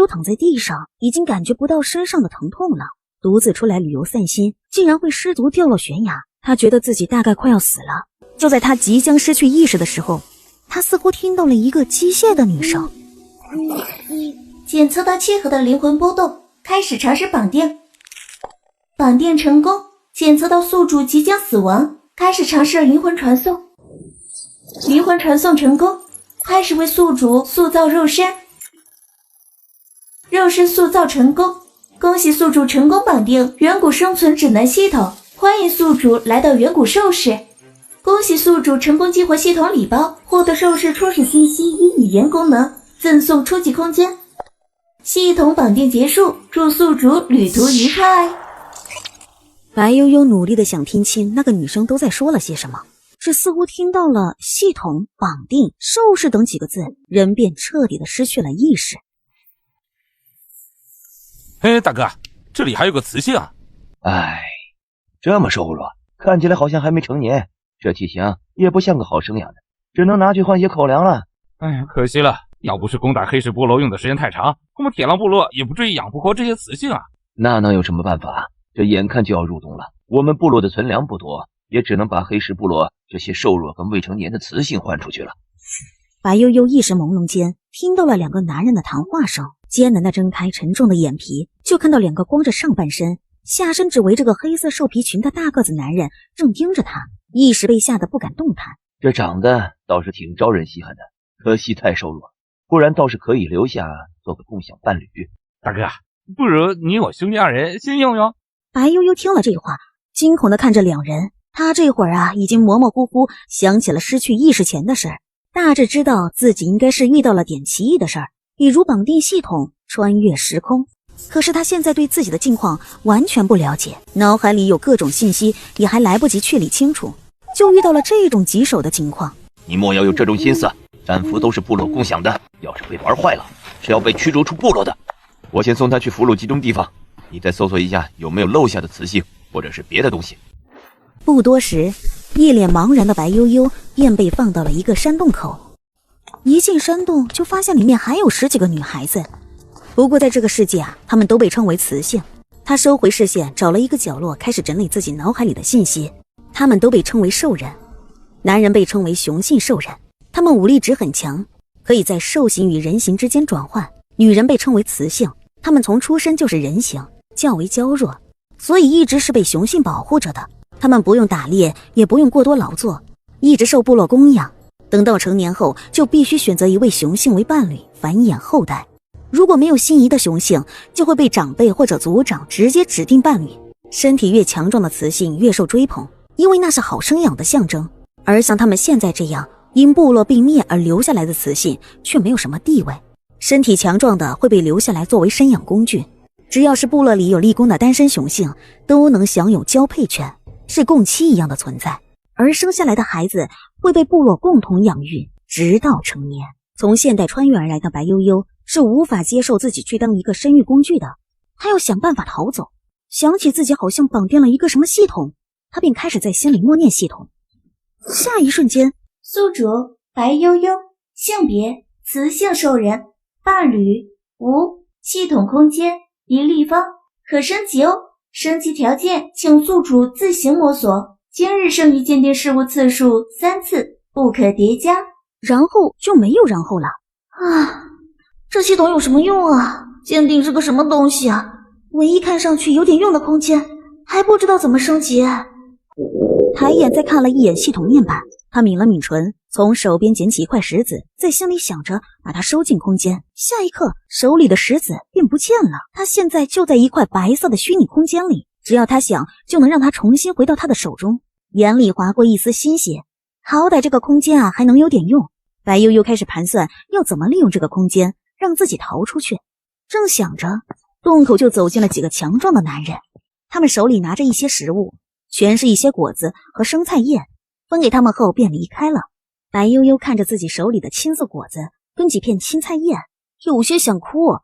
悠躺在地上，已经感觉不到身上的疼痛了。独自出来旅游散心，竟然会失足掉落悬崖，他觉得自己大概快要死了。就在他即将失去意识的时候，他似乎听到了一个机械的女声：检测到契合的灵魂波动，开始尝试绑定。绑定成功，检测到宿主即将死亡，开始尝试灵魂传送。灵魂传送成功，开始为宿主塑造肉身。肉身塑造成功，恭喜宿主成功绑定远古生存指南系统，欢迎宿主来到远古兽世。恭喜宿主成功激活系统礼包，获得兽世初始信息与语言功能，赠送初级空间。系统绑定结束，祝宿主旅途愉快。白悠悠努力的想听清那个女生都在说了些什么，只似乎听到了系统、绑定、兽世等几个字，人便彻底的失去了意识。嘿，大哥，这里还有个雌性啊！哎，这么瘦弱，看起来好像还没成年，这体型也不像个好生养的，只能拿去换些口粮了。哎呀，可惜了，要不是攻打黑石部落用的时间太长，我们铁狼部落也不至于养不活这些雌性啊。那能有什么办法？这眼看就要入冬了，我们部落的存粮不多，也只能把黑石部落这些瘦弱跟未成年的雌性换出去了。白悠悠一时朦胧间听到了两个男人的谈话声，艰难地睁开沉重的眼皮，就看到两个光着上半身，下身只围着个黑色兽皮裙的大个子男人正盯着他，一时被吓得不敢动弹。这长得倒是挺招人稀罕的，可惜太瘦弱，不然倒是可以留下做个共享伴侣。大哥，不如你我兄弟二人先用用。白悠悠听了这话，惊恐地看着两人，他这会儿已经模模糊糊想起了失去意识前的事儿，大致知道自己应该是遇到了点奇异的事儿，比如绑定系统、穿越时空。可是他现在对自己的境况完全不了解，脑海里有各种信息，也还来不及确理清楚，就遇到了这种棘手的情况。你莫要有这种心思，战俘都是部落共享的，要是被玩坏了，是要被驱逐出部落的。我先送他去俘虏集中地方，你再搜索一下有没有漏下的雌性或者是别的东西。不多时，一脸茫然的白悠悠便被放到了一个山洞口。一进山洞就发现里面还有10几个女孩子，不过在这个世界她们都被称为雌性。他收回视线，找了一个角落开始整理自己脑海里的信息。她们都被称为兽人，男人被称为雄性兽人，他们武力值很强，可以在兽形与人形之间转换。女人被称为雌性，他们从出生就是人形，较为娇弱，所以一直是被雄性保护着的。他们不用打猎，也不用过多劳作，一直受部落供养。等到成年后，就必须选择一位雄性为伴侣，繁衍后代。如果没有心仪的雄性，就会被长辈或者族长直接指定伴侣。身体越强壮的雌性越受追捧，因为那是好生养的象征。而像他们现在这样因部落被灭而留下来的雌性，却没有什么地位。身体强壮的会被留下来作为生养工具，只要是部落里有立功的单身雄性，都能享有交配权，是共妻一样的存在。而生下来的孩子会被部落共同养育，直到成年。从现代穿越而来的白悠悠是无法接受自己去当一个生育工具的，他要想办法逃走。想起自己好像绑定了一个什么系统，他便开始在心里默念系统。下一瞬间，宿主白悠悠，性别雌性兽人，伴侣无，系统空间一立方，可升级哦。升级条件请宿主自行摸索。今日剩余鉴定事物次数3次，不可叠加。然后就没有然后了。这系统有什么用啊？鉴定是个什么东西啊？唯一看上去有点用的空间，还不知道怎么升级。抬眼再看了一眼系统面板，他抿了抿唇，从手边捡起一块石子，在心里想着把它收进空间。下一刻，手里的石子便不见了。他现在就在一块白色的虚拟空间里，只要他想，就能让它重新回到他的手中。眼里划过一丝欣喜，好歹这个空间还能有点用。白悠悠开始盘算要怎么利用这个空间让自己逃出去。正想着，洞口就走进了几个强壮的男人，他们手里拿着一些食物，全是一些果子和生菜叶，分给他们后便离开了。白悠悠看着自己手里的青色果子跟几片青菜叶，有些想哭，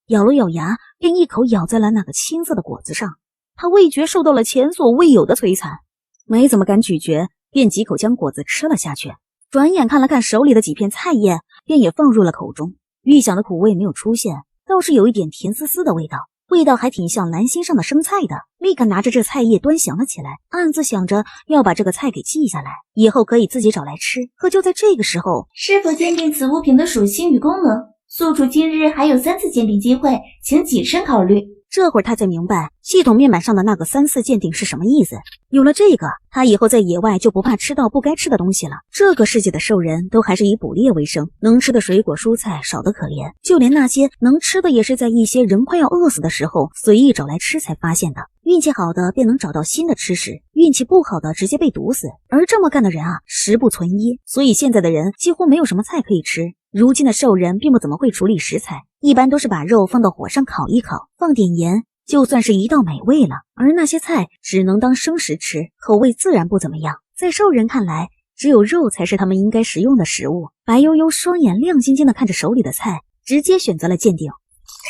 咬了咬牙，便一口咬在了那个青色的果子上。他味觉受到了前所未有的摧残，没怎么敢咀嚼，便几口将果子吃了下去。转眼看了看手里的几片菜叶，便也放入了口中。预想的苦味没有出现，倒是有一点甜丝丝的味道，味道还挺像蓝心上的生菜的。立刻拿着这菜叶端详了起来，暗自想着要把这个菜给记下来，以后可以自己找来吃。可就在这个时候，是否鉴定此物品的属性与功能？宿主今日还有3次鉴定机会，请谨慎考虑。这会儿他才明白系统面板上的那个3次鉴定是什么意思。有了这个，他以后在野外就不怕吃到不该吃的东西了。这个世界的兽人都还是以捕猎为生，能吃的水果蔬菜少得可怜，就连那些能吃的也是在一些人快要饿死的时候随意找来吃才发现的。运气好的便能找到新的吃食，运气不好的直接被毒死。而这么干的人啊，食不存一，所以现在的人几乎没有什么菜可以吃。如今的兽人并不怎么会处理食材，一般都是把肉放到火上烤一烤，放点盐，就算是一道美味了。而那些菜只能当生食吃，口味自然不怎么样。在兽人看来，只有肉才是他们应该食用的食物。白悠悠双眼亮晶晶地看着手里的菜，直接选择了鉴定。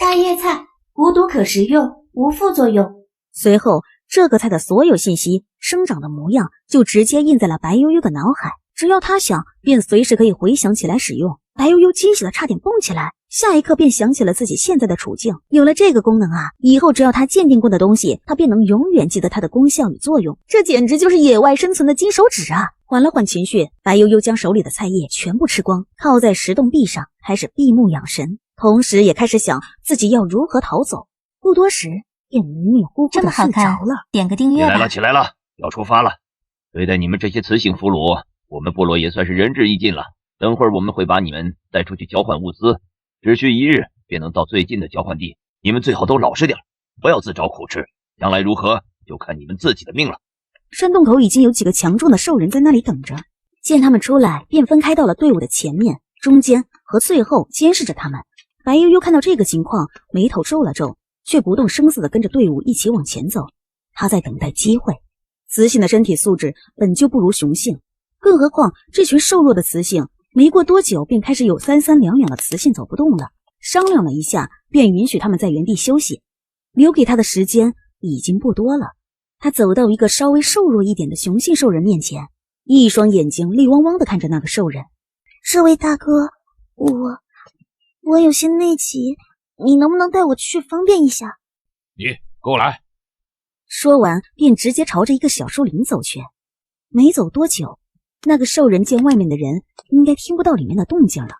大叶菜，无毒可食用，无副作用。随后，这个菜的所有信息、生长的模样就直接印在了白悠悠的脑海，只要他想，便随时可以回想起来使用。白悠悠惊喜的差点蹦起来，下一刻便想起了自己现在的处境。有了这个功能啊，以后只要他鉴定过的东西，他便能永远记得它的功效与作用。这简直就是野外生存的金手指啊！缓了缓情绪，白悠悠将手里的菜叶全部吃光，靠在石洞壁上，开始闭目养神，同时也开始想自己要如何逃走。不多时，便迷迷糊糊的睡着了。点个订阅吧。起来了，要出发了。对待你们这些雌性俘虏，我们部落也算是仁至义尽了。等会儿我们会把你们带出去交换物资，只需1日便能到最近的交换地。你们最好都老实点，不要自找苦吃，将来如何就看你们自己的命了。山洞口已经有几个强壮的兽人在那里等着，见他们出来，便分开到了队伍的前面、中间和最后监视着他们。白悠悠看到这个情况，眉头皱了皱，却不动声色地跟着队伍一起往前走。他在等待机会。雌性的身体素质本就不如雄性，更何况这群瘦弱的雌性没过多久便开始有3、3两两的雌性走不动了。商量了一下，便允许他们在原地休息，留给他的时间已经不多了。他走到一个稍微瘦弱一点的雄性兽人面前，一双眼睛泪汪汪地看着那个兽人。这位大哥，我有些内急，你能不能带我去方便一下？你跟我来。说完便直接朝着一个小树林走去。没走多久，那个兽人见外面的人应该听不到里面的动静了，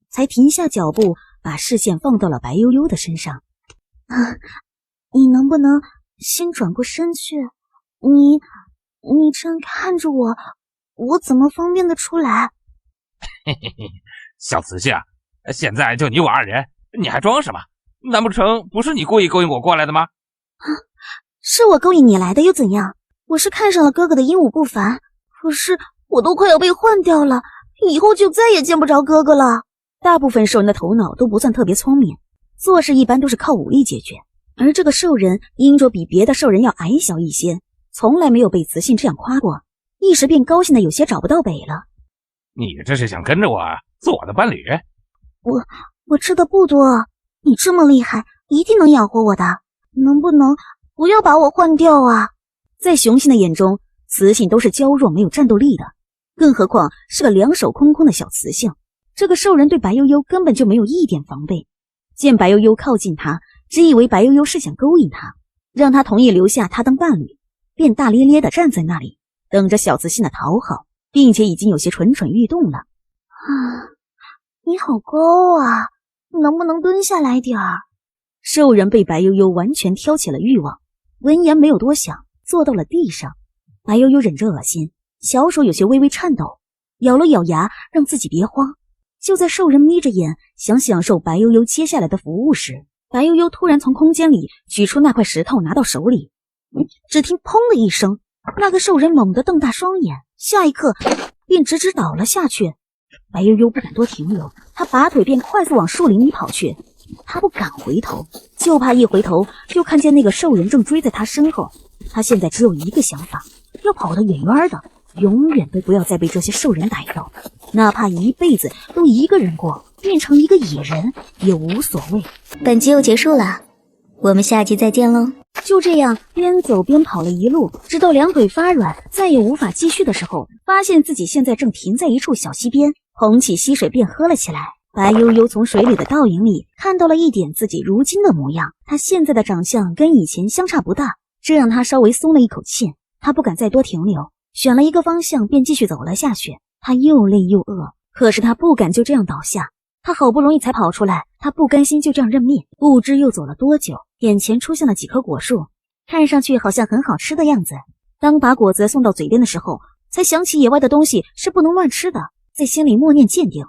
才停下脚步，把视线放到了白悠悠的身上。你能不能先转过身去？你这样看着我，我怎么方便的出来？嘿嘿嘿，小雌性，现在就你我2人，你还装什么？难不成不是你故意勾引我过来的吗？是我勾引你来的又怎样？我是看上了哥哥的英武不凡，可是我都快要被换掉了，以后就再也见不着哥哥了。大部分兽人的头脑都不算特别聪明，做事一般都是靠武力解决，而这个兽人因着比别的兽人要矮小一些，从来没有被雌性这样夸过，一时便高兴的有些找不到北了。你这是想跟着我做我的伴侣？我吃的不多，你这么厉害，一定能养活我的，能不能不要把我换掉啊？在雄性的眼中，雌性都是娇弱没有战斗力的，更何况是个两手空空的小雌性。这个兽人对白悠悠根本就没有一点防备，见白悠悠靠近他，只以为白悠悠是想勾引他，让他同意留下他当伴侣，便大咧咧地站在那里，等着小雌性的讨好，并且已经有些蠢蠢欲动了。你好高啊，能不能蹲下来点儿？兽人被白悠悠完全挑起了欲望，闻言没有多想，坐到了地上。白悠悠忍着恶心，小手有些微微颤抖，咬了咬牙，让自己别慌。就在兽人眯着眼想享受白悠悠接下来的服务时，白悠悠突然从空间里取出那块石头拿到手里，只听砰的一声，那个兽人猛地瞪大双眼，下一刻便直直倒了下去。白悠悠不敢多停留，他拔腿便快速往树林里跑去。他不敢回头，就怕一回头就看见那个兽人正追在他身后。他现在只有一个想法，要跑得远远的，永远都不要再被这些兽人逮到，哪怕一辈子都一个人过，变成一个野人也无所谓。本集又结束了，我们下集再见喽。就这样边走边跑了一路，直到两腿发软再也无法继续的时候，发现自己现在正停在一处小溪边，捧起溪水便喝了起来。白悠悠从水里的倒影里看到了一点自己如今的模样，她现在的长相跟以前相差不大，这让她稍微松了一口气。她不敢再多停留，选了一个方向便继续走了下去。她又累又饿，可是她不敢就这样倒下。她好不容易才跑出来，她不甘心就这样认命。不知又走了多久，眼前出现了几棵果树，看上去好像很好吃的样子。当把果子送到嘴边的时候，才想起野外的东西是不能乱吃的，在心里默念鉴定。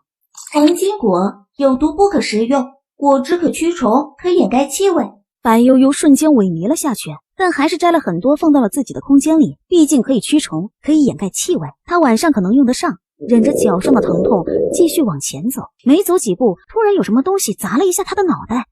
黄金果有毒不可食用，果汁可驱虫，可掩盖气味。白悠悠瞬间萎靡了下去，但还是摘了很多放到了自己的空间里，毕竟可以驱虫，可以掩盖气味，她晚上可能用得上。忍着脚上的疼痛继续往前走，没走几步，突然有什么东西砸了一下她的脑袋，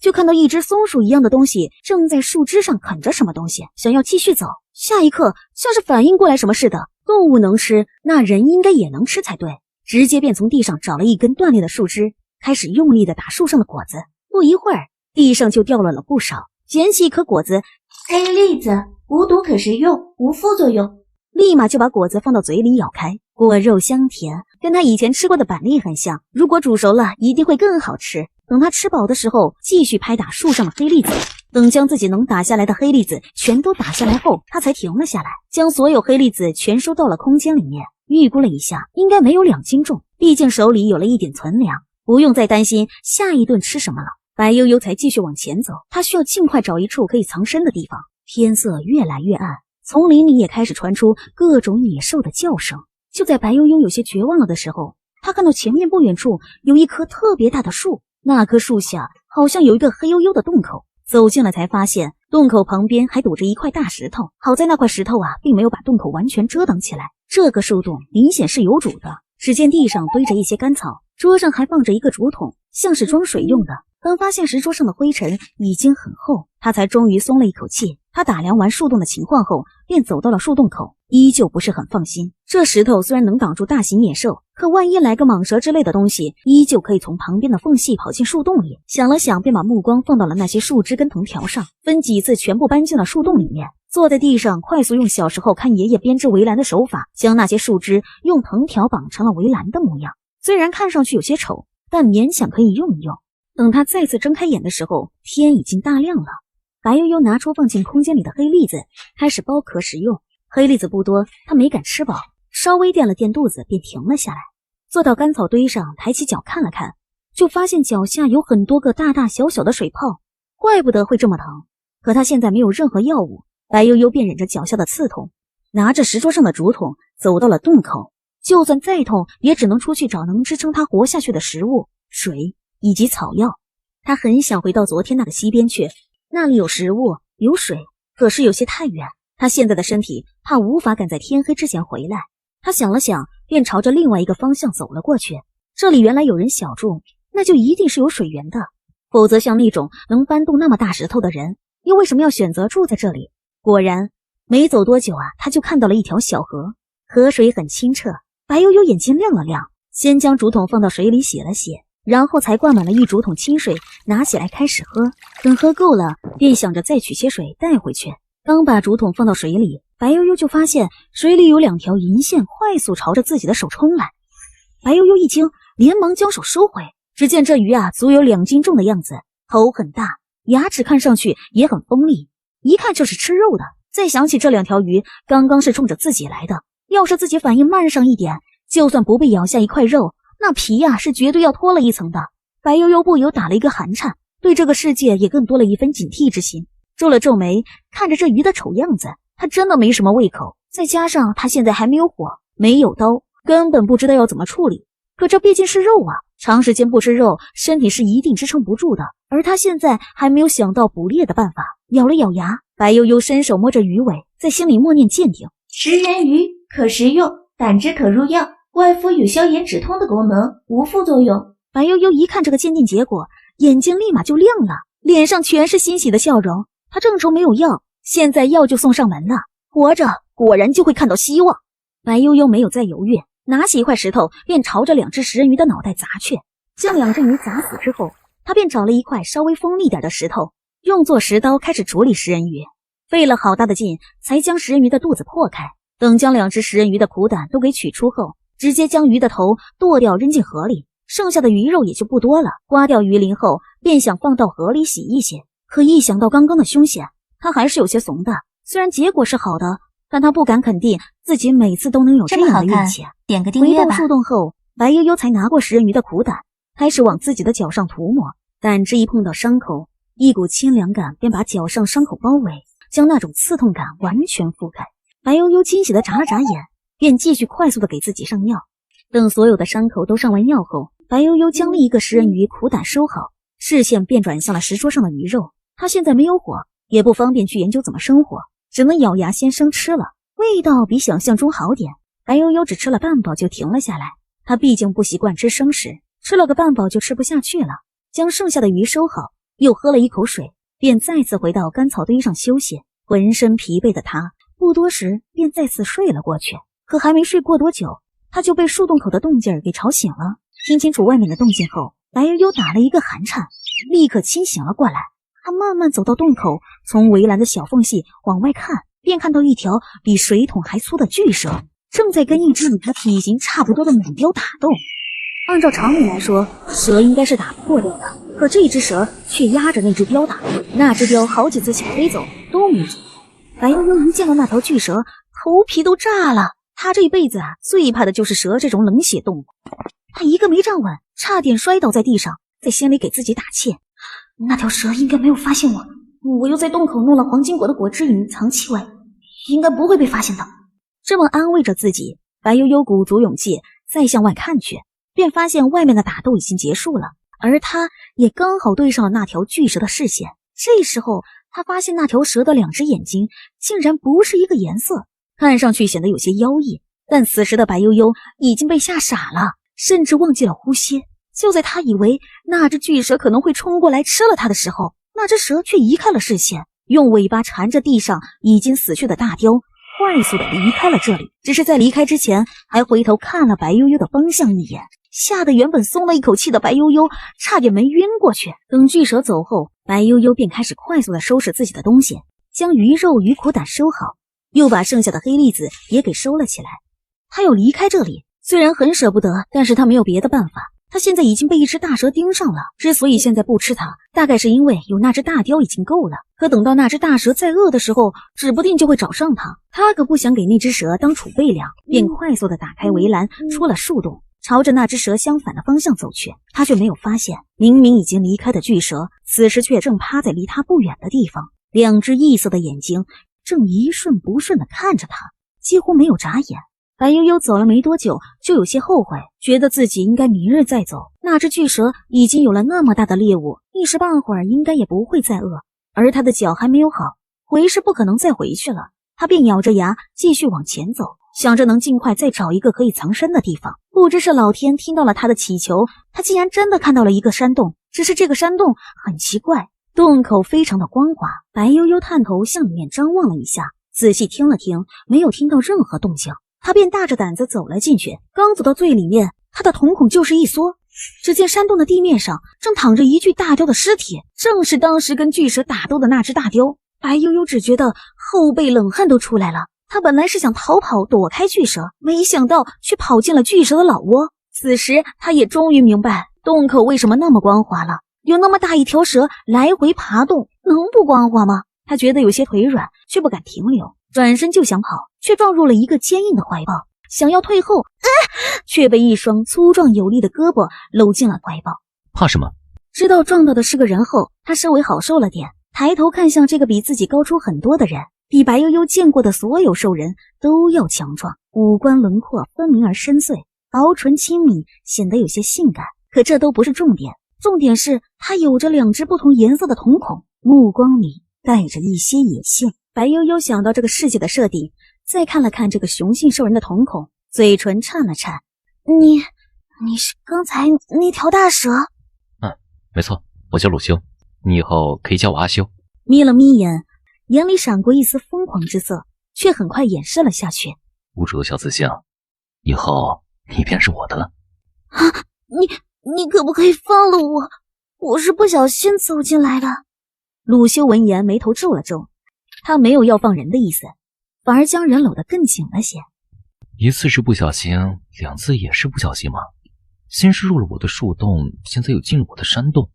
就看到一只松鼠一样的东西正在树枝上啃着什么东西，想要继续走。下一刻像是反应过来什么似的，动物能吃，那人应该也能吃才对，直接便从地上找了一根断裂的树枝，开始用力的打树上的果子。不一会儿，地上就掉落了不少，捡起一颗果子，黑栗子无毒可食用，无副作用。立马就把果子放到嘴里咬开，果肉香甜，跟他以前吃过的板栗很像，如果煮熟了一定会更好吃。等他吃饱的时候，继续拍打树上的黑栗子，等将自己能打下来的黑栗子全都打下来后，他才停了下来，将所有黑栗子全收到了空间里面。预估了一下，应该没有2斤重，毕竟手里有了一点存粮，不用再担心下一顿吃什么了。白悠悠才继续往前走，他需要尽快找一处可以藏身的地方。天色越来越暗，丛林里也开始传出各种野兽的叫声。就在白悠悠有些绝望了的时候，他看到前面不远处有一棵特别大的树，那棵树下好像有一个黑黝黝的洞口。走进来才发现，洞口旁边还堵着一块大石头，好在那块石头并没有把洞口完全遮挡起来。这个树洞明显是有主的，只见地上堆着一些干草，桌上还放着一个竹筒，像是装水用的。当发现石桌上的灰尘已经很厚，他才终于松了一口气。他打量完树洞的情况后，便走到了树洞口，依旧不是很放心。这石头虽然能挡住大型野兽，可万一来个蟒蛇之类的东西，依旧可以从旁边的缝隙跑进树洞里。想了想，便把目光放到了那些树枝跟藤条上，分几次全部搬进了树洞里面。坐在地上，快速用小时候看爷爷编织围栏的手法，将那些树枝用藤条绑成了围栏的模样。虽然看上去有些丑，但勉强可以用一用。等他再次睁开眼的时候，天已经大亮了。白悠悠拿出放进空间里的黑栗子，开始剥壳食用。黑栗子不多，他没敢吃饱，稍微垫了垫肚子便停了下来。坐到干草堆上，抬起脚看了看，就发现脚下有很多个大大小小的水泡，怪不得会这么疼。可他现在没有任何药物，白悠悠便忍着脚下的刺痛，拿着石桌上的竹筒走到了洞口。就算再痛，也只能出去找能支撑他活下去的食物、水以及草药。他很想回到昨天那个溪边去，那里有食物有水，可是有些太远，他现在的身体怕无法赶在天黑之前回来。他想了想，便朝着另外一个方向走了过去。这里原来有人小住，那就一定是有水源的，否则像那种能搬动那么大石头的人，又为什么要选择住在这里？果然没走多久他就看到了一条小河，河水很清澈。白悠悠眼睛亮了亮，先将竹筒放到水里洗了洗，然后才灌满了一竹筒清水，拿起来开始喝。等喝够了，便想着再取些水带回去。刚把竹筒放到水里，白悠悠就发现水里有2条银线快速朝着自己的手冲来。白悠悠一惊，连忙将手收回。只见这鱼足有2斤重的样子，头很大，牙齿看上去也很锋利，一看就是吃肉的。再想起这2条鱼刚刚是冲着自己来的，要是自己反应慢上一点，就算不被咬下一块肉，那皮是绝对要脱了一层的。白悠悠不由打了一个寒颤，对这个世界也更多了一分警惕之心。皱了皱眉，看着这鱼的丑样子，他真的没什么胃口。再加上他现在还没有火，没有刀，根本不知道要怎么处理。可这毕竟是肉长时间不吃肉，身体是一定支撑不住的。而他现在还没有想到捕猎的办法，咬了咬牙，白悠悠伸手摸着鱼尾，在心里默念鉴定：食人鱼可食用，胆汁可入药，外敷有消炎止痛的功能，无副作用。白悠悠一看这个鉴定结果，眼睛立马就亮了，脸上全是欣喜的笑容。他正愁没有药，现在药就送上门了，活着果然就会看到希望。白悠悠没有再犹豫，拿起一块石头便朝着2只食人鱼的脑袋砸去。将2只鱼砸死之后，他便找了一块稍微锋利点的石头，用作石刀开始处理食人鱼。费了好大的劲才将食人鱼的肚子破开。等将2只食人鱼的苦胆都给取出后，直接将鱼的头剁掉扔进河里，剩下的鱼肉也就不多了。刮掉鱼鳞后，便想放到河里洗一洗，可一想到刚刚的凶险，他还是有些怂的。虽然结果是好的，但他不敢肯定自己每次都能有这样的运气。点个订阅吧。回到树洞后，白悠悠才拿过食人鱼的苦胆，开始往自己的脚上涂抹。胆汁一碰到伤口，一股清凉感便把脚上伤口包围，将那种刺痛感完全覆盖。白悠悠惊喜地眨了眨眼，便继续快速地给自己上药。等所有的伤口都上完药后，白悠悠将另一个食人鱼苦胆收好，视线便转向了石桌上的鱼肉。他现在没有火，也不方便去研究怎么生火，只能咬牙先生吃了。味道比想象中好点，白悠悠只吃了半饱就停了下来。他毕竟不习惯吃生食，吃了个半饱就吃不下去了。将剩下的鱼收好，又喝了一口水，便再次回到干草堆上休息。浑身疲惫的他不多时便再次睡了过去。可还没睡过多久，他就被树洞口的动静给吵醒了。听清楚外面的动静后，白悠悠打了一个寒颤，立刻清醒了过来。他慢慢走到洞口，从围栏的小缝隙往外看，便看到一条比水桶还粗的巨蛇正在跟一只与它体型差不多的母雕打斗。按照常理来说，蛇应该是打不过雕的，可这只蛇却压着那只雕打。那只雕好几次想飞走都没成。白悠悠一见到那条巨蛇，头皮都炸了。他这辈子最怕的就是蛇这种冷血动物。他一个没站稳，差点摔倒在地上，在心里给自己打气，那条蛇应该没有发现我又在洞口弄了黄金果的果汁隐藏气味，应该不会被发现的。这么安慰着自己，白悠悠鼓足勇气再向外看去，便发现外面的打斗已经结束了，而他也刚好对上了那条巨蛇的视线。这时候他发现那条蛇的两只眼睛竟然不是一个颜色，看上去显得有些妖异。但此时的白悠悠已经被吓傻了，甚至忘记了呼吸。就在他以为那只巨蛇可能会冲过来吃了他的时候，那只蛇却移开了视线，用尾巴缠着地上已经死去的大雕，快速的离开了这里。只是在离开之前还回头看了白悠悠的方向一眼，吓得原本松了一口气的白悠悠差点没晕过去。等巨蛇走后，白悠悠便开始快速的收拾自己的东西，将鱼肉鱼苦胆收好，又把剩下的黑栗子也给收了起来。他要离开这里，虽然很舍不得，但是他没有别的办法。他现在已经被一只大蛇盯上了，之所以现在不吃它，大概是因为有那只大雕已经够了。可等到那只大蛇再饿的时候，指不定就会找上他。他可不想给那只蛇当储备粮，便快速的打开围栏，出了树洞，朝着那只蛇相反的方向走去。他却没有发现，明明已经离开的巨蛇，此时却正趴在离他不远的地方，两只异色的眼睛正一瞬不瞬的看着他，几乎没有眨眼。白悠悠走了没多久，就有些后悔，觉得自己应该明日再走。那只巨蛇已经有了那么大的猎物，一时半会儿应该也不会再饿，而他的脚还没有好，回是不可能再回去了。他便咬着牙继续往前走，想着能尽快再找一个可以藏身的地方。不知是老天听到了他的祈求，他竟然真的看到了一个山洞。只是这个山洞很奇怪，洞口非常的光滑。白悠悠探头向里面张望了一下，仔细听了听，没有听到任何动静。他便大着胆子走了进去，刚走到最里面，他的瞳孔就是一缩，只见山洞的地面上正躺着一具大雕的尸体，正是当时跟巨蛇打斗的那只大雕。白悠悠只觉得后背冷汗都出来了，他本来是想逃跑躲开巨蛇，没想到却跑进了巨蛇的老窝。此时他也终于明白洞口为什么那么光滑了，有那么大一条蛇来回爬动，能不光滑吗？他觉得有些腿软，却不敢停留，转身就想跑，却撞入了一个坚硬的怀抱，想要退后，却被一双粗壮有力的胳膊搂进了怀抱。怕什么？知道撞到的是个人后，他稍微好受了点，抬头看向这个比自己高出很多的人，比白悠悠见过的所有兽人都要强壮，五官轮廓分明而深邃，薄唇轻抿，显得有些性感。可这都不是重点，重点是他有着两只不同颜色的瞳孔，目光里带着一些野性。白悠悠想到这个世界的设定，再看了看这个雄性兽人的瞳孔，嘴唇颤了颤。你是刚才那条大蛇？没错，我叫鲁修，你以后可以叫我阿修。眯了眯眼，眼里闪过一丝疯狂之色，却很快掩饰了下去。无主的小雌性，以后你便是我的了。啊，你可不可以放了我？我是不小心走进来的。鲁修闻言眉头皱了皱，他没有要放人的意思，反而将人搂得更紧了些。一次是不小心，两次也是不小心吗？先是入了我的树洞，现在又进了我的山洞，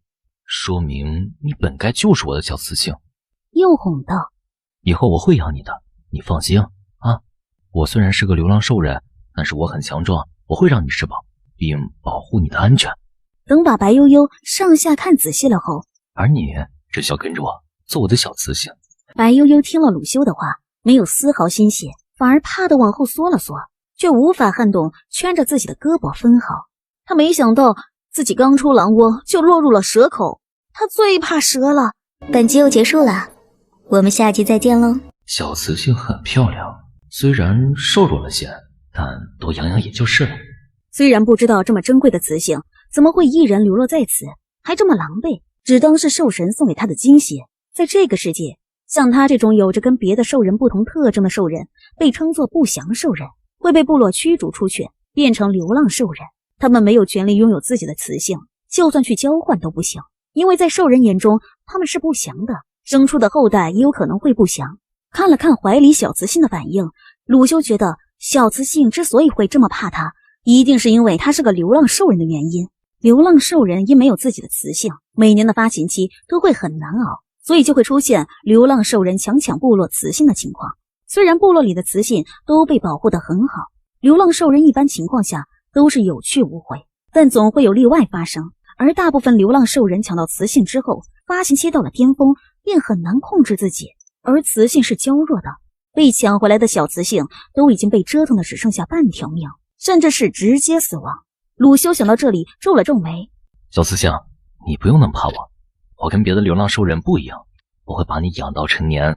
说明你本该就是我的小雌性。又哄道：以后我会养你的，你放心啊。我虽然是个流浪兽人，但是我很强壮，我会让你吃饱，并保护你的安全。等把白悠悠上下看仔细了后，而你只需要跟着我，做我的小雌性。白悠悠听了鲁修的话，没有丝毫心血，反而怕得往后缩了缩，却无法撼动圈着自己的胳膊分毫。他没想到自己刚出狼窝就落入了蛇口，他最怕蛇了。本集又结束了，我们下集再见喽。小雌性很漂亮，虽然瘦弱了些，但多养养也就是了。虽然不知道这么珍贵的雌性怎么会一人流落在此，还这么狼狈，只当是兽神送给他的惊喜。在这个世界，像他这种有着跟别的兽人不同特征的兽人，被称作不祥兽人，会被部落驱逐出去，变成流浪兽人。他们没有权利拥有自己的雌性，就算去交换都不行，因为在兽人眼中，他们是不祥的，生出的后代也有可能会不祥。看了看怀里小雌性的反应，鲁修觉得小雌性之所以会这么怕他，一定是因为他是个流浪兽人的原因。流浪兽人因没有自己的雌性，每年的发情期都会很难熬，所以就会出现流浪兽人强抢部落雌性的情况。虽然部落里的雌性都被保护得很好，流浪兽人一般情况下都是有去无回，但总会有例外发生。而大部分流浪兽人抢到雌性之后，发情期到了巅峰，便很难控制自己，而雌性是娇弱的，被抢回来的小雌性都已经被折腾的只剩下半条命，甚至是直接死亡。鲁修想到这里皱了皱眉，小雌性，你不用那么怕我，我跟别的流浪兽人不一样，我会把你养到成年，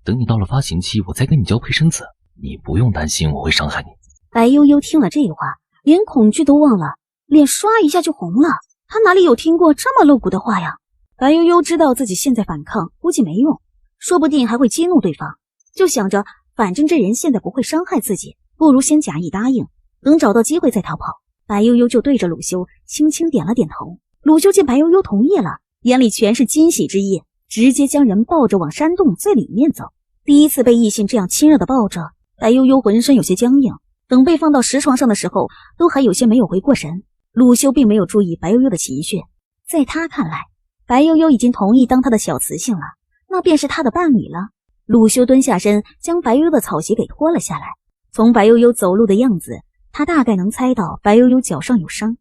等你到了发情期，我再跟你交配生子，你不用担心我会伤害你。白悠悠听了这话，连恐惧都忘了，脸唰一下就红了。他哪里有听过这么露骨的话呀？白悠悠知道自己现在反抗估计没用，说不定还会激怒对方，就想着反正这人现在不会伤害自己，不如先假意答应，等找到机会再逃跑。白悠悠就对着鲁修轻轻点了点头。鲁修见白悠悠同意了，眼里全是惊喜之意，直接将人抱着往山洞最里面走。第一次被异性这样亲热的抱着，白悠悠浑身有些僵硬，等被放到石床上的时候，都还有些没有回过神。鲁修并没有注意白悠悠的情绪，在他看来，白悠悠已经同意当他的小雌性了，那便是他的伴侣了。鲁修蹲下身，将白悠悠的草鞋给脱了下来。从白悠悠走路的样子，他大概能猜到白悠悠脚上有伤，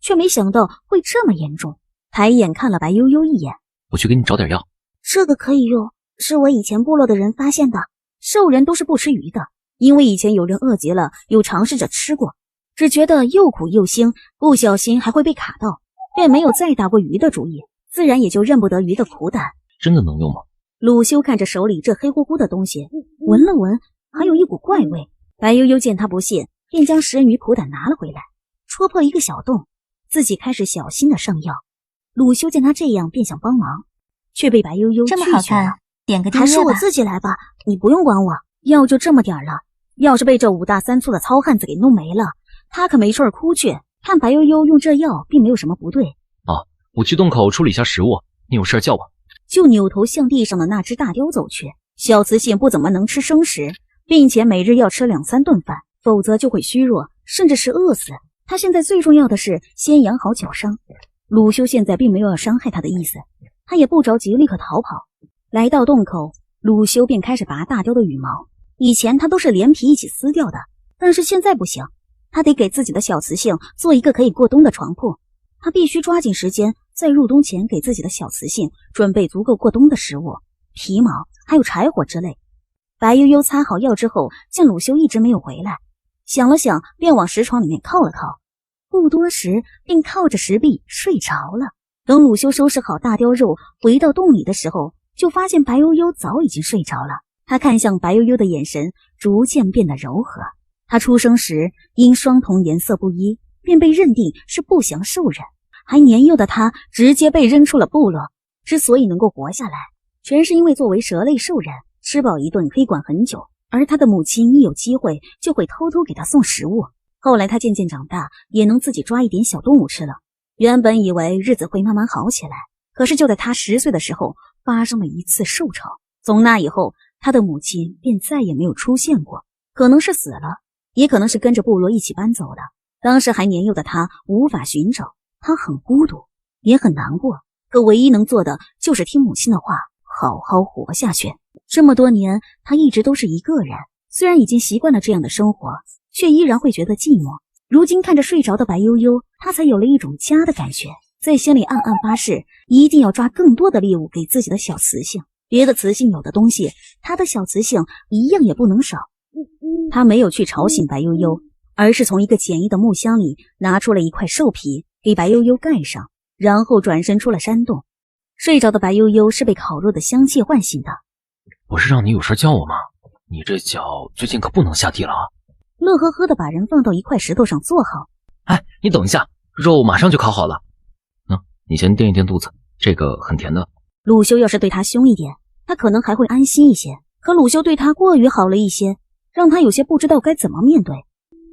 却没想到会这么严重。抬眼看了白悠悠一眼，我去给你找点药。这个可以用，是我以前部落的人发现的。兽人都是不吃鱼的，因为以前有人饿极了，有尝试着吃过，只觉得又苦又腥，不小心还会被卡到，便没有再打过鱼的主意，自然也就认不得鱼的苦胆。真的能用吗？鲁修看着手里这黑乎乎的东西，闻了闻，还有一股怪味。白悠悠见他不信，便将食人鱼苦胆拿了回来，戳破一个小洞，自己开始小心的上药。鲁修见他这样，便想帮忙，却被白悠悠拒绝了。这么好看，点个订阅吧。还是我自己来吧，你不用管我。药就这么点了，要是被这5大3粗的糙汉子给弄没了，他可没处哭去。看白悠悠用这药，并没有什么不对。我去洞口处理一下食物，你有事叫我。就扭头向地上的那只大雕走去。小雌性不怎么能吃生食，并且每日要吃2、3顿饭，否则就会虚弱，甚至是饿死。他现在最重要的是先养好脚伤。鲁修现在并没有要伤害他的意思，他也不着急立刻逃跑。来到洞口，鲁修便开始拔大雕的羽毛。以前他都是连皮一起撕掉的，但是现在不行，他得给自己的小雌性做一个可以过冬的床铺。他必须抓紧时间，在入冬前给自己的小雌性准备足够过冬的食物、皮毛还有柴火之类。白悠悠擦好药之后，见鲁修一直没有回来，想了想，便往石床里面靠了靠，不多时便靠着石壁睡着了。等鲁修收拾好大雕肉回到洞里的时候，就发现白悠悠早已经睡着了。他看向白悠悠的眼神逐渐变得柔和。他出生时因双瞳颜色不一，便被认定是不祥兽人，还年幼的他直接被扔出了部落。之所以能够活下来，全是因为作为蛇类兽人，吃饱一顿可以管很久，而他的母亲一有机会就会偷偷给他送食物。后来他渐渐长大，也能自己抓一点小动物吃了。原本以为日子会慢慢好起来，可是就在他10岁的时候，发生了一次兽潮。从那以后，他的母亲便再也没有出现过，可能是死了，也可能是跟着部落一起搬走了。当时还年幼的他无法寻找，他很孤独，也很难过。可唯一能做的就是听母亲的话，好好活下去。这么多年，他一直都是一个人，虽然已经习惯了这样的生活，却依然会觉得寂寞。如今看着睡着的白悠悠，他才有了一种家的感觉，在心里暗暗发誓，一定要抓更多的猎物给自己的小雌性。别的雌性有的东西，他的小雌性一样也不能少。他没有去吵醒白悠悠，而是从一个简易的木箱里拿出了一块兽皮，给白悠悠盖上，然后转身出了山洞。睡着的白悠悠是被烤肉的香气唤醒的。不是让你有事叫我吗？你这脚最近可不能下地了啊！乐呵呵的把人放到一块石头上坐好。哎，你等一下，肉马上就烤好了。你先垫一垫肚子，这个很甜的。鲁修要是对他凶一点，他可能还会安心一些。可鲁修对他过于好了一些，让他有些不知道该怎么面对。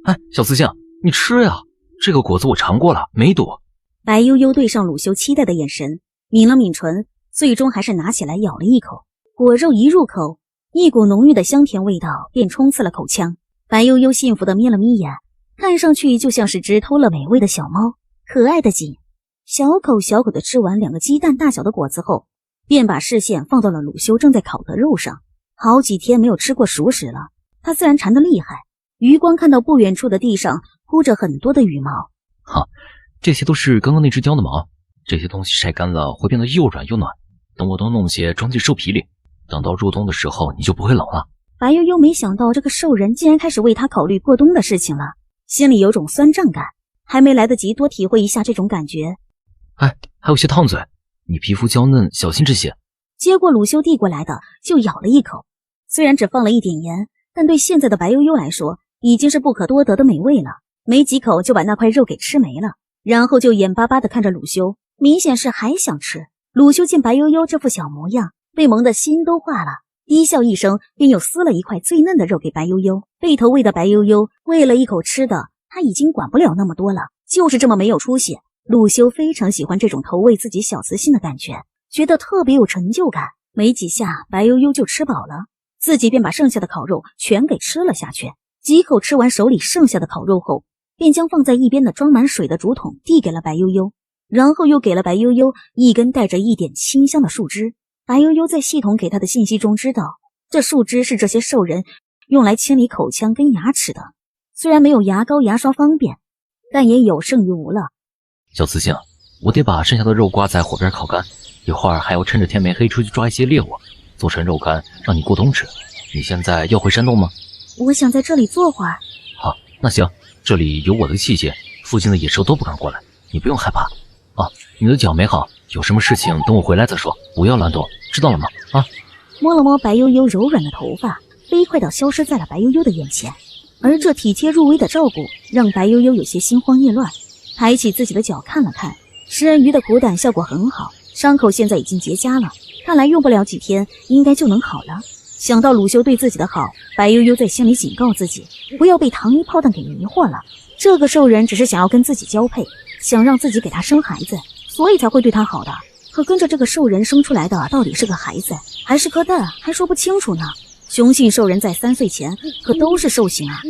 哎，小雌性，你吃呀，这个果子我尝过了，没毒。白悠悠对上鲁修期待的眼神，抿了抿唇，最终还是拿起来咬了一口。果肉一入口，一股浓郁的香甜味道便冲刺了口腔。白悠悠幸福地眯了眯眼，看上去就像是只偷了美味的小猫，可爱的紧。小口小口地吃完2个鸡蛋大小的果子后，便把视线放到了鲁修正在烤的肉上。好几天没有吃过熟食了，他自然馋得厉害。余光看到不远处的地上铺着很多的羽毛。这些都是刚刚那只貂的毛，这些东西晒干了会变得又软又暖。等我多弄些装进兽皮里，等到入冬的时候你就不会冷了。白悠悠没想到这个兽人竟然开始为他考虑过冬的事情了，心里有种酸胀感，还没来得及多体会一下这种感觉。哎，还有些烫嘴，你皮肤娇嫩，小心这些。接过鲁修递过来的，就咬了一口。虽然只放了一点盐，但对现在的白悠悠来说，已经是不可多得的美味了。没几口就把那块肉给吃没了，然后就眼巴巴地看着鲁修，明显是还想吃。鲁修见白悠悠这副小模样，被萌的心都化了，低笑一声，便又撕了一块最嫩的肉给白悠悠。被投喂的白悠悠为了一口吃的，他已经管不了那么多了，就是这么没有出息。鲁修非常喜欢这种投喂自己小雌性的感觉，觉得特别有成就感。没几下，白悠悠就吃饱了，自己便把剩下的烤肉全给吃了下去。几口吃完手里剩下的烤肉后，便将放在一边的装满水的竹筒递给了白悠悠，然后又给了白悠悠一根带着一点清香的树枝。白悠悠在系统给他的信息中知道，这树枝是这些兽人用来清理口腔跟牙齿的。虽然没有牙膏牙刷方便，但也有剩于无了。小雌性，我得把剩下的肉挂在火边烤干，一会儿还要趁着天没黑出去抓一些猎物，做成肉干让你过冬吃。你现在要回山洞吗？我想在这里坐会儿。好，那行，这里有我的器械，附近的野兽都不敢过来，你不用害怕。你的脚没好，有什么事情等我回来再说，不要乱动，知道了吗？摸了摸白悠悠柔软的头发，飞快地消失在了白悠悠的眼前。而这体贴入微的照顾让白悠悠有些心慌意乱，抬起自己的脚看了看，食人鱼的苦胆效果很好，伤口现在已经结痂了，看来用不了几天应该就能好了。想到鲁修对自己的好，白悠悠在心里警告自己，不要被糖衣炮弹给迷惑了。这个兽人只是想要跟自己交配，想让自己给他生孩子，所以才会对他好的。可跟着这个兽人生出来的到底是个孩子还是颗蛋，还说不清楚呢。雄性兽人在3岁前可都是兽形啊！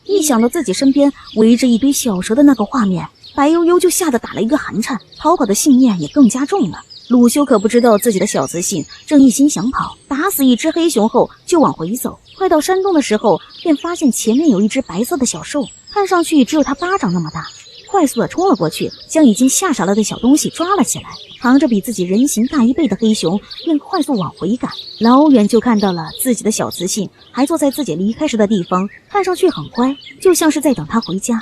一想到自己身边围着一堆小蛇的那个画面，白悠悠就吓得打了一个寒颤，逃跑的信念也更加重了。鲁修可不知道自己的小雌性正一心想跑，打死一只黑熊后就往回走。快到山洞的时候，便发现前面有一只白色的小兽，看上去只有他巴掌那么大，快速地冲了过去，将已经吓傻了的小东西抓了起来。扛着比自己人形大1倍的黑熊，便快速往回赶。老远就看到了自己的小雌性还坐在自己离开时的地方，看上去很乖，就像是在等他回家。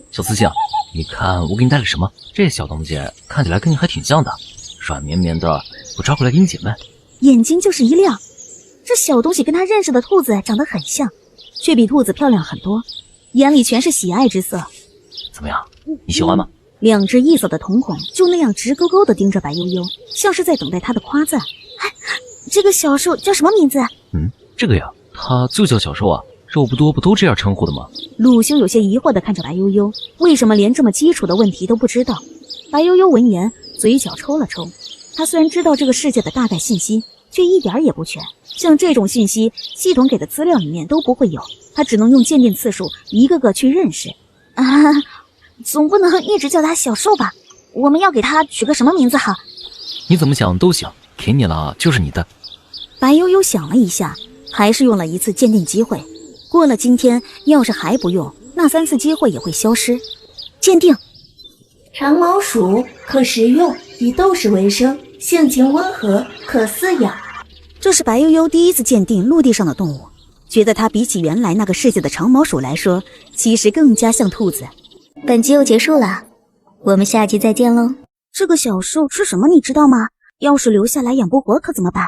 小雌性，你看我给你带了什么？这小东西看起来跟你还挺像的，软绵绵的，我抓回来给你姐妹。眼睛就是一亮，这小东西跟他认识的兔子长得很像，却比兔子漂亮很多，眼里全是喜爱之色。怎么样，你喜欢吗？2只异色的瞳孔就那样直勾勾地盯着白悠悠，像是在等待他的夸赞。这个小兽叫什么名字？这个呀，它就叫小兽啊，肉不多不都这样称呼的吗？鲁修有些疑惑地看着白悠悠，为什么连这么基础的问题都不知道？白悠悠闻言，嘴角抽了抽。他虽然知道这个世界的大概信息，却一点也不全。像这种信息，系统给的资料里面都不会有，他只能用鉴定次数一个个去认识。总不能一直叫他小兽吧？我们要给他取个什么名字好？你怎么想都行，给你了就是你的。白悠悠想了一下，还是用了一次鉴定机会。过了今天，要是还不用，那3次机会也会消失。鉴定，长毛鼠可食用，以斗食为生，性情温和，可饲养。这是白悠悠第一次鉴定陆地上的动物，觉得它比起原来那个世界的长毛鼠来说，其实更加像兔子。本集又结束了，我们下集再见喽。这个小兽吃什么你知道吗？要是留下来养不活可怎么办？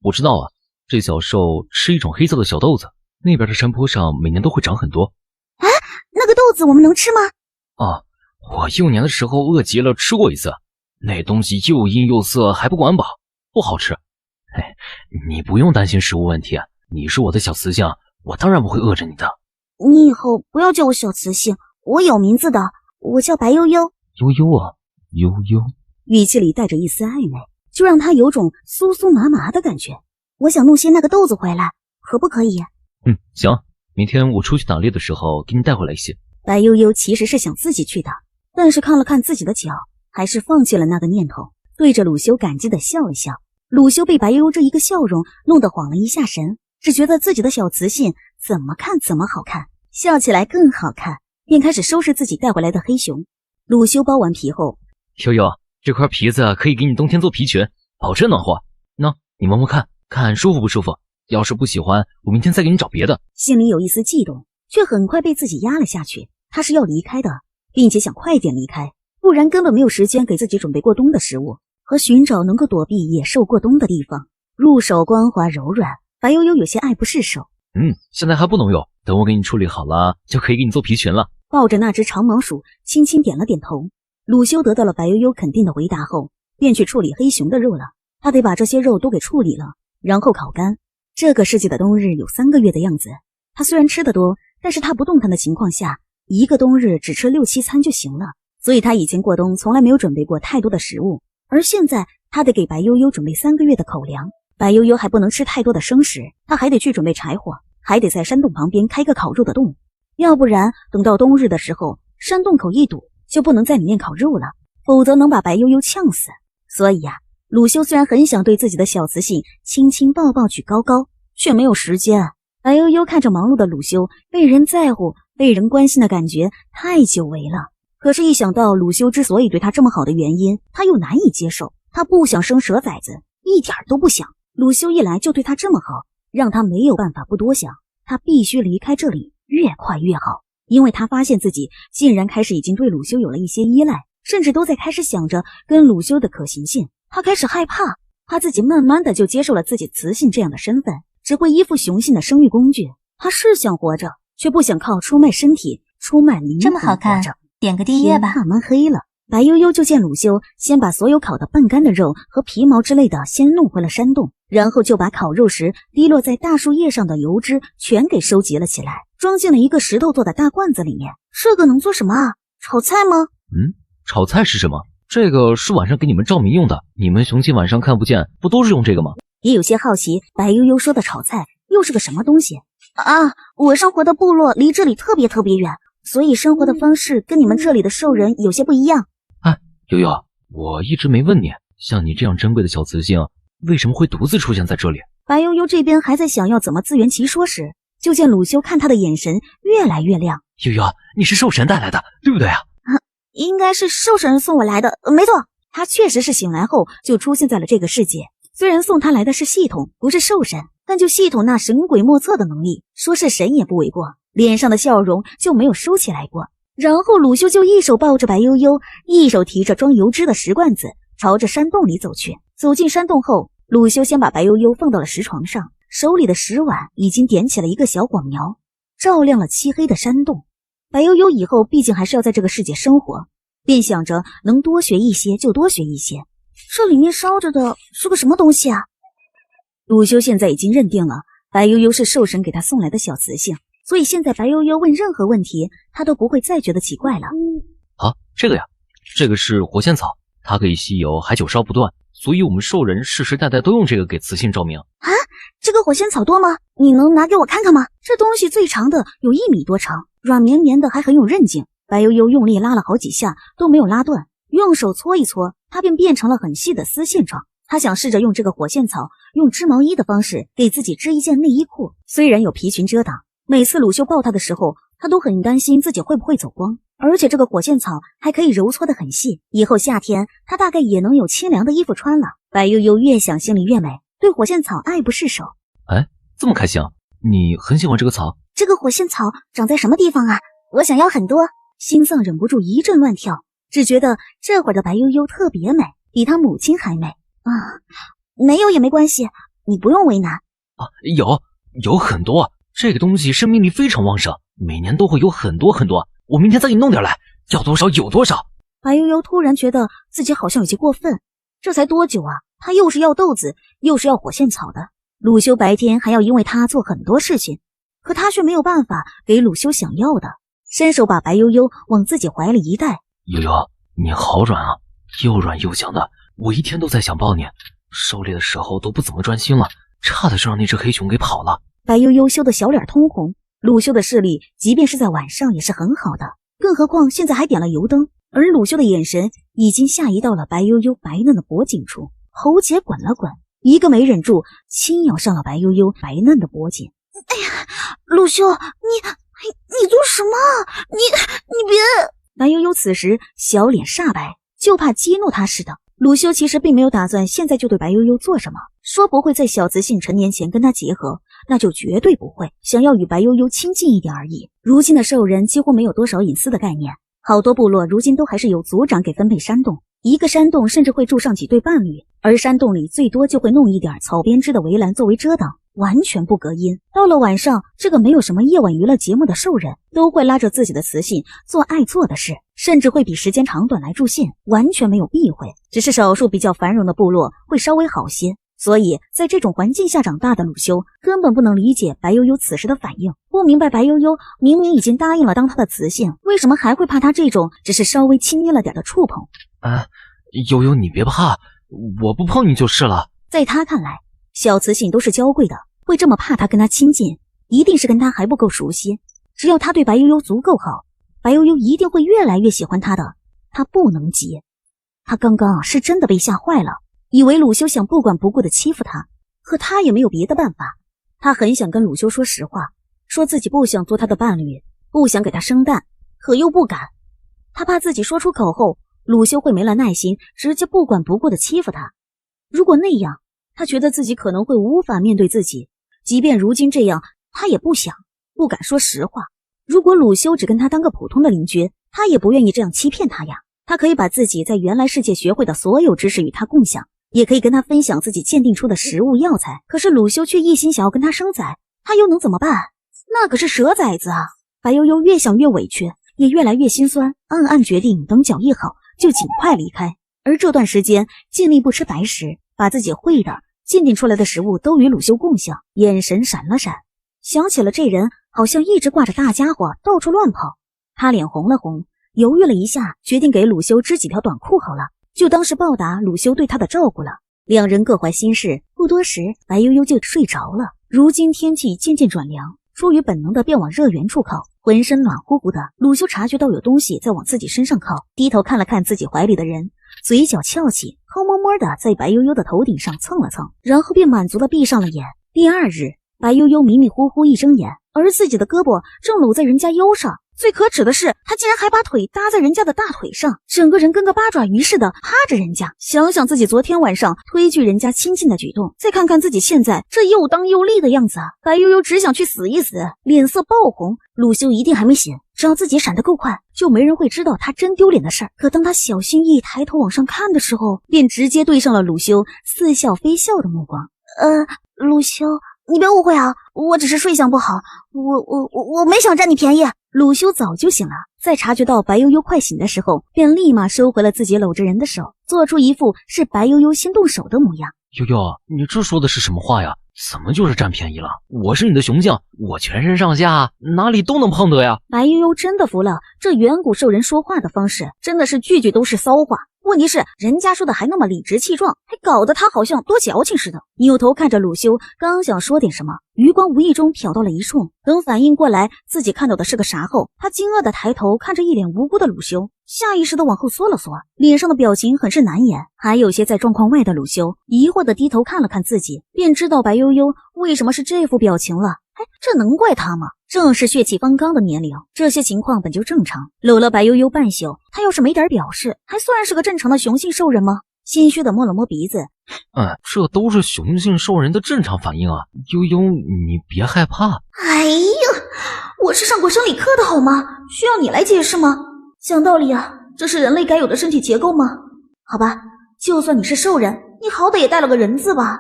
我知道啊，这小兽吃一种黑色的小豆子，那边的山坡上每年都会长很多。那个豆子我们能吃吗？啊，我幼年的时候饿极了吃过一次，那东西又硬又涩，还不管饱，不好吃。你不用担心食物问题，你是我的小雌性，我当然不会饿着你的。你以后不要叫我小雌性，我有名字的，我叫白悠悠。悠悠啊，悠悠，语气里带着一丝暧昧，就让他有种酥酥麻麻的感觉。我想弄些那个豆子回来，可不可以？行，明天我出去打猎的时候给你带回来一些。白悠悠其实是想自己去的，但是看了看自己的脚，还是放弃了那个念头，对着鲁修感激地笑了笑。鲁修被白悠悠这一个笑容弄得晃了一下神，只觉得自己的小雌性怎么看怎么好看，笑起来更好看，便开始收拾自己带回来的黑熊。鲁修剥完皮后，悠悠，这块皮子可以给你冬天做皮裙，保证暖和。喏，你摸摸看，看舒服不舒服？要是不喜欢，我明天再给你找别的。心里有一丝悸动，却很快被自己压了下去。他是要离开的，并且想快点离开，不然根本没有时间给自己准备过冬的食物和寻找能够躲避野兽过冬的地方。入手光滑柔软，白悠悠有些爱不释手。现在还不能用，等我给你处理好了，就可以给你做皮裙了。抱着那只长毛鼠，轻轻点了点头。鲁修得到了白悠悠肯定的回答后，便去处理黑熊的肉了。他得把这些肉都给处理了，然后烤干。这个世界的冬日有3个月的样子，他虽然吃得多，但是他不动弹的情况下，一个冬日只吃6、7餐就行了。所以他以前过冬从来没有准备过太多的食物，而现在他得给白悠悠准备3个月的口粮。白悠悠还不能吃太多的生食，他还得去准备柴火，还得在山洞旁边开个烤肉的洞，要不然等到冬日的时候，山洞口一堵，就不能在里面烤肉了，否则能把白悠悠呛死。所以鲁修虽然很想对自己的小雌性亲亲抱抱举高高，却没有时间。白悠悠看着忙碌的鲁修，被人在乎、被人关心的感觉太久违了。可是，一想到鲁修之所以对他这么好的原因，他又难以接受。他不想生蛇崽子，一点都不想。鲁修一来就对他这么好，让他没有办法不多想。他必须离开这里，越快越好。因为他发现自己竟然开始已经对鲁修有了一些依赖，甚至都在开始想着跟鲁修的可行性。他开始害怕，怕自己慢慢的就接受了自己雌性这样的身份，只会依附雄性的生育工具。他是想活着，却不想靠出卖身体、出卖灵魂这么好看，点个订阅吧。天慢慢黑了，白悠悠就见鲁修先把所有烤得半干的肉和皮毛之类的先弄回了山洞，然后就把烤肉时滴落在大树叶上的油脂全给收集了起来，装进了一个石头做的大罐子里面。这个能做什么啊？炒菜吗？炒菜是什么？这个是晚上给你们照明用的，你们雄性晚上看不见，不都是用这个吗？也有些好奇白悠悠说的炒菜又是个什么东西啊？我生活的部落离这里特别远，所以生活的方式跟你们这里的兽人有些不一样。悠悠，我一直没问你，像你这样珍贵的小雌性，为什么会独自出现在这里？白悠悠这边还在想要怎么自圆其说时，就见鲁修看他的眼神越来越亮。悠悠，你是兽神带来的，对不对啊？应该是兽神送我来的，没错。他确实是醒来后就出现在了这个世界。虽然送他来的是系统，不是兽神，但就系统那神鬼莫测的能力，说是神也不为过。脸上的笑容就没有收起来过。然后鲁修就一手抱着白悠悠，一手提着装油脂的石罐子，朝着山洞里走去。走进山洞后，鲁修先把白悠悠放到了石床上，手里的石碗已经点起了一个小广苗，照亮了漆黑的山洞。白悠悠以后毕竟还是要在这个世界生活，便想着能多学一些就多学一些。这里面烧着的是个什么东西啊？鲁修现在已经认定了白悠悠是兽神给他送来的小雌性，所以现在白悠悠问任何问题，他都不会再觉得奇怪了。这个呀，这个是活仙草，它可以吸油，还久烧不断，所以我们兽人世世代代都用这个给雌性照明。这个火仙草多吗？你能拿给我看看吗？这东西最长的有1米多长，软绵绵的，还很有韧劲，白悠悠用力拉了好几下都没有拉断，用手搓一搓，它便变成了很细的丝线状。他想试着用这个火线草用织毛衣的方式给自己织一件内衣裤，虽然有皮裙遮挡，每次鲁修抱他的时候，他都很担心自己会不会走光。而且这个火线草还可以揉搓得很细，以后夏天他大概也能有清凉的衣服穿了。白悠悠越想心里越美，对火线草爱不释手。哎，这么开心啊？你很喜欢这个草？这个火线草长在什么地方啊？我想要很多。心脏忍不住一阵乱跳，只觉得这会儿的白悠悠特别美，比她母亲还美。没有也没关系，你不用为难。有很多，这个东西生命力非常旺盛，每年都会有很多很多。我明天再给你弄点来，要多少有多少。白悠悠突然觉得自己好像有些过分，这才多久啊？他又是要豆子，又是要火线草的。鲁修白天还要因为他做很多事情，可他却没有办法给鲁修想要的。伸手把白悠悠往自己怀里一带，悠悠，你好软啊，又软又响的，我一天都在想抱你，狩猎的时候都不怎么专心了，差点就让那只黑熊给跑了。白悠悠羞得小脸通红。鲁修的视力即便是在晚上也是很好的，更何况现在还点了油灯，而鲁修的眼神已经下移到了白悠悠白嫩的脖颈处，喉结滚了滚，一个没忍住轻咬上了白悠悠白嫩的脖颈。哎呀，鲁修，你做什么？你别！白悠悠此时小脸煞白，就怕激怒他似的。鲁修其实并没有打算现在就对白悠悠做什么，说不会在小雌性成年前跟他结合，那就绝对不会，想要与白悠悠亲近一点而已。如今的兽人几乎没有多少隐私的概念，好多部落如今都还是由族长给分配山洞，一个山洞甚至会住上几对伴侣，而山洞里最多就会弄一点草编织的围栏作为遮挡，完全不隔音。到了晚上，这个没有什么夜晚娱乐节目的兽人都会拉着自己的雌性做爱做的事，甚至会比时间长短来助兴，完全没有避讳。只是少数比较繁荣的部落会稍微好些，所以在这种环境下长大的鲁修根本不能理解白悠悠此时的反应，不明白白悠悠明明已经答应了当他的雌性，为什么还会怕他这种只是稍微亲昵了点的触碰。悠悠你别怕，我不碰你就是了。在他看来，小雌性都是娇贵的，会这么怕他跟他亲近，一定是跟他还不够熟悉。只要他对白悠悠足够好，白悠悠一定会越来越喜欢他的。他不能急，他刚刚是真的被吓坏了，以为鲁修想不管不顾的欺负他，可他也没有别的办法。他很想跟鲁修说实话，说自己不想做他的伴侣，不想给他生蛋，可又不敢。他怕自己说出口后，鲁修会没了耐心，直接不管不顾的欺负他。如果那样，他觉得自己可能会无法面对自己，即便如今这样，他也不想，不敢说实话。如果鲁修只跟他当个普通的邻居，他也不愿意这样欺骗他呀。他可以把自己在原来世界学会的所有知识与他共享，也可以跟他分享自己鉴定出的食物药材。可是鲁修却一心想要跟他生崽，他又能怎么办？那可是蛇崽子啊！白悠悠越想越委屈，也越来越心酸，暗暗决定等脚一好就尽快离开。而这段时间尽力不吃白食，把自己会的鉴定出来的食物都与鲁修共享，眼神闪了闪，想起了这人好像一直挂着大家伙到处乱跑。他脸红了红，犹豫了一下，决定给鲁修织几条短裤好了，就当是报答鲁修对他的照顾了。两人各怀心事，不多时白悠悠就睡着了。如今天气渐渐转凉，出于本能的便往热源处靠，浑身暖乎乎的。鲁修察觉到有东西在往自己身上靠，低头看了看自己怀里的人，嘴角翘起，偷摸摸的在白悠悠的头顶上蹭了蹭，然后便满足的闭上了眼。第二日，白悠悠迷迷糊糊一睁眼，而自己的胳膊正搂在人家腰上，最可耻的是他竟然还把腿搭在人家的大腿上，整个人跟个八爪鱼似的趴着人家。想想自己昨天晚上推拒人家亲近的举动，再看看自己现在这又当又立的样子，白悠悠只想去死一死，脸色爆红。鲁修一定还没醒，只要自己闪得够快，就没人会知道他真丢脸的事儿。可当他小心翼翼抬头往上看的时候，便直接对上了鲁修似笑非笑的目光。鲁修，你别误会啊，我只是睡相不好，我没想占你便宜。鲁修早就醒了，在察觉到白悠悠快醒的时候，便立马收回了自己搂着人的手，做出一副是白悠悠先动手的模样。悠悠，你这说的是什么话呀？怎么就是占便宜了？我是你的雄将，我全身上下哪里都能碰得呀。白悠悠真的服了，这远古兽人说话的方式真的是句句都是骚话，问题是人家说的还那么理直气壮，还搞得他好像多矫情似的。扭头看着鲁修，刚想说点什么，余光无意中瞟到了一处，等反应过来自己看到的是个啥后，他惊愕地抬头看着一脸无辜的鲁修，下意识地往后缩了缩，脸上的表情很是难言。还有些在状况外的鲁修疑惑地低头看了看自己，便知道白悠悠为什么是这副表情了。这能怪他吗？正是血气方刚的年龄，这些情况本就正常。搂了白悠悠半宿，他要是没点表示，还算是个正常的雄性兽人吗？心虚的摸了摸鼻子，这都是雄性兽人的正常反应啊。悠悠，你别害怕。哎呀，我是上过生理课的好吗？需要你来解释吗？讲道理啊，这是人类该有的身体结构吗？好吧，就算你是兽人，你好歹也带了个人字吧？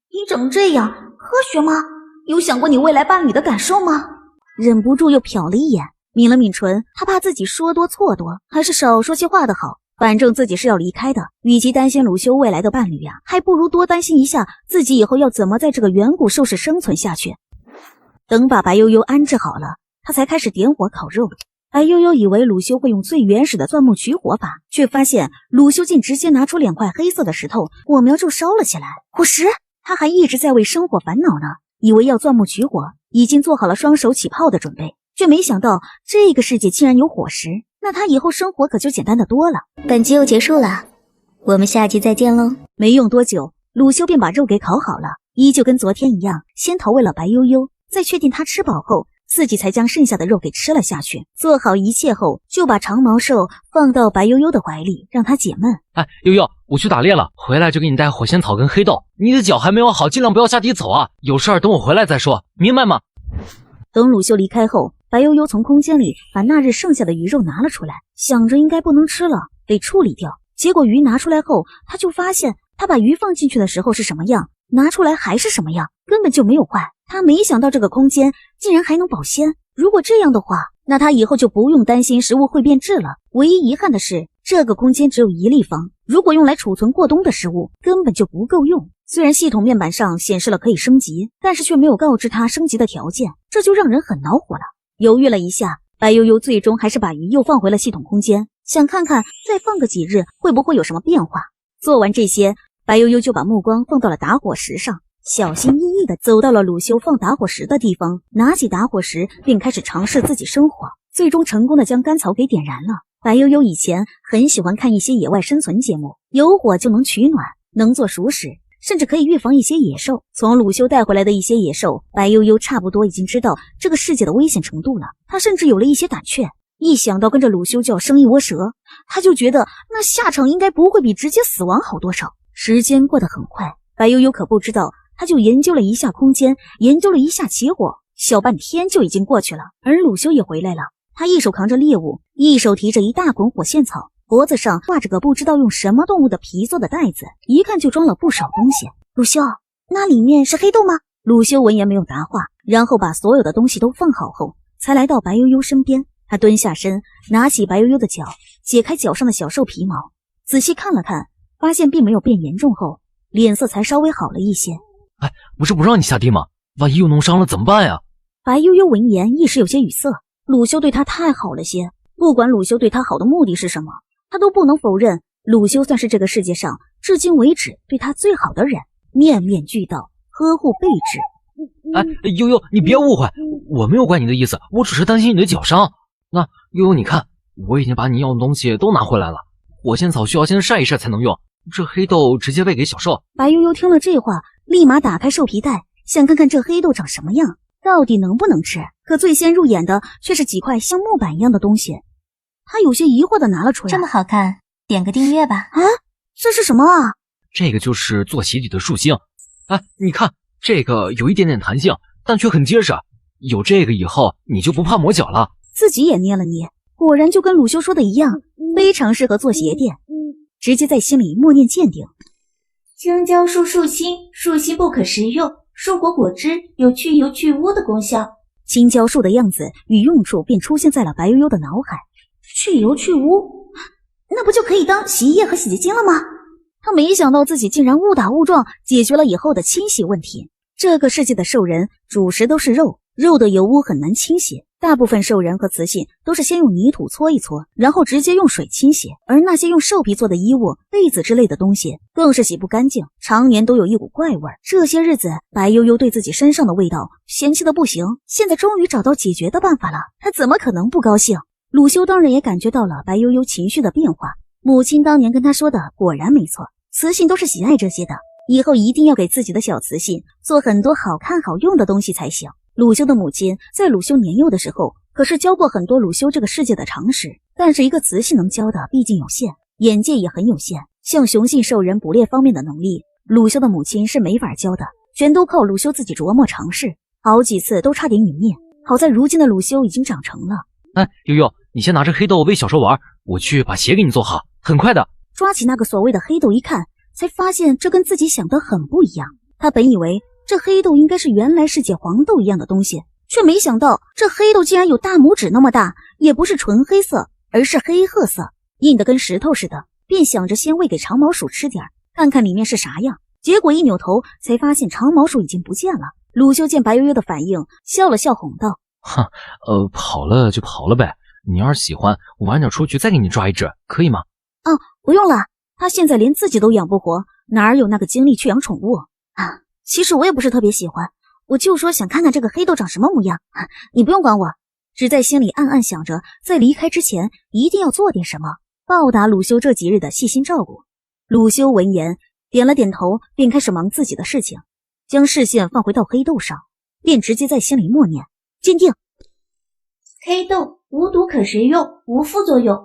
你怎么这样？科学吗？有想过你未来伴侣的感受吗？忍不住又瞟了一眼，抿了抿唇，他怕自己说多错多，还是少说些话的好。反正自己是要离开的，与其担心鲁修未来的伴侣呀，还不如多担心一下自己以后要怎么在这个远古兽世生存下去。等把白悠悠安置好了，他才开始点火烤肉。白悠悠以为鲁修会用最原始的钻木取火法，却发现鲁修竟直接拿出2块黑色的石头，火苗就烧了起来。火石？他还一直在为生火烦恼呢，以为要钻木取火，已经做好了双手起泡的准备，却没想到这个世界竟然有火石，那他以后生活可就简单的多了。本集又结束了，我们下集再见喽。没用多久，鲁修便把肉给烤好了，依旧跟昨天一样，先投喂了白悠悠，在确定他吃饱后，自己才将剩下的肉给吃了下去。做好一切后，就把长毛兽放到白悠悠的怀里，让他解闷。悠悠，我去打猎了，回来就给你带火仙草跟黑豆。你的脚还没有好，尽量不要下地走啊，有事儿等我回来再说，明白吗？等鲁修离开后，白悠悠从空间里把那日剩下的鱼肉拿了出来，想着应该不能吃了，得处理掉。结果鱼拿出来后，他就发现他把鱼放进去的时候是什么样，拿出来还是什么样，根本就没有坏。他没想到这个空间竟然还能保鲜，如果这样的话，那他以后就不用担心食物会变质了。唯一遗憾的是，这个空间只有1立方，如果用来储存过冬的食物，根本就不够用。虽然系统面板上显示了可以升级，但是却没有告知他升级的条件，这就让人很恼火了。犹豫了一下，白悠悠最终还是把鱼又放回了系统空间，想看看再放个几日会不会有什么变化。做完这些，白悠悠就把目光放到了打火石上，小心翼翼地走到了鲁修放打火石的地方，拿起打火石便开始尝试自己生火，最终成功地将干草给点燃了。白悠悠以前很喜欢看一些野外生存节目，有火就能取暖，能做熟食，甚至可以预防一些野兽。从鲁修带回来的一些野兽，白悠悠差不多已经知道这个世界的危险程度了，他甚至有了一些胆怯。一想到跟着鲁修就要生一窝蛇，他就觉得那下场应该不会比直接死亡好多少。时间过得很快，白悠悠可不知道，他就研究了一下空间，研究了一下起火，小半天就已经过去了。而鲁修也回来了，他一手扛着猎物，一手提着一大捆火线草，脖子上挂着个不知道用什么动物的皮做的袋子，一看就装了不少东西。鲁修，那里面是黑豆吗？鲁修闻言没有答话，然后把所有的东西都放好后，才来到白悠悠身边。他蹲下身，拿起白悠悠的脚，解开脚上的小兽皮毛，仔细看了看，发现并没有变严重后，脸色才稍微好了一些。不是不让你下地吗？万一又弄伤了怎么办呀？白悠悠闻言一时有些语塞，鲁修对他太好了些，不管鲁修对他好的目的是什么，他都不能否认鲁修算是这个世界上至今为止对他最好的人，面面俱到，呵护备至。悠悠，你别误会，我没有怪你的意思，我只是担心你的脚伤。那悠悠，你看，我已经把你要的东西都拿回来了，火仙草需要先晒一晒才能用，这黑豆直接喂给小兽。白悠悠听了这话，立马打开兽皮袋，想看看这黑豆长什么样，到底能不能吃。可最先入眼的却是几块像木板一样的东西，他有些疑惑地拿了出来。这么好看，点个订阅吧。这是什么啊？这个就是做鞋底的树芯。你看，这个有一点点弹性，但却很结实，有这个以后你就不怕磨脚了。自己也捏了捏，果然就跟鲁修说的一样，非常适合做鞋垫。直接在心里默念鉴定。青椒树树心，树心不可食用，树果果汁有去油去污的功效。青椒树的样子与用处便出现在了白悠悠的脑海。去油去污，那不就可以当洗衣液和洗洁精了吗？他没想到自己竟然误打误撞解决了以后的清洗问题。这个世界的兽人主食都是肉，肉的油污很难清洗，大部分兽人和雌性都是先用泥土搓一搓，然后直接用水清洗，而那些用兽皮做的衣物、被子之类的东西更是洗不干净，常年都有一股怪味。这些日子，白悠悠对自己身上的味道嫌弃的不行，现在终于找到解决的办法了，他怎么可能不高兴？鲁修当然也感觉到了白悠悠情绪的变化，母亲当年跟他说的果然没错，雌性都是喜爱这些的，以后一定要给自己的小雌性做很多好看好用的东西才行。鲁修的母亲在鲁修年幼的时候可是教过很多鲁修这个世界的常识，但是一个雌性能教的毕竟有限，眼界也很有限，像雄性兽人捕猎方面的能力，鲁修的母亲是没法教的，全都靠鲁修自己琢磨尝试，好几次都差点殒灭，好在如今的鲁修已经长成了。悠悠，你先拿着黑豆喂小兽玩，我去把鞋给你做好，很快的。抓起那个所谓的黑豆一看，才发现这跟自己想的很不一样。他本以为这黑豆应该是原来世界黄豆一样的东西，却没想到这黑豆竟然有大拇指那么大，也不是纯黑色，而是黑褐色，硬得跟石头似的，便想着先喂给长毛鼠吃点，看看里面是啥样。结果一扭头才发现长毛鼠已经不见了。鲁修见白悠悠的反应，笑了笑哄道：跑了就跑了呗，你要是喜欢，晚点出去再给你抓一只，可以吗？不用了，他现在连自己都养不活，哪有那个精力去养宠物啊？其实我也不是特别喜欢，我就说想看看这个黑豆长什么模样，你不用管我，只在心里暗暗想着在离开之前一定要做点什么，报答鲁修这几日的细心照顾。鲁修闻言点了点头，便开始忙自己的事情，将视线放回到黑豆上，便直接在心里默念：坚定。黑豆无毒可食用，无副作用。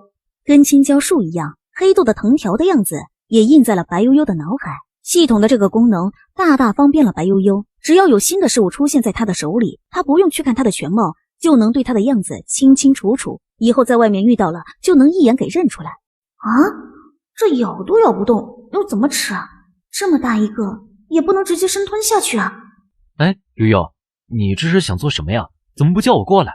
跟青椒树一样，黑豆的藤条的样子也印在了白悠悠的脑海。系统的这个功能大大方便了白悠悠，只要有新的事物出现在他的手里，他不用去看他的全貌，就能对他的样子清清楚楚，以后在外面遇到了就能一眼给认出来。这咬都咬不动，又怎么吃啊？这么大一个也不能直接生吞下去啊。悠悠，你这是想做什么呀？怎么不叫我过来？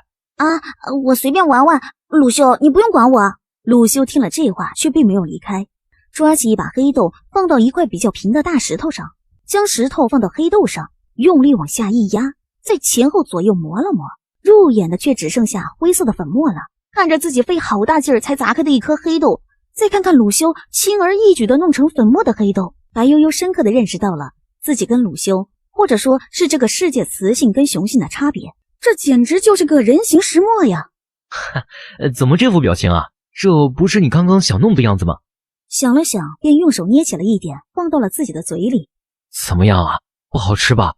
我随便玩玩，鲁修你不用管我。鲁修听了这话却并没有离开，抓起一把黑豆放到一块比较平的大石头上，将石头放到黑豆上，用力往下一压，再前后左右磨了磨，入眼的却只剩下灰色的粉末了。看着自己费好大劲儿才砸开的一颗黑豆，再看看鲁修轻而易举地弄成粉末的黑豆，白悠悠深刻地认识到了自己跟鲁修，或者说是这个世界雌性跟雄性的差别，这简直就是个人形石墨呀。怎么这副表情啊？这不是你刚刚想弄的样子吗？想了想，便用手捏起了一点，放到了自己的嘴里。怎么样啊？不好吃吧？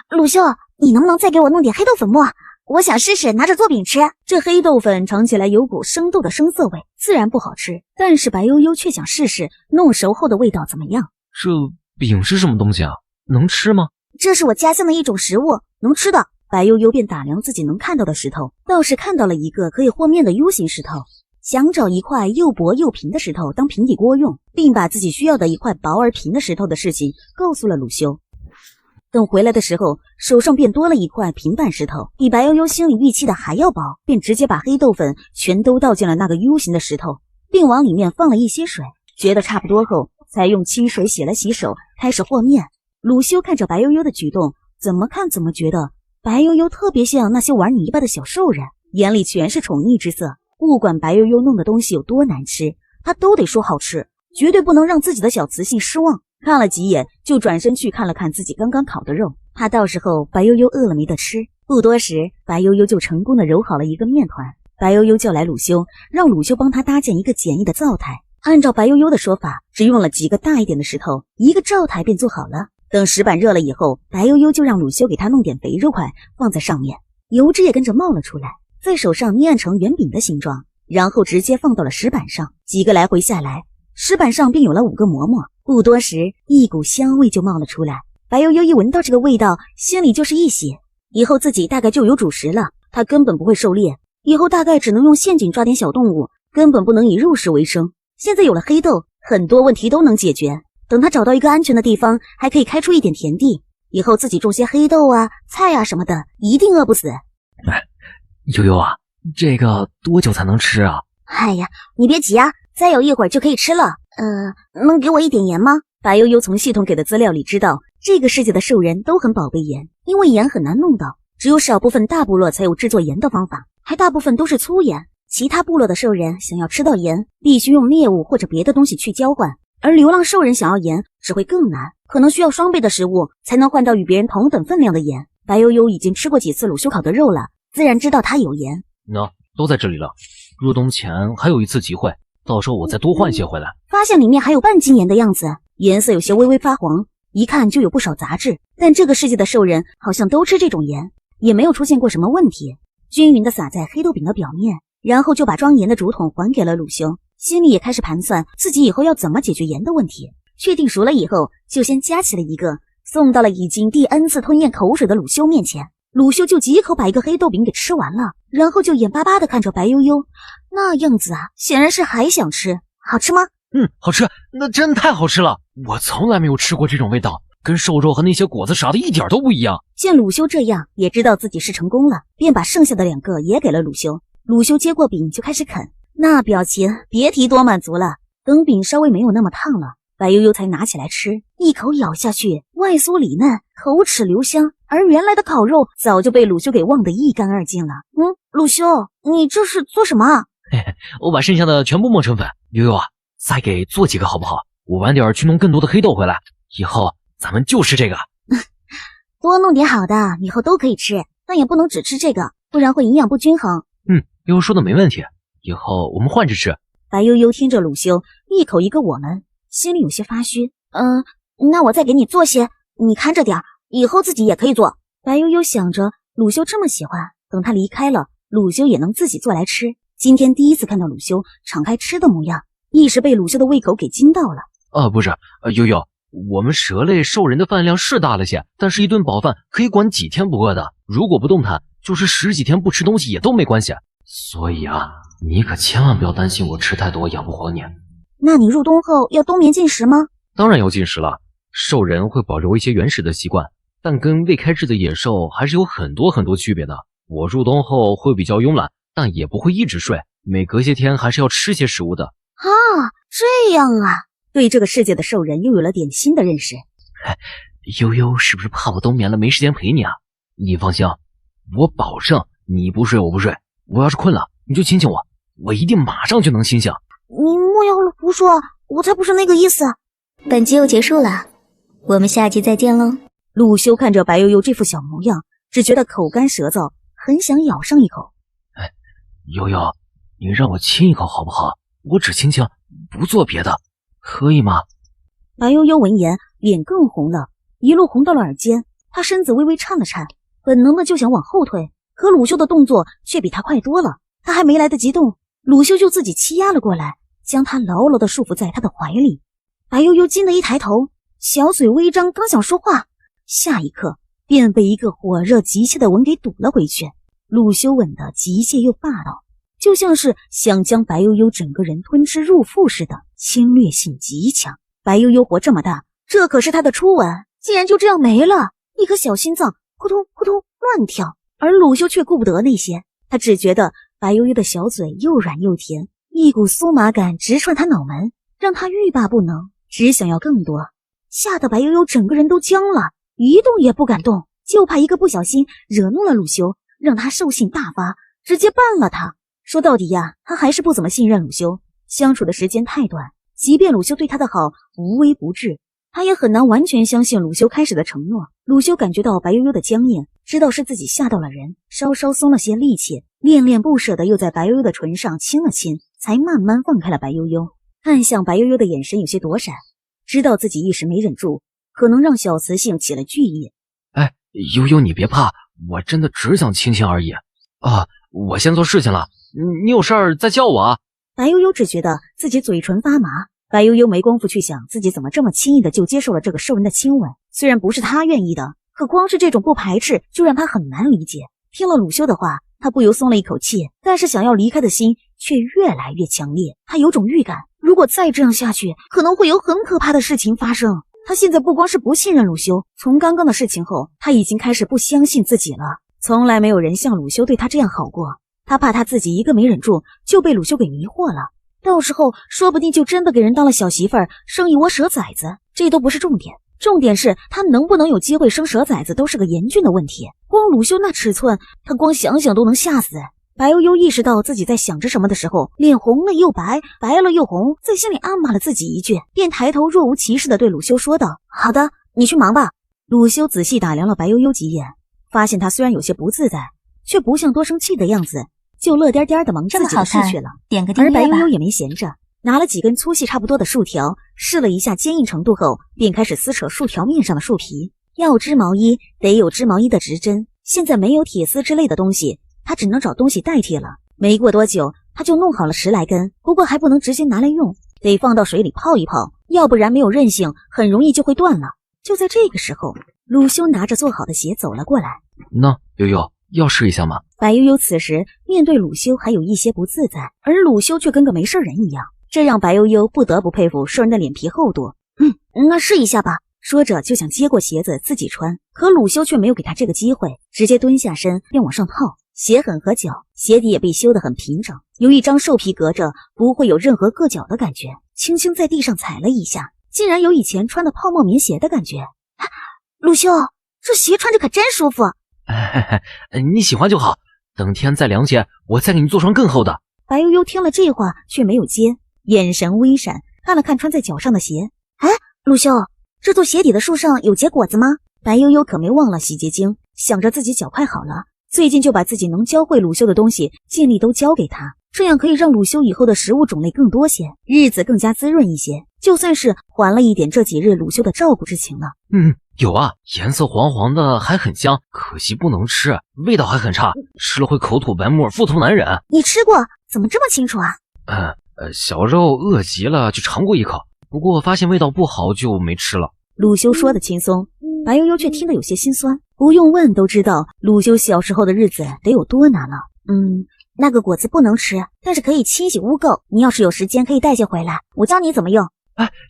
鲁修，你能不能再给我弄点黑豆粉末？我想试试拿着做饼吃。这黑豆粉尝起来有股生豆的生涩味，自然不好吃，但是白悠悠却想试试弄熟后的味道怎么样。这饼是什么东西啊？能吃吗？这是我家乡的一种食物，能吃的。白悠悠便打量自己能看到的石头，倒是看到了一个可以和面的 U 型石头，想找一块又薄又平的石头当平底锅用，并把自己需要的一块薄而平的石头的事情告诉了鲁修。等回来的时候，手上便多了一块平板石头，比白悠悠心里预期的还要薄，便直接把黑豆粉全都倒进了那个 U 型的石头，并往里面放了一些水，觉得差不多后，才用清水洗了洗手，开始和面。鲁修看着白悠悠的举动，怎么看怎么觉得白悠悠特别像那些玩泥巴的小兽人，眼里全是宠溺之色。不管白悠悠弄的东西有多难吃，他都得说好吃，绝对不能让自己的小雌性失望。看了几眼，就转身去看了看自己刚刚烤的肉，怕到时候白悠悠饿了没得吃。不多时，白悠悠就成功的揉好了一个面团。白悠悠叫来鲁修，让鲁修帮他搭建一个简易的灶台。按照白悠悠的说法，只用了几个大一点的石头，一个灶台便做好了。等石板热了以后，白悠悠就让鲁修给他弄点肥肉块放在上面，油脂也跟着冒了出来，在手上捏成圆饼的形状，然后直接放到了石板上。几个来回下来，石板上便有了5个馍馍。不多时，一股香味就冒了出来。白悠悠一闻到这个味道，心里就是一喜，以后自己大概就有主食了。他根本不会狩猎，以后大概只能用陷阱抓点小动物，根本不能以肉食为生。现在有了黑豆，很多问题都能解决。等他找到一个安全的地方，还可以开出一点田地，以后自己种些黑豆啊、菜啊什么的，一定饿不死。悠悠啊，这个多久才能吃啊？哎呀，你别急啊，再有一会儿就可以吃了。能给我一点盐吗？白悠悠从系统给的资料里知道，这个世界的兽人都很宝贝盐，因为盐很难弄到，只有少部分大部落才有制作盐的方法。还大部分都是粗盐。其他部落的兽人想要吃到盐，必须用猎物或者别的东西去交换，而流浪兽人想要盐只会更难，可能需要双倍的食物才能换到与别人同等分量的盐。白悠悠已经吃过几次鲁修烤的肉了，自然知道它有盐。都在这里了，入冬前还有一次机会，到时候我再多换些回来。发现里面还有半斤盐的样子，颜色有些微微发黄，一看就有不少杂质。但这个世界的兽人好像都吃这种盐，也没有出现过什么问题。均匀地撒在黑豆饼的表面，然后就把装盐的竹筒还给了鲁修，心里也开始盘算自己以后要怎么解决盐的问题。确定熟了以后，就先夹起了一个，送到了已经第 N 次吞咽口水的鲁修面前。鲁修就几口把一个黑豆饼给吃完了，然后就眼巴巴地看着白悠悠，那样子啊，显然是还想吃。好吃吗？好吃，那真太好吃了，我从来没有吃过这种味道，跟瘦肉和那些果子啥的一点都不一样。见鲁修这样，也知道自己是成功了，便把剩下的2个也给了鲁修。鲁修接过饼就开始啃，那表情别提多满足了。等饼稍微没有那么烫了，白悠悠才拿起来吃，一口咬下去，外酥里嫩，口齿留香，而原来的烤肉早就被鲁修给忘得一干二净了。鲁修，你这是做什么啊？我把剩下的全部磨成粉。悠悠啊，再给做几个好不好？我晚点去弄更多的黑豆回来，以后咱们就吃这个。多弄点好的，以后都可以吃，但也不能只吃这个，不然会营养不均衡。悠悠说的没问题，以后我们换着吃。白悠悠听着鲁修一口一个我们，心里有些发虚。那我再给你做些，你看着点，以后自己也可以做。白悠悠想着鲁修这么喜欢，等他离开了，鲁修也能自己做来吃。今天第一次看到鲁修敞开吃的模样，一时被鲁修的胃口给惊到了。不是，悠悠，我们蛇类兽人的饭量是大了些，但是一顿饱饭可以管几天不饿的，如果不动弹，就是10几天不吃东西也都没关系。所以啊，你可千万不要担心我吃太多养不活你。那你入冬后要冬眠进食吗？当然要进食了，兽人会保留一些原始的习惯，但跟未开智的野兽还是有很多区别的。我入冬后会比较慵懒，但也不会一直睡，每隔些天还是要吃些食物的。啊，这样啊，对这个世界的兽人又有了点新的认识。悠悠是不是怕我冬眠了没时间陪你啊？你放心，我保证你不睡我不睡，我要是困了你就亲亲我，我一定马上就能醒醒。你莫要胡说，我才不是那个意思。本集又结束了，我们下集再见喽。鲁修看着白悠悠这副小模样，只觉得口干舌燥，很想咬上一口。悠悠，你让我亲一口好不好？我只亲亲，不做别的，可以吗？白悠悠闻言脸更红了，一路红到了耳尖，她身子微微颤了颤，本能的就想往后退，可鲁修的动作却比他快多了。他还没来得及动，鲁修就自己欺压了过来，将他牢牢地束缚在他的怀里。白悠悠惊得一抬头，小嘴微张，刚想说话，下一刻便被一个火热急切的吻给堵了回去。鲁修吻得急切又霸道，就像是想将白悠悠整个人吞吃入腹似的，侵略性极强。白悠悠活这么大，这可是他的初吻，竟然就这样没了，一颗小心脏扑通扑通乱跳。而鲁修却顾不得那些，他只觉得白悠悠的小嘴又软又甜，一股酥麻感直窜他脑门，让他欲罢不能，只想要更多。吓得白悠悠整个人都僵了，一动也不敢动，就怕一个不小心惹怒了鲁修，让他兽性大发，直接办了他。说到底呀，他还是不怎么信任鲁修，相处的时间太短，即便鲁修对他的好无微不至，他也很难完全相信鲁修开始的承诺。鲁修感觉到白悠悠的僵硬，知道是自己吓到了人，稍稍松了些力气，恋恋不舍的又在白悠悠的唇上亲了亲，才慢慢放开了白悠悠。看向白悠悠的眼神有些躲闪，知道自己一时没忍住，可能让小雌性起了惧意。悠悠你别怕，我真的只想亲亲而已。我先做事情了，你有事儿再叫我啊。白悠悠只觉得自己嘴唇发麻，白悠悠没工夫去想自己怎么这么轻易的就接受了这个兽人的亲吻，虽然不是他愿意的，可光是这种不排斥就让他很难理解。听了鲁修的话，他不由松了一口气，但是想要离开的心却越来越强烈。他有种预感，如果再这样下去，可能会有很可怕的事情发生。他现在不光是不信任鲁修，从刚刚的事情后，他已经开始不相信自己了。从来没有人像鲁修对他这样好过，他怕他自己一个没忍住就被鲁修给迷惑了，到时候说不定就真的给人当了小媳妇儿，生一窝蛇崽子。这都不是重点，重点是他能不能有机会生蛇崽子都是个严峻的问题。光鲁修那尺寸，他光想想都能吓死。白悠悠意识到自己在想着什么的时候，脸红了又白，白了又红，在心里暗骂了自己一句，便抬头若无其事地对鲁修说道：“好的，你去忙吧。”鲁修仔细打量了白悠悠几眼，发现她虽然有些不自在，却不像多生气的样子，就乐颠颠地忙自己的事去了。点个订阅吧。而白悠悠也没闲着，拿了几根粗细差不多的树条，试了一下坚硬程度后，便开始撕扯树条面上的树皮。要织毛衣，得有织毛衣的直针，现在没有铁丝之类的东西，他只能找东西代替了。没过多久，他就弄好了10来根，不过还不能直接拿来用，得放到水里泡一泡，要不然没有韧性，很容易就会断了。就在这个时候，鲁修拿着做好的鞋走了过来。那悠悠要试一下吗？白悠悠此时面对鲁修还有一些不自在，而鲁修却跟个没事人一样，这让白悠悠不得不佩服兽人的脸皮厚度。那试一下吧。说着就想接过鞋子自己穿，可鲁修却没有给他这个机会，直接蹲下身便往上套。鞋很合脚，鞋底也被修得很平整，有一张兽皮隔着，不会有任何硌脚的感觉。轻轻在地上踩了一下，竟然有以前穿的泡沫棉鞋的感觉。鲁修，这鞋穿着可真舒服。你喜欢就好，等天再凉些，我再给你做双更厚的。白悠悠听了这话却没有接，眼神微闪，看了看穿在脚上的鞋。鲁修，这座鞋底的树上有结果子吗？白悠悠可没忘了洗洁精，想着自己脚快好了，最近就把自己能教会鲁修的东西尽力都教给他，这样可以让鲁修以后的食物种类更多些，日子更加滋润一些，就算是还了一点这几日鲁修的照顾之情了。有啊，颜色黄黄的，还很香，可惜不能吃，味道还很差，吃了会口吐白沫，腹痛难忍。你吃过？怎么这么清楚啊？小肉饿极了就尝过一口，不过发现味道不好就没吃了。鲁修说的轻松，白悠悠却听得有些心酸，不用问都知道鲁修小时候的日子得有多难了。那个果子不能吃，但是可以清洗污垢，你要是有时间可以带些回来，我教你怎么用。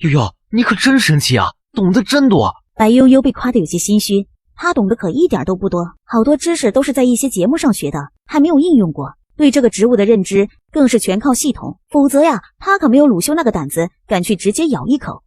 悠悠，你可真神奇啊，懂得真多。白悠悠被夸得有些心虚，他懂得可一点都不多，好多知识都是在一些节目上学的，还没有应用过。对这个植物的认知更是全靠系统，否则呀，他可没有鲁修那个胆子敢去直接咬一口。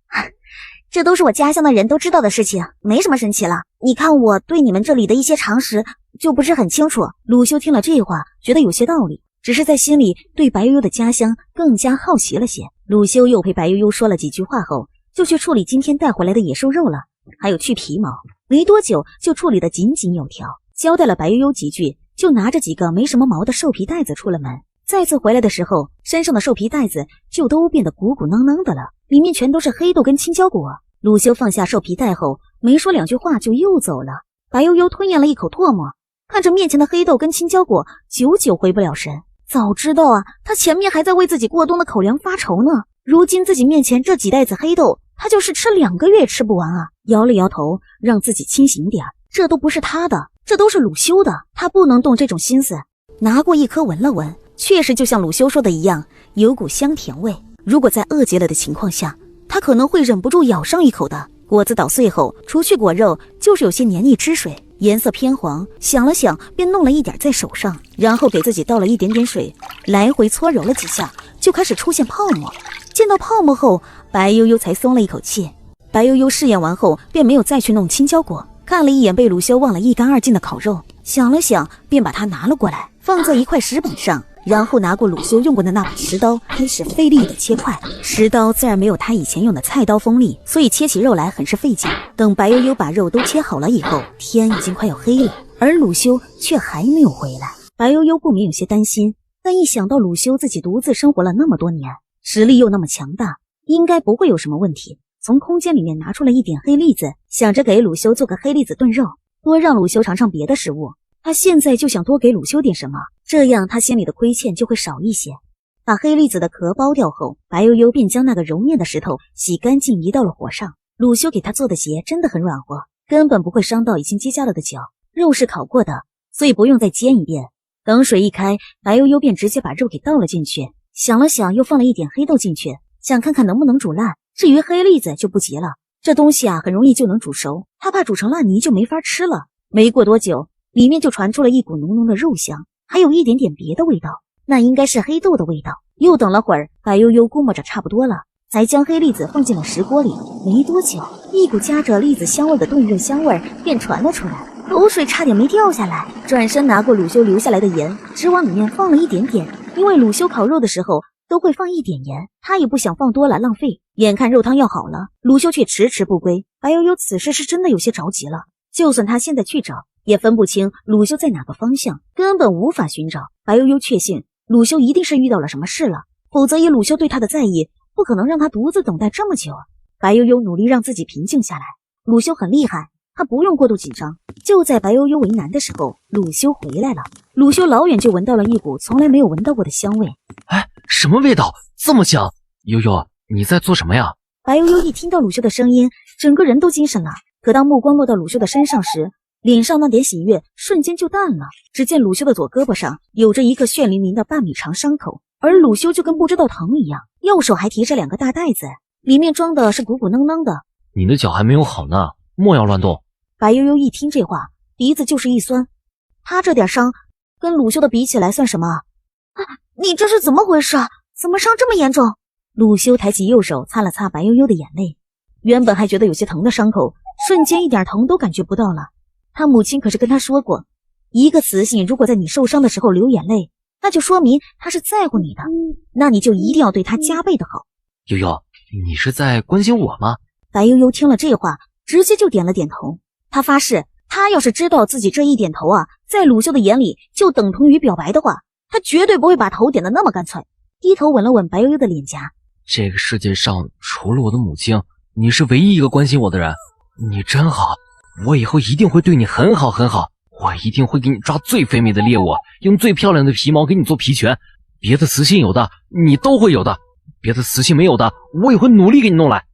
这都是我家乡的人都知道的事情，没什么神奇了。你看我对你们这里的一些常识就不是很清楚。鲁修听了这话，觉得有些道理，只是在心里对白悠悠的家乡更加好奇了些。鲁修又陪白悠悠说了几句话后，就去处理今天带回来的野兽肉了，还有去皮毛。没多久就处理得井井有条，交代了白悠悠几句，就拿着几个没什么毛的兽皮袋子出了门。再次回来的时候，身上的兽皮袋子就都变得鼓鼓囊囊的了，里面全都是黑豆跟青椒果。鲁修放下兽皮袋后，没说两句话就又走了。白悠悠吞咽了一口唾沫，看着面前的黑豆跟青椒果，久久回不了神。早知道啊，他前面还在为自己过冬的口粮发愁呢，如今自己面前这几袋子黑豆，他就是吃2个月也吃不完啊。摇了摇头，让自己清醒点，这都不是他的，这都是鲁修的，他不能动这种心思。拿过一颗闻了闻，确实就像鲁修说的一样，有股香甜味。如果在饿极了的情况下，他可能会忍不住咬上一口的。果子捣碎后，除去果肉，就是有些黏腻汁水，颜色偏黄。想了想，便弄了一点在手上，然后给自己倒了一点点水，来回搓揉了几下，就开始出现泡沫。见到泡沫后，白悠悠才松了一口气。白悠悠试验完后，便没有再去弄青椒果，看了一眼被鲁修忘了一干二净的烤肉，想了想，便把它拿了过来，放在一块石板上。然后拿过鲁修用过的那把石刀，开始费力的切块。石刀自然没有他以前用的菜刀锋利，所以切起肉来很是费劲。等白悠悠把肉都切好了以后，天已经快要黑了，而鲁修却还没有回来。白悠悠不免有些担心，但一想到鲁修自己独自生活了那么多年，实力又那么强大，应该不会有什么问题。从空间里面拿出了一点黑栗子，想着给鲁修做个黑栗子炖肉，多让鲁修尝尝别的食物。他现在就想多给鲁修点什么，这样他心里的亏欠就会少一些。把黑栗子的壳剥掉后，白悠悠便将那个揉面的石头洗干净，移到了火上。鲁修给他做的鞋真的很软和，根本不会伤到已经结痂了的脚。肉是烤过的，所以不用再煎一遍。等水一开，白悠悠便直接把肉给倒了进去，想了想，又放了一点黑豆进去，想看看能不能煮烂。至于黑栗子就不急了，这东西啊很容易就能煮熟，他怕煮成烂泥就没法吃了。没过多久，里面就传出了一股浓浓的肉香，还有一点点别的味道，那应该是黑豆的味道。又等了会儿，白悠悠估摸着差不多了，才将黑栗子放进了石锅里。没多久，一股夹着栗子香味的炖肉香味便传了出来，口水差点没掉下来。转身拿过鲁修留下来的盐，只往里面放了一点点，因为鲁修烤肉的时候都会放一点盐，他也不想放多了浪费。眼看肉汤要好了，鲁修却迟迟不归。白悠悠此时是真的有些着急了，就算他现在去找，也分不清鲁修在哪个方向，根本无法寻找。白悠悠确信鲁修一定是遇到了什么事了，否则以鲁修对他的在意，不可能让他独自等待这么久。白悠悠努力让自己平静下来，鲁修很厉害，他不用过度紧张。就在白悠悠为难的时候，鲁修回来了。鲁修老远就闻到了一股从来没有闻到过的香味。哎，什么味道这么香？悠悠，你在做什么呀？白悠悠一听到鲁修的声音，整个人都精神了。可当目光落到鲁修的身上时，脸上那点喜悦瞬间就淡了。只见鲁修的左胳膊上有着一个血淋淋的半米长伤口，而鲁修就跟不知道疼一样，右手还提着2个大袋子，里面装的是鼓鼓囊囊的。你的脚还没有好呢，莫要乱动。白悠悠一听这话，鼻子就是一酸。他这点伤跟鲁修的比起来算什么？你这是怎么回事？怎么伤这么严重？鲁修抬起右手擦了擦白悠悠的眼泪，原本还觉得有些疼的伤口，瞬间一点疼都感觉不到了。他母亲可是跟他说过，一个雌性如果在你受伤的时候流眼泪，那就说明他是在乎你的，那你就一定要对他加倍的好。悠悠，你是在关心我吗？白悠悠听了这话，直接就点了点头。他发誓，他要是知道自己这一点头在鲁修的眼里就等同于表白的话，他绝对不会把头点得那么干脆。低头吻了吻白悠悠的脸颊。这个世界上除了我的母亲，你是唯一一个关心我的人，你真好，我以后一定会对你很好很好，我一定会给你抓最肥美的猎物，用最漂亮的皮毛给你做皮裙，别的雌性有的你都会有的，别的雌性没有的我也会努力给你弄来。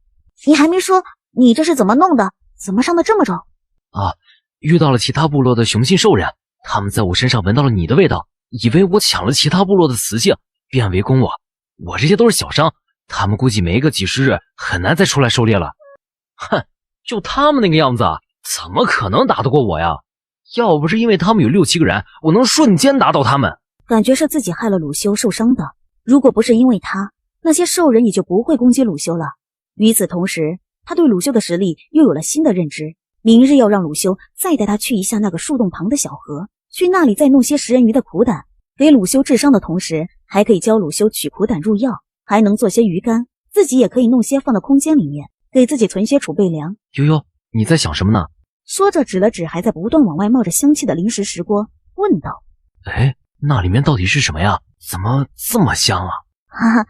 你还没说你这是怎么弄的？怎么伤得这么重？遇到了其他部落的雄性兽人，他们在我身上闻到了你的味道，以为我抢了其他部落的雌性，便围攻我。我这些都是小伤，他们估计没个几十日很难再出来狩猎了。哼，就他们那个样子怎么可能打得过我呀？要不是因为他们有6、7个人，我能瞬间打倒他们。感觉是自己害了鲁修受伤的，如果不是因为他，那些兽人也就不会攻击鲁修了。与此同时，他对鲁修的实力又有了新的认知，明日要让鲁修再带他去一下那个树洞旁的小河，去那里再弄些食人鱼的苦胆，给鲁修治伤的同时，还可以教鲁修取苦胆入药，还能做些鱼干，自己也可以弄些放到空间里面，给自己存些储备粮。悠悠，你在想什么呢？说着指了指还在不断往外冒着香气的零食石锅，问道：哎，那里面到底是什么呀？怎么这么香啊？哈哈，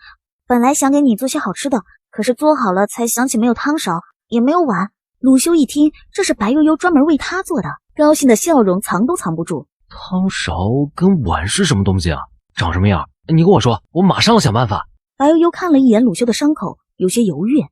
本来想给你做些好吃的，可是做好了才想起没有汤勺，也没有碗。鲁修一听这是白悠悠专门为他做的，高兴的笑容藏都藏不住。汤勺跟碗是什么东西啊？长什么样？你跟我说，我马上想办法。白悠悠看了一眼鲁修的伤口，有些犹豫。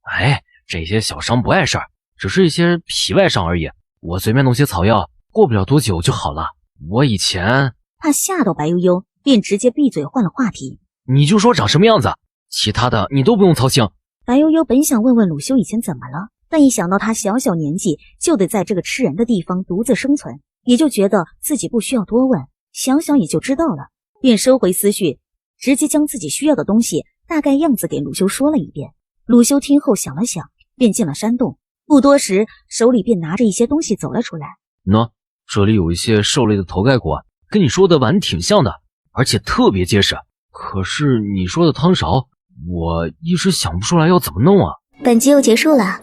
哎，这些小伤不碍事儿，只是一些皮外伤而已，我随便弄些草药，过不了多久就好了。我以前……怕吓到白悠悠，便直接闭嘴换了话题。你就说长什么样子，其他的你都不用操心。白悠悠本想问问鲁修以前怎么了，但一想到他小小年纪就得在这个吃人的地方独自生存，也就觉得自己不需要多问，想想也就知道了，便收回思绪，直接将自己需要的东西大概样子给鲁修说了一遍。鲁修听后想了想，便进了山洞，不多时手里便拿着一些东西走了出来。喏，这里有一些兽类的头盖骨，跟你说的碗挺像的，而且特别结实。可是你说的汤勺，我一时想不出来要怎么弄啊。本集又结束了，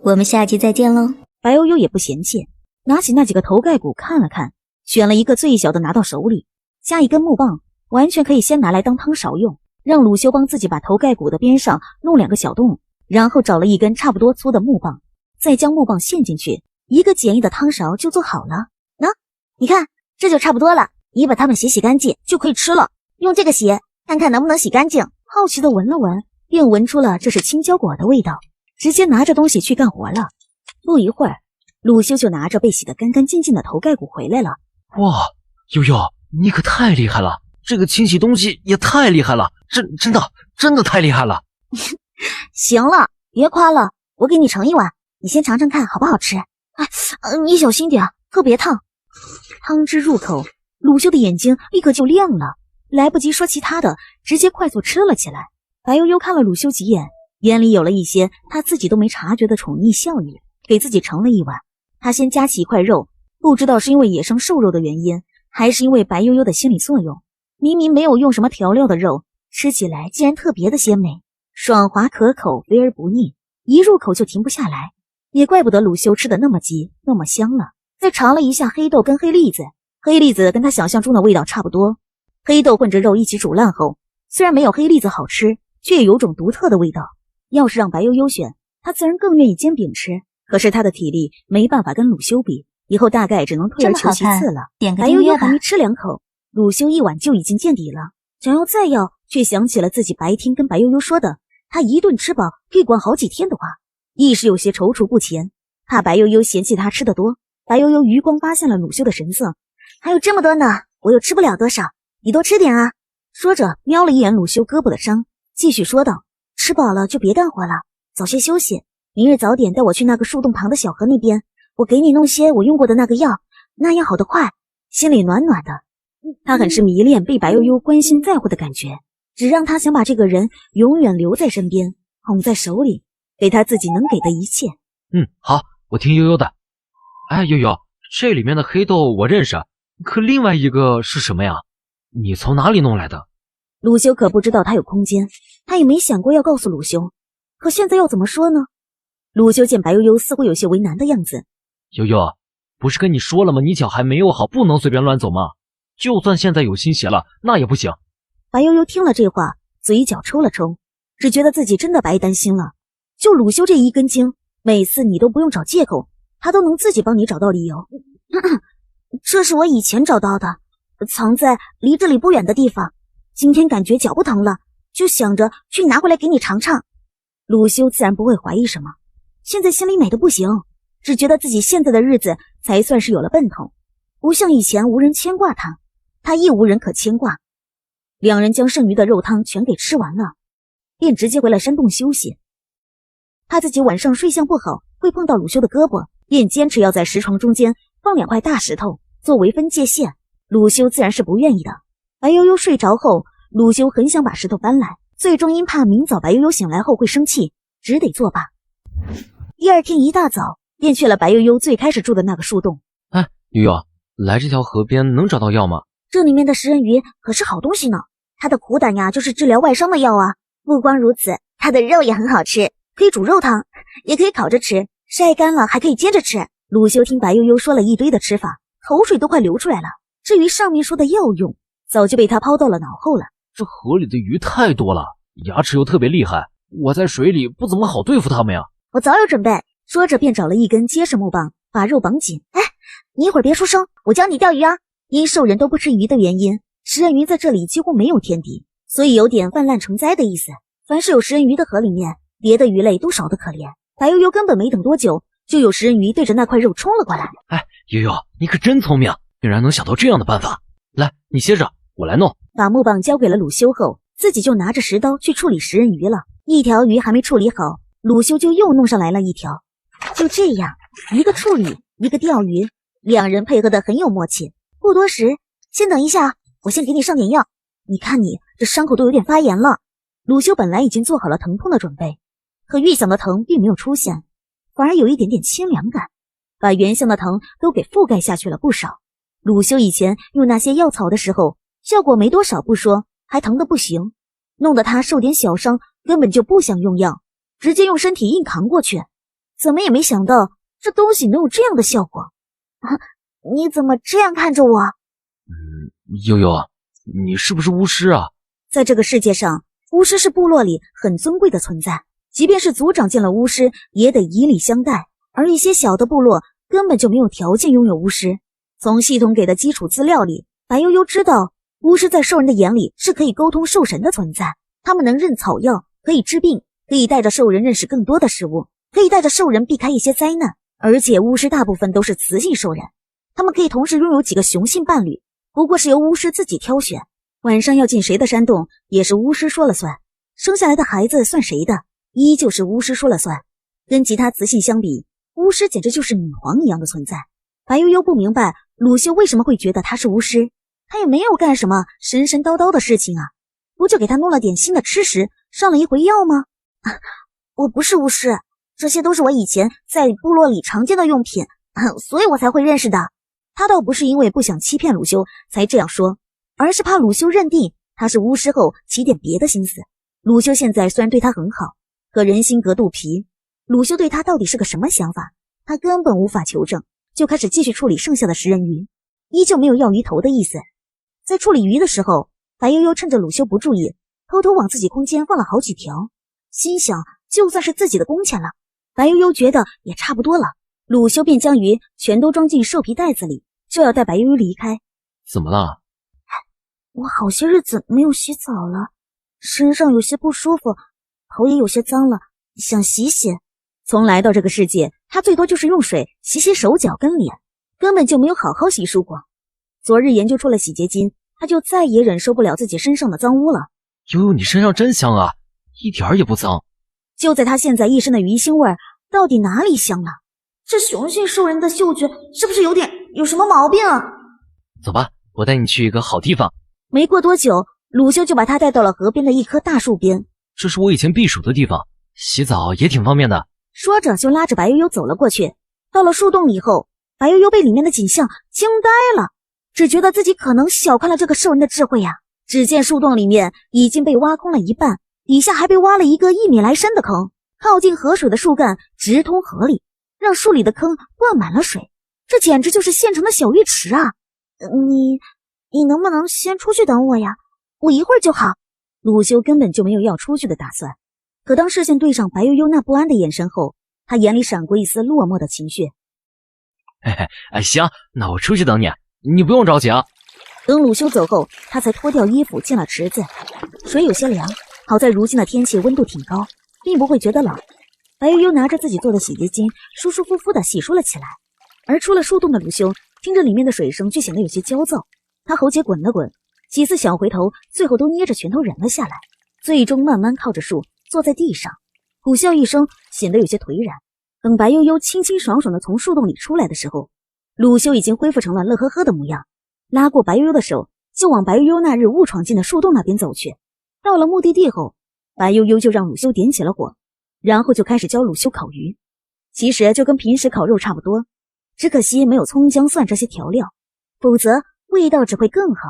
我们下集再见喽。白悠悠也不嫌弃，拿起那几个头盖骨看了看，选了一个最小的拿到手里，加一根木棒，完全可以先拿来当汤勺用。让鲁修帮自己把头盖骨的边上弄2个小洞，然后找了一根差不多粗的木棒，再将木棒陷进去，一个简易的汤勺就做好了。你看，这就差不多了，你把它们洗干净就可以吃了。用这个洗，看看能不能洗干净。好奇的闻了闻，便闻出了这是青椒果的味道，直接拿着东西去干活了。不一会儿，鲁修就拿着被洗得干干净净的头盖骨回来了。哇，悠悠，你可太厉害了，这个清洗东西也太厉害了，真的太厉害了。行了，别夸了，我给你盛一碗，你先尝尝看好不好吃。你小心点，可别烫。汤汁入口，鲁修的眼睛立刻就亮了，来不及说其他的，直接快速吃了起来。白悠悠看了鲁修几眼，眼里有了一些他自己都没察觉的宠溺笑意，给自己盛了一碗。他先夹起一块肉，不知道是因为野生瘦肉的原因，还是因为白悠悠的心理作用，明明没有用什么调料的肉，吃起来竟然特别的鲜美，爽滑可口，肥而不腻，一入口就停不下来。也怪不得鲁修吃的那么急，那么香了。再尝了一下黑豆跟黑栗子，黑栗子跟他想象中的味道差不多，黑豆混着肉一起煮烂后，虽然没有黑栗子好吃，却有种独特的味道。要是让白悠悠选，他自然更愿意煎饼吃，可是他的体力没办法跟鲁修比，以后大概只能退而求其次了。点个白订阅吧。悠悠还没吃两口，鲁修一碗就已经见底了，想要再要，却想起了自己白天跟白悠悠说的，他一顿吃饱可以管好几天的话，一时有些踌躇不前，怕白悠悠嫌弃他吃得多。白悠悠余光发现了鲁修的神色，还有这么多呢，我又吃不了多少，你多吃点啊。说着瞄了一眼鲁修胳膊的伤，继续说道：吃饱了就别干活了，早些休息，明日早点带我去那个树洞旁的小河那边，我给你弄些我用过的那个药，那样好得快。心里暖暖的，他很是迷恋被白悠悠关心在乎的感觉，只让他想把这个人永远留在身边，捧在手里，给他自己能给的一切。好，我听悠悠的。哎，悠悠，这里面的黑豆我认识，可另外一个是什么呀？你从哪里弄来的？鲁修可不知道他有空间，他也没想过要告诉鲁修，可现在要怎么说呢？鲁修见白悠悠似乎有些为难的样子。悠悠，不是跟你说了吗？你脚还没有好，不能随便乱走吗？就算现在有新鞋了，那也不行。白悠悠听了这话，嘴角抽了抽，只觉得自己真的白担心了。就鲁修这一根筋，每次你都不用找借口，他都能自己帮你找到理由。这是我以前找到的，藏在离这里不远的地方。今天感觉脚不疼了，就想着去拿回来给你尝尝。鲁修自然不会怀疑什么，现在心里美得不行，只觉得自己现在的日子才算是有了奔头，不像以前无人牵挂他，他亦无人可牵挂。两人将剩余的肉汤全给吃完了，便直接回了山洞休息。怕自己晚上睡相不好会碰到鲁修的胳膊，便坚持要在石床中间放2块大石头作为分界线。鲁修自然是不愿意的。白悠悠睡着后，鲁修很想把石头搬来，最终因怕明早白悠悠醒来后会生气，只得作罢。第二天一大早便去了白悠悠最开始住的那个树洞。哎，悠悠，来这条河边能找到药吗？这里面的食人鱼可是好东西呢，它的苦胆呀就是治疗外伤的药啊。不光如此，它的肉也很好吃，可以煮肉汤，也可以烤着吃，晒干了还可以煎着吃。鲁修听白悠悠说了一堆的吃法，口水都快流出来了。至于上面说的药用，早就被他抛到了脑后了。这河里的鱼太多了，牙齿又特别厉害，我在水里不怎么好对付它们呀。我早有准备。说着便找了一根结实木棒，把肉绑紧。哎，你一会儿别出声，我教你钓鱼啊。因兽人都不吃鱼的原因，食人鱼在这里几乎没有天敌，所以有点泛滥成灾的意思。凡是有食人鱼的河里面，别的鱼类都少得可怜。白悠悠根本没等多久，就有食人鱼对着那块肉冲了过来。哎，悠悠，你可真聪明，竟然能想到这样的办法。来，你歇着，我来弄。把木棒交给了鲁修后，自己就拿着石刀去处理食人鱼了。一条鱼还没处理好，鲁修就又弄上来了一条。就这样，一个处理，一个钓鱼，两人配合得很有默契。不多时，先等一下，我先给你上点药。你看你这伤口都有点发炎了。鲁修本来已经做好了疼痛的准备，可预想的疼并没有出现，反而有一点点清凉感，把原先的疼都给覆盖下去了不少。鲁修以前用那些药草的时候，效果没多少不说，还疼得不行，弄得他受点小伤，根本就不想用药，直接用身体硬扛过去。怎么也没想到这东西能有这样的效果。你怎么这样看着我？悠悠，你是不是巫师啊？在这个世界上，巫师是部落里很尊贵的存在，即便是族长见了巫师也得以礼相待，而一些小的部落根本就没有条件拥有巫师。从系统给的基础资料里，白悠悠知道巫师在兽人的眼里是可以沟通兽神的存在，他们能认草药，可以治病，可以带着兽人认识更多的事物，可以带着兽人避开一些灾难。而且巫师大部分都是雌性兽人，他们可以同时拥有几个雄性伴侣，不过是由巫师自己挑选。晚上要进谁的山洞也是巫师说了算，生下来的孩子算谁的依旧是巫师说了算。跟其他雌性相比，巫师简直就是女皇一样的存在。白悠悠不明白鲁修为什么会觉得他是巫师，他也没有干什么神神叨叨的事情啊，不就给他弄了点新的吃食，上了一回药吗？我不是巫师，这些都是我以前在部落里常见的用品，所以我才会认识的。他倒不是因为不想欺骗鲁修才这样说，而是怕鲁修认定他是巫师后起点别的心思。鲁修现在虽然对他很好，可人心隔肚皮，鲁修对他到底是个什么想法，他根本无法求证，就开始继续处理剩下的食人鱼，依旧没有要鱼头的意思。在处理鱼的时候，白悠悠趁着鲁修不注意，偷偷往自己空间放了好几条，心想就算是自己的工钱了。白悠悠觉得也差不多了，鲁修便将鱼全都装进兽皮袋子里，就要带白悠悠离开。怎么了？我好些日子没有洗澡了，身上有些不舒服，头也有些脏了，想洗洗。从来到这个世界，他最多就是用水洗洗手脚跟脸，根本就没有好好洗漱过。昨日研究出了洗洁精，他就再也忍受不了自己身上的脏污了。悠悠，你身上真香啊，一点儿也不脏。就在他现在一身的鱼腥味，到底哪里香了？这雄性兽人的嗅觉是不是有什么毛病啊？走吧，我带你去一个好地方。没过多久，鲁修就把他带到了河边的一棵大树边。这是我以前避暑的地方，洗澡也挺方便的。说着就拉着白悠悠走了过去。到了树洞里后，白悠悠被里面的景象惊呆了，只觉得自己可能小看了这个兽人的智慧呀。只见树洞里面已经被挖空了一半，底下还被挖了一个1米来深的坑，靠近河水的树干直通河里，让树里的坑灌满了水。这简直就是现成的小浴池啊！你能不能先出去等我呀？我一会儿就好。鲁修根本就没有要出去的打算，可当视线对上白悠悠那不安的眼神后，他眼里闪过一丝落寞的情绪。行，那我出去等你，你不用着急啊。等鲁修走后，他才脱掉衣服进了池子。水有些凉，好在如今的天气温度挺高，并不会觉得冷。白悠悠拿着自己做的洗洁精，舒舒服服地洗漱了起来。而出了树洞的鲁修听着里面的水声，却显得有些焦躁。他喉结滚了滚，几次想回头，最后都捏着拳头忍了下来，最终慢慢靠着树坐在地上，苦笑一声，显得有些颓然。等白悠悠清清爽爽地从树洞里出来的时候，鲁修已经恢复成了乐呵呵的模样，拉过白悠悠的手，就往白悠悠那日误闯进的树洞那边走去。到了目的地后，白悠悠就让鲁修点起了火，然后就开始教鲁修烤鱼。其实就跟平时烤肉差不多，只可惜没有葱姜蒜这些调料，否则味道只会更好。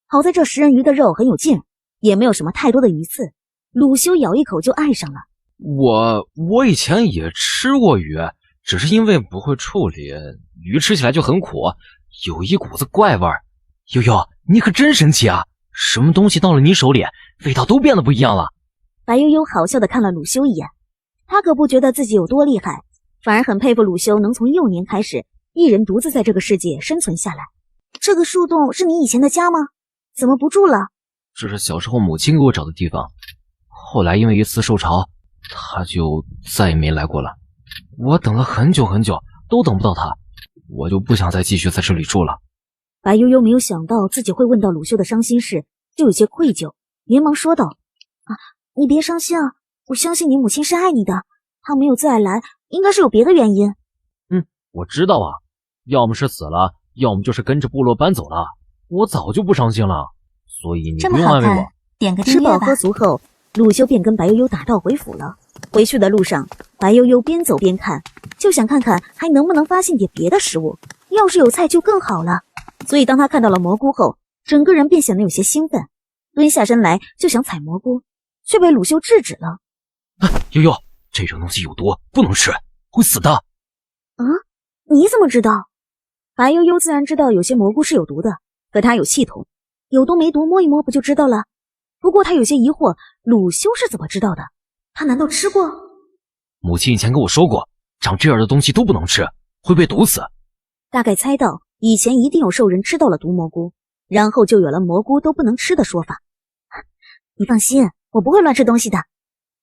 好在这食人鱼的肉很有劲，也没有什么太多的鱼刺，鲁修咬一口就爱上了。我以前也吃过鱼，只是因为不会处理，鱼吃起来就很苦，有一股子怪味儿。悠悠，你可真神奇啊！什么东西到了你手里，味道都变得不一样了。白悠悠好笑地看了鲁修一眼，他可不觉得自己有多厉害，反而很佩服鲁修能从幼年开始一人独自在这个世界生存下来。这个树洞是你以前的家吗？怎么不住了？这是小时候母亲给我找的地方，后来因为一次受潮，她就再也没来过了。我等了很久很久，都等不到她，我就不想再继续在这里住了。白悠悠没有想到自己会问到鲁修的伤心事，就有些愧疚，连忙说道：你别伤心啊，我相信你母亲是爱你的，她没有再来，应该是有别的原因。我知道啊，要么是死了，要么就是跟着部落搬走了，我早就不伤心了，所以你不用安慰我。点个订阅吧。吃饱喝足后，鲁修便跟白悠悠打道回府了。回去的路上，白悠悠边走边看，就想看看还能不能发现点别的食物，要是有菜就更好了。所以当他看到了蘑菇后，整个人便显得有些兴奋，蹲下身来就想采蘑菇，却被鲁修制止了。悠悠，这种东西有毒，不能吃，会死的。你怎么知道？白悠悠自然知道有些蘑菇是有毒的，可他有系统，有毒没毒摸一摸不就知道了。不过他有些疑惑，鲁修是怎么知道的？他难道吃过？母亲以前跟我说过，长这样的东西都不能吃，会被毒死。大概猜到以前一定有兽人吃到了毒蘑菇，然后就有了蘑菇都不能吃的说法。你放心，我不会乱吃东西的。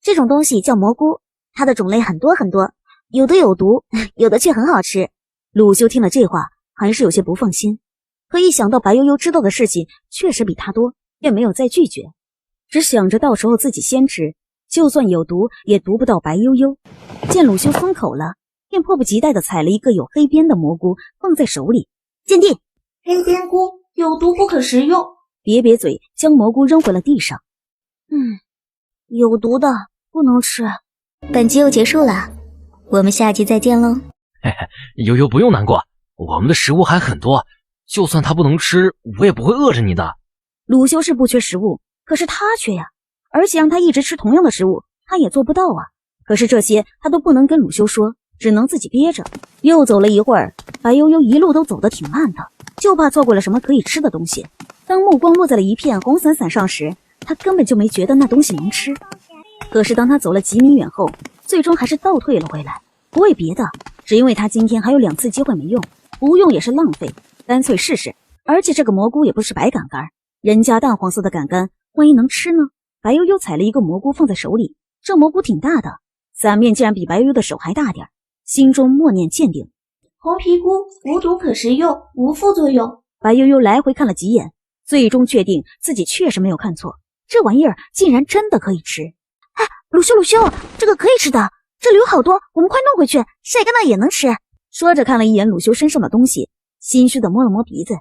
这种东西叫蘑菇，它的种类很多很多，有的有毒，有的却很好吃。鲁修听了这话还是有些不放心，可一想到白悠悠知道的事情确实比他多，便没有再拒绝，只想着到时候自己先吃，就算有毒也毒不到白悠悠。见鲁修松口了，便迫不及待地采了一个有黑边的蘑菇放在手里，鉴定黑边菇有毒不可食用。瘪瘪嘴将蘑菇扔回了地上。有毒的不能吃。本集又结束了，我们下集再见喽。嘿嘿，悠悠不用难过，我们的食物还很多，就算他不能吃，我也不会饿着你的。鲁修是不缺食物，可是他缺呀，而且让他一直吃同样的食物，他也做不到啊。可是这些他都不能跟鲁修说，只能自己憋着。又走了一会儿，白悠悠一路都走得挺慢的，就怕错过了什么可以吃的东西。当目光落在了一片红伞伞上时，他根本就没觉得那东西能吃。可是当他走了几米远后，最终还是倒退了回来，不为别的，只因为他今天还有2次机会没用，不用也是浪费，干脆试试。而且这个蘑菇也不是白杆杆，人家淡黄色的杆杆，万一能吃呢？白悠悠采了一个蘑菇放在手里，这蘑菇挺大的，伞面竟然比白悠悠的手还大点，心中默念鉴定。红皮菇无毒可食用，无副作用。白悠悠来回看了几眼，最终确定自己确实没有看错，这玩意儿竟然真的可以吃。哎，鲁修，这个可以吃的，这里有好多，我们快弄回去，晒干了也能吃。说着看了一眼鲁修身上的东西，心虚的摸了摸鼻子。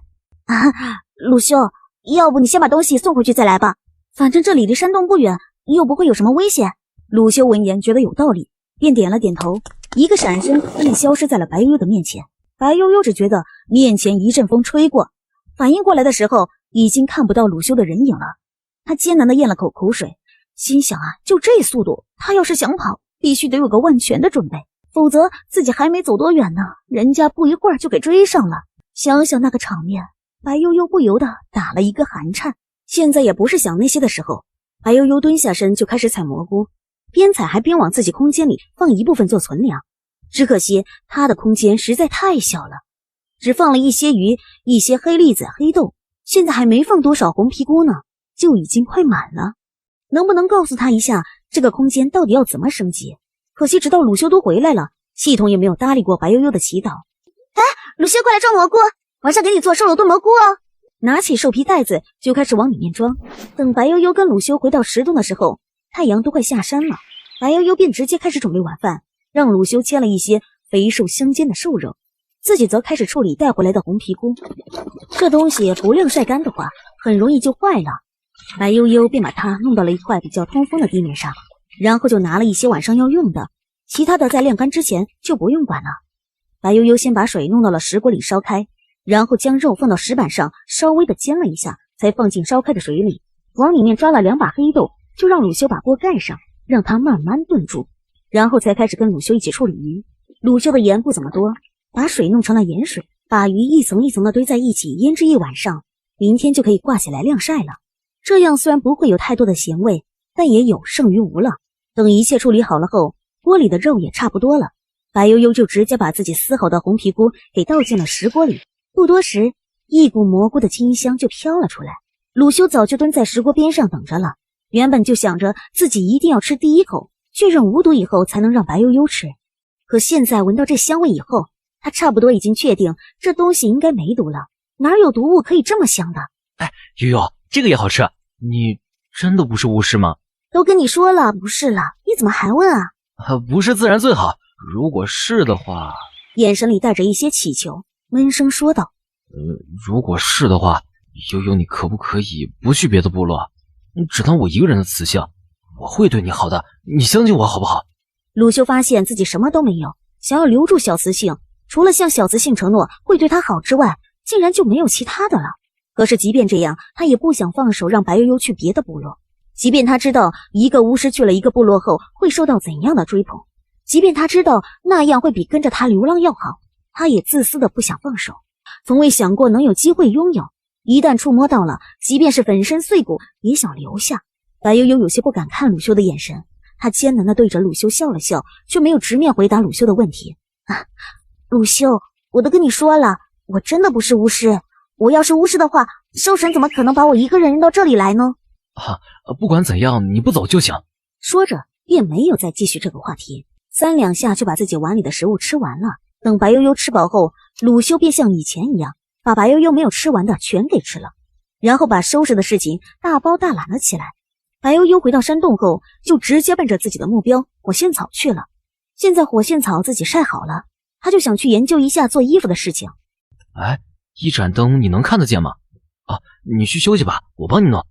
鲁修，要不你先把东西送回去再来吧，反正这里离山洞不远，又不会有什么危险。鲁修闻言觉得有道理，便点了点头，一个闪身便消失在了白悠悠的面前。白悠悠只觉得面前一阵风吹过，反应过来的时候已经看不到鲁修的人影了。他艰难地咽了口口水，心想就这速度，他要是想跑，必须得有个万全的准备，否则自己还没走多远呢，人家不一会儿就给追上了。想想那个场面，白悠悠不由得打了一个寒颤。现在也不是想那些的时候，白悠悠蹲下身就开始采蘑菇，边采还边往自己空间里放一部分做存粮。只可惜他的空间实在太小了，只放了一些鱼，一些黑栗子、黑豆，现在还没放多少红皮菇呢，就已经快满了。能不能告诉他一下这个空间到底要怎么升级？可惜直到鲁修都回来了，系统也没有搭理过白悠悠的祈祷。鲁修，快来装蘑菇，晚上给你做瘦肉炖蘑菇哦。拿起兽皮袋子就开始往里面装。等白悠悠跟鲁修回到石洞的时候，太阳都快下山了，白悠悠便直接开始准备晚饭，让鲁修切了一些肥瘦相间的瘦肉，自己则开始处理带回来的红皮菇。这东西不晾晒干的话，很容易就坏了。白悠悠便把它弄到了一块比较通风的地面上，然后就拿了一些晚上要用的，其他的在晾干之前就不用管了。白悠悠先把水弄到了石锅里烧开，然后将肉放到石板上稍微的煎了一下，才放进烧开的水里，往里面抓了2把黑豆，就让鲁修把锅盖上，让它慢慢炖煮，然后才开始跟鲁修一起处理鱼。鲁修的盐不怎么多，把水弄成了盐水，把鱼一层一层的堆在一起腌制一晚上，明天就可以挂起来晾晒了。这样虽然不会有太多的咸味，但也有胜于无了。等一切处理好了后，锅里的肉也差不多了，白悠悠就直接把自己撕好的红皮菇给倒进了石锅里。不多时，一股蘑菇的清香就飘了出来。鲁修早就蹲在石锅边上等着了，原本就想着自己一定要吃第一口，确认无毒以后才能让白悠悠吃。可现在闻到这香味以后，他差不多已经确定这东西应该没毒了，哪有毒物可以这么香的？哎，悠悠，这个也好吃，你真的不是巫师吗？都跟你说了不是了，你怎么还问啊？不是自然最好，如果是的话，眼神里带着一些祈求，闷声说道。如果是的话，悠悠你可不可以不去别的部落，只当我一个人的雌性，我会对你好的，你相信我好不好？鲁修发现自己什么都没有，想要留住小雌性，除了向小雌性承诺会对她好之外，竟然就没有其他的了。可是即便这样，他也不想放手让白悠悠去别的部落。即便他知道一个巫师去了一个部落后会受到怎样的追捧，即便他知道那样会比跟着他流浪要好，他也自私的不想放手，从未想过能有机会拥有。一旦触摸到了，即便是粉身碎骨也想留下。白悠悠有些不敢看鲁修的眼神，他艰难的对着鲁修笑了笑，却没有直面回答鲁修的问题。鲁修，我都跟你说了，我真的不是巫师，我要是巫师的话，兽神怎么可能把我一个人扔到这里来呢？不管怎样，你不走就行。说着便没有再继续这个话题，3两下就把自己碗里的食物吃完了。等白悠悠吃饱后，鲁修便像以前一样，把白悠悠没有吃完的全给吃了，然后把收拾的事情大包大揽了起来。白悠悠回到山洞后，就直接奔着自己的目标火线草去了。现在火线草自己晒好了，他就想去研究一下做衣服的事情。哎，一盏灯你能看得见吗？你去休息吧，我帮你弄。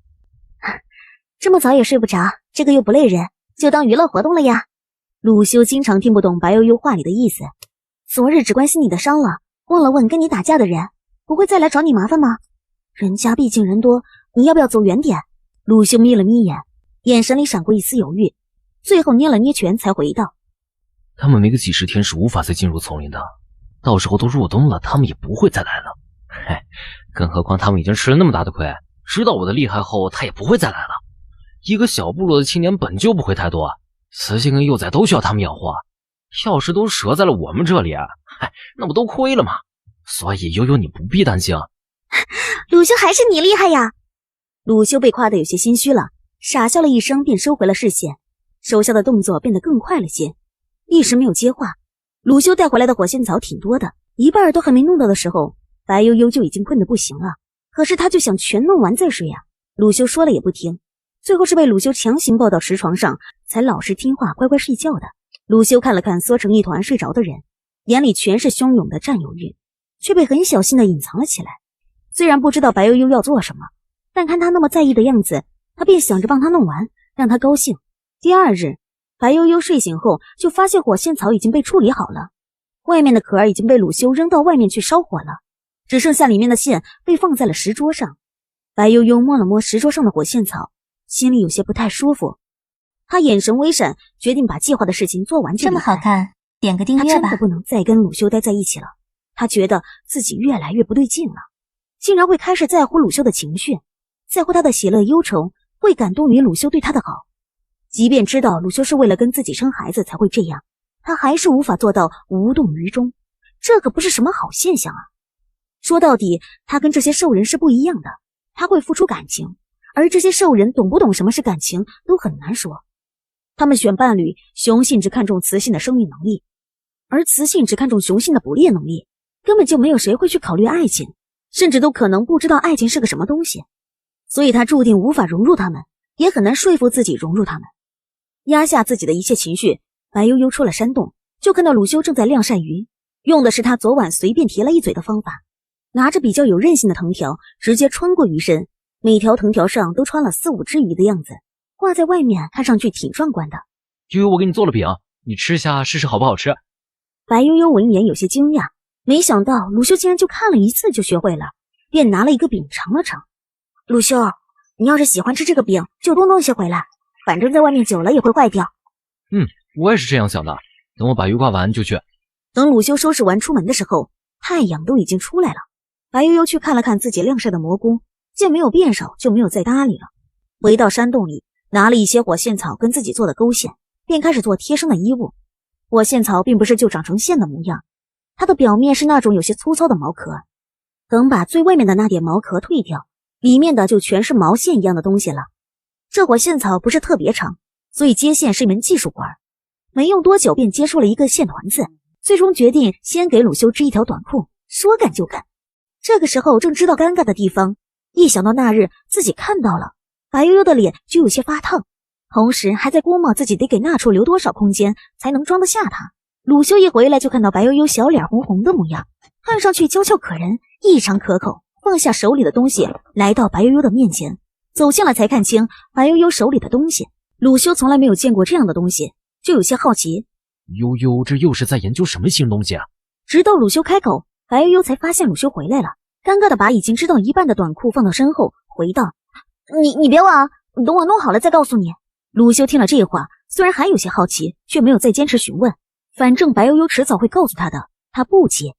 这么早也睡不着，这个又不累人，就当娱乐活动了呀。鲁修经常听不懂白悠悠话里的意思。昨日只关心你的伤了，忘了问跟你打架的人不会再来找你麻烦吗？人家毕竟人多，你要不要走远点？鲁修眯了眯眼，眼神里闪过一丝犹豫，最后捏了捏拳才回道：他们没个几十天是无法再进入丛林的，到时候都入冬了，他们也不会再来了。嘿，更何况他们已经吃了那么大的亏，知道我的厉害后，他也不会再来了。一个小部落的青年本就不会太多，雌性跟幼崽都需要他们养活，要是都折在了我们这里，那不都亏了吗？所以悠悠你不必担心。鲁修还是你厉害呀！鲁修被夸得有些心虚了，傻笑了一声便收回了视线，手下的动作变得更快了些，一时没有接话。鲁修带回来的火仙草挺多的，一半都还没弄到的时候，白悠悠就已经困得不行了，可是他就想全弄完再睡啊。鲁修说了也不听，最后是被鲁修强行抱到石床上，才老实听话乖乖睡觉的。鲁修看了看缩成一团睡着的人，眼里全是汹涌的占有欲，却被很小心地隐藏了起来。虽然不知道白悠悠要做什么，但看他那么在意的样子，他便想着帮他弄完，让他高兴。第二日，白悠悠睡醒后就发现火线草已经被处理好了，外面的壳已经被鲁修扔到外面去烧火了，只剩下里面的线被放在了石桌上。白悠悠摸了摸石桌上的火线草，心里有些不太舒服。他眼神微闪，决定把计划的事情做完就这么好看，点个订阅吧。他真的不能再跟鲁修待在一起了，他觉得自己越来越不对劲了，竟然会开始在乎鲁修的情绪，在乎他的喜乐忧愁，会感动于鲁修对他的好。即便知道鲁修是为了跟自己生孩子才会这样，他还是无法做到无动于衷，这可不是什么好现象啊。说到底，他跟这些兽人是不一样的，他会付出感情，而这些兽人懂不懂什么是感情都很难说。他们选伴侣，雄性只看重雌性的生育能力，而雌性只看重雄性的捕猎能力，根本就没有谁会去考虑爱情，甚至都可能不知道爱情是个什么东西。所以他注定无法融入他们，也很难说服自己融入他们。压下自己的一切情绪，白悠悠出了山洞，就看到鲁修正在晾晒鱼，用的是他昨晚随便提了一嘴的方法，拿着比较有韧性的藤条直接穿过鱼身，每条藤条上都穿了4、5只鱼的样子，挂在外面看上去挺壮观的。悠悠，我给你做了饼，你吃下试试好不好吃。白悠悠闻言有些惊讶，没想到鲁修竟然就看了一次就学会了，便拿了一个饼尝了尝。鲁修，你要是喜欢吃这个饼，就多弄些回来，反正在外面久了也会坏掉。我也是这样想的，等我把鱼挂完就去。等鲁修收拾完出门的时候，太阳都已经出来了。白悠悠去看了看自己晾晒的蘑菇，见没有变少，就没有再搭理了。回到山洞里，拿了一些火线草跟自己做的钩线，便开始做贴身的衣物。火线草并不是就长成线的模样，它的表面是那种有些粗糙的毛壳，等把最外面的那点毛壳退掉，里面的就全是毛线一样的东西了。这火线草不是特别长，所以接线是一门技术活，没用多久便接出了一个线团子，最终决定先给鲁修织一条短裤，说干就干。这个时候正知道尴尬的地方，一想到那日自己看到了，白悠悠的脸就有些发烫，同时还在估摸自己得给那处留多少空间才能装得下他。鲁修一回来就看到白悠悠小脸红红的模样，看上去娇俏可人，异常可口，放下手里的东西来到白悠悠的面前，走近了才看清白悠悠手里的东西。鲁修从来没有见过这样的东西，就有些好奇，悠悠这又是在研究什么新东西啊？直到鲁修开口，白悠悠才发现鲁修回来了，尴尬的把已经织到一半的短裤放到身后，回道：你别问啊，等我弄好了再告诉你。鲁修听了这话，虽然还有些好奇，却没有再坚持询问，反正白悠悠迟早会告诉他的，他不急。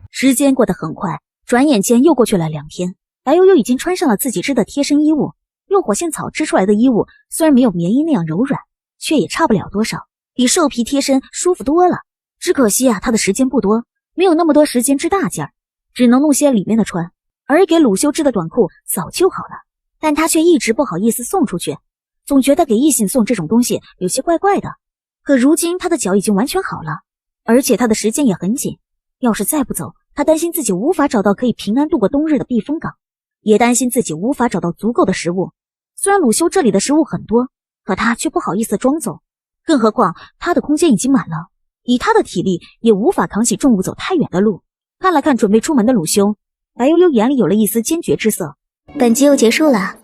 时间过得很快，转眼间又过去了2天，白悠悠已经穿上了自己织的贴身衣物。用火线草织出来的衣物虽然没有棉衣那样柔软，却也差不了多少，比兽皮贴身舒服多了。只可惜啊，他的时间不多，没有那么多时间织大件儿，只能弄些里面的穿。而给鲁修织的短裤早就好了，但他却一直不好意思送出去，总觉得给异性送这种东西有些怪怪的。可如今他的脚已经完全好了，而且他的时间也很紧，要是再不走，他担心自己无法找到可以平安度过冬日的避风港，也担心自己无法找到足够的食物。虽然鲁修这里的食物很多，可他却不好意思装走，更何况他的空间已经满了，以他的体力也无法扛起重物走太远的路。看了看准备出门的鲁修，白悠悠眼里有了一丝坚决之色。本集又结束了，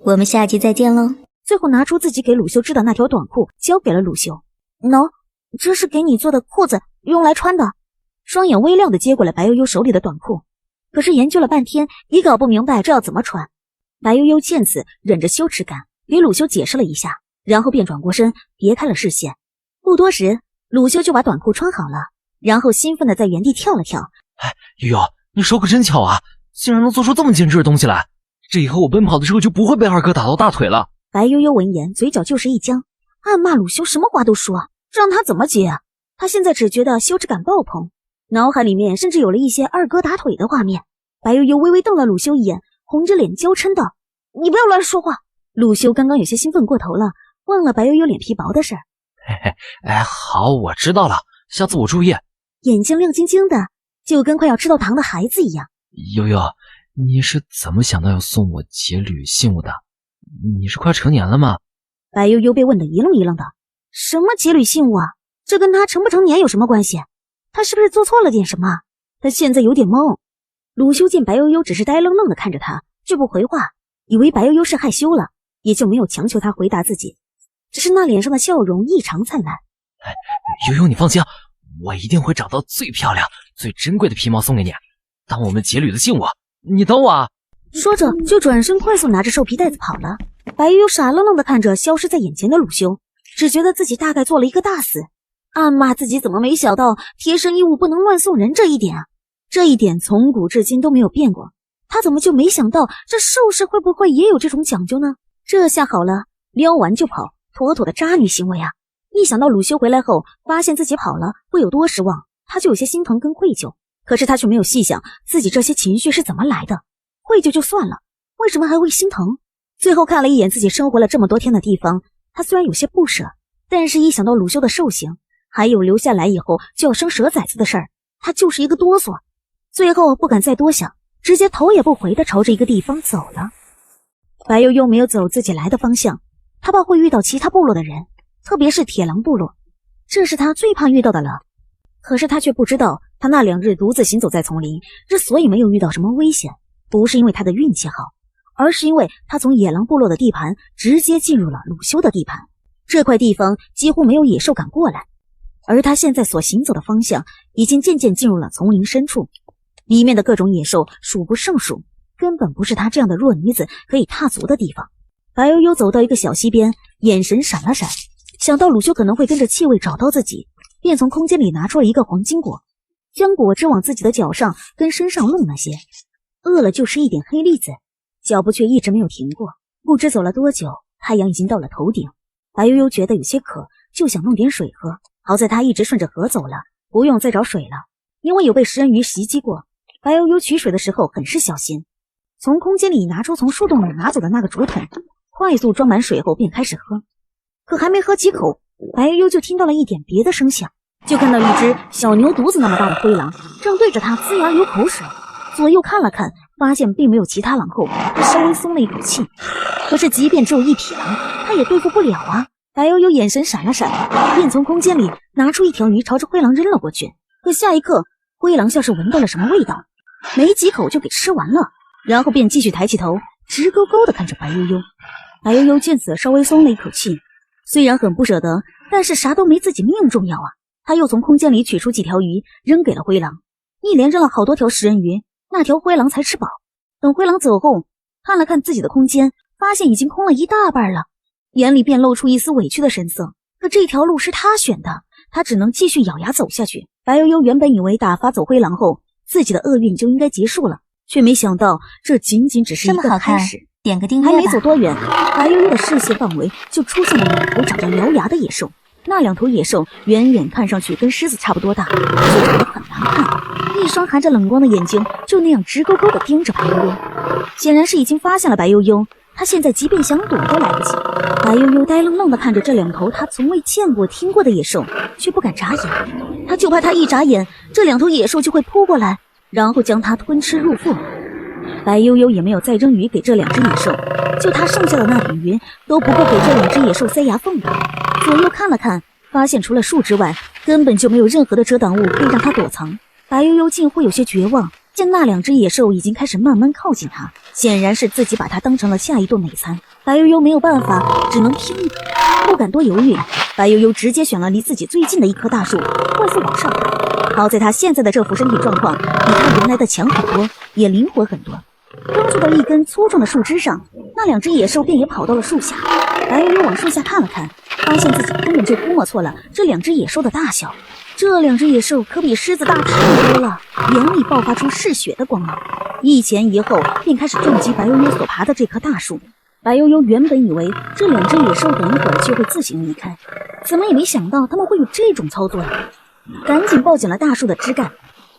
我们下集再见喽。最后拿出自己给鲁修织的那条短裤交给了鲁修。喏，这是给你做的裤子，用来穿的。双眼微亮的接过了白悠悠手里的短裤，可是研究了半天也搞不明白这要怎么穿。白悠悠见此，忍着羞耻感给鲁修解释了一下，然后便转过身别开了视线。不多时，鲁修就把短裤穿好了，然后兴奋的在原地跳了跳。哎，悠悠，你手可真巧啊，竟然能做出这么精致的东西来，这以后我奔跑的时候就不会被二哥打到大腿了。白悠悠闻言嘴角就是一僵，暗骂鲁修什么话都说，这让他怎么接啊？他现在只觉得羞耻感爆棚，脑海里面甚至有了一些二哥打腿的画面。白悠悠微微瞪了鲁修一眼，红着脸娇嗔道：“你不要乱说话。”鲁修刚刚有些兴奋过头了，忘了白悠悠脸皮薄的事儿。嘿嘿，哎，好，我知道了，下次我注意。眼睛亮晶晶的，就跟快要吃到糖的孩子一样。悠悠，你是怎么想到要送我节旅信物的？你是快成年了吗？白悠悠被问得一愣一愣的。什么节旅信物啊？这跟他成不成年有什么关系？他是不是做错了点什么？他现在有点懵。鲁修见白悠悠只是呆愣愣的看着他，就不回话，以为白悠悠是害羞了，也就没有强求他回答自己，只是那脸上的笑容异常灿烂。哎，悠悠你放心，我一定会找到最漂亮最珍贵的皮毛送给你，当我们节旅的信物，你等我啊。说着就转身快速拿着兽皮袋子跑了。白悠悠傻愣愣的看着消失在眼前的鲁修，只觉得自己大概做了一个大死，暗骂自己怎么没想到贴身衣物不能乱送人这一点啊！这一点从古至今都没有变过，他怎么就没想到这兽氏会不会也有这种讲究呢？这下好了，撩完就跑，妥妥的渣女行为啊！一想到鲁修回来后发现自己跑了会有多失望，他就有些心疼跟愧疚，可是他却没有细想自己这些情绪是怎么来的。愧疚就算了，为什么还会心疼？最后看了一眼自己生活了这么多天的地方，他虽然有些不舍，但是一想到鲁修的兽行，还有留下来以后就要生蛇崽子的事儿，他就是一个哆嗦。最后不敢再多想，直接头也不回地朝着一个地方走了。白悠悠没有走自己来的方向，他怕会遇到其他部落的人，特别是铁狼部落，这是他最怕遇到的了。可是他却不知道，他那2日独自行走在丛林，之所以没有遇到什么危险，不是因为他的运气好，而是因为他从野狼部落的地盘直接进入了鲁修的地盘。这块地方几乎没有野兽敢过来，而他现在所行走的方向已经渐渐进入了丛林深处，里面的各种野兽数不胜数，根本不是他这样的弱女子可以踏足的地方。白悠悠走到一个小溪边，眼神闪了闪，想到鲁修可能会跟着气味找到自己，便从空间里拿出了一个黄金果，将果汁往自己的脚上跟身上弄那些。饿了就吃一点黑栗子，脚步却一直没有停过。不知走了多久，太阳已经到了头顶。白悠悠觉得有些渴，就想弄点水喝。好在他一直顺着河走了，不用再找水了，因为有被食人鱼袭击过。白悠悠取水的时候很是小心，从空间里拿出从树洞里拿走的那个竹筒，快速装满水后便开始喝。可还没喝几口，白悠悠就听到了一点别的声响，就看到一只小牛犊子那么大的灰狼正对着他呲牙流口水。左右看了看，发现并没有其他狼后，他稍微松了一口气。可是即便只有1匹狼，他也对付不了啊！白悠悠眼神闪了闪，便从空间里拿出一条鱼朝着灰狼扔了过去。可下一刻，灰狼像是闻到了什么味道，没几口就给吃完了，然后便继续抬起头，直勾勾地看着白悠悠。白悠悠见此稍微松了一口气，虽然很不舍得，但是啥都没自己命重要啊！他又从空间里取出几条鱼扔给了灰狼，一连扔了好多条食人鱼，那条灰狼才吃饱。等灰狼走后，看了看自己的空间，发现已经空了一大半了，眼里便露出一丝委屈的神色。可这条路是他选的，他只能继续咬牙走下去。白悠悠原本以为打发走灰狼后，自己的厄运就应该结束了，却没想到这仅仅只是一个开始。点个订阅吧。还没走多远，白悠悠的视线范围就出现了2头长着獠牙的野兽。那2头野兽远远看上去跟狮子差不多大，就长得很难看，一双含着冷光的眼睛就那样直勾勾地盯着白悠悠，显然是已经发现了白悠悠。他现在即便想躲都来不及。白悠悠呆愣愣地看着这2头他从未见过听过的野兽，却不敢眨眼。他就怕他一眨眼，这2头野兽就会扑过来，然后将他吞吃入腹。白悠悠也没有再扔鱼给这2只野兽，就他剩下的那点鱼都不够给这2只野兽塞牙缝的。左右看了看，发现除了树之外，根本就没有任何的遮挡物可以让他躲藏。白悠悠近乎有些绝望，见那2只野兽已经开始慢慢靠近他，显然是自己把它当成了下一顿美餐。白悠悠没有办法，只能拼一搏，不敢多犹豫。白悠悠直接选了离自己最近的一棵大树，快速往上爬。好在他现在的这副身体状况比他原来的强很多，也灵活很多。刚坐到一根粗壮的树枝上，那2只野兽便也跑到了树下。白悠悠往树下看了看，发现自己根本就估摸错了这2只野兽的大小。这2只野兽可比狮子大太多了，眼里爆发出嗜血的光芒，一前一后便开始撞击白悠悠所爬的这棵大树。白悠悠原本以为这2只野兽等一会儿就会自行离开，怎么也没想到他们会有这种操作呀！赶紧抱紧了大树的枝干，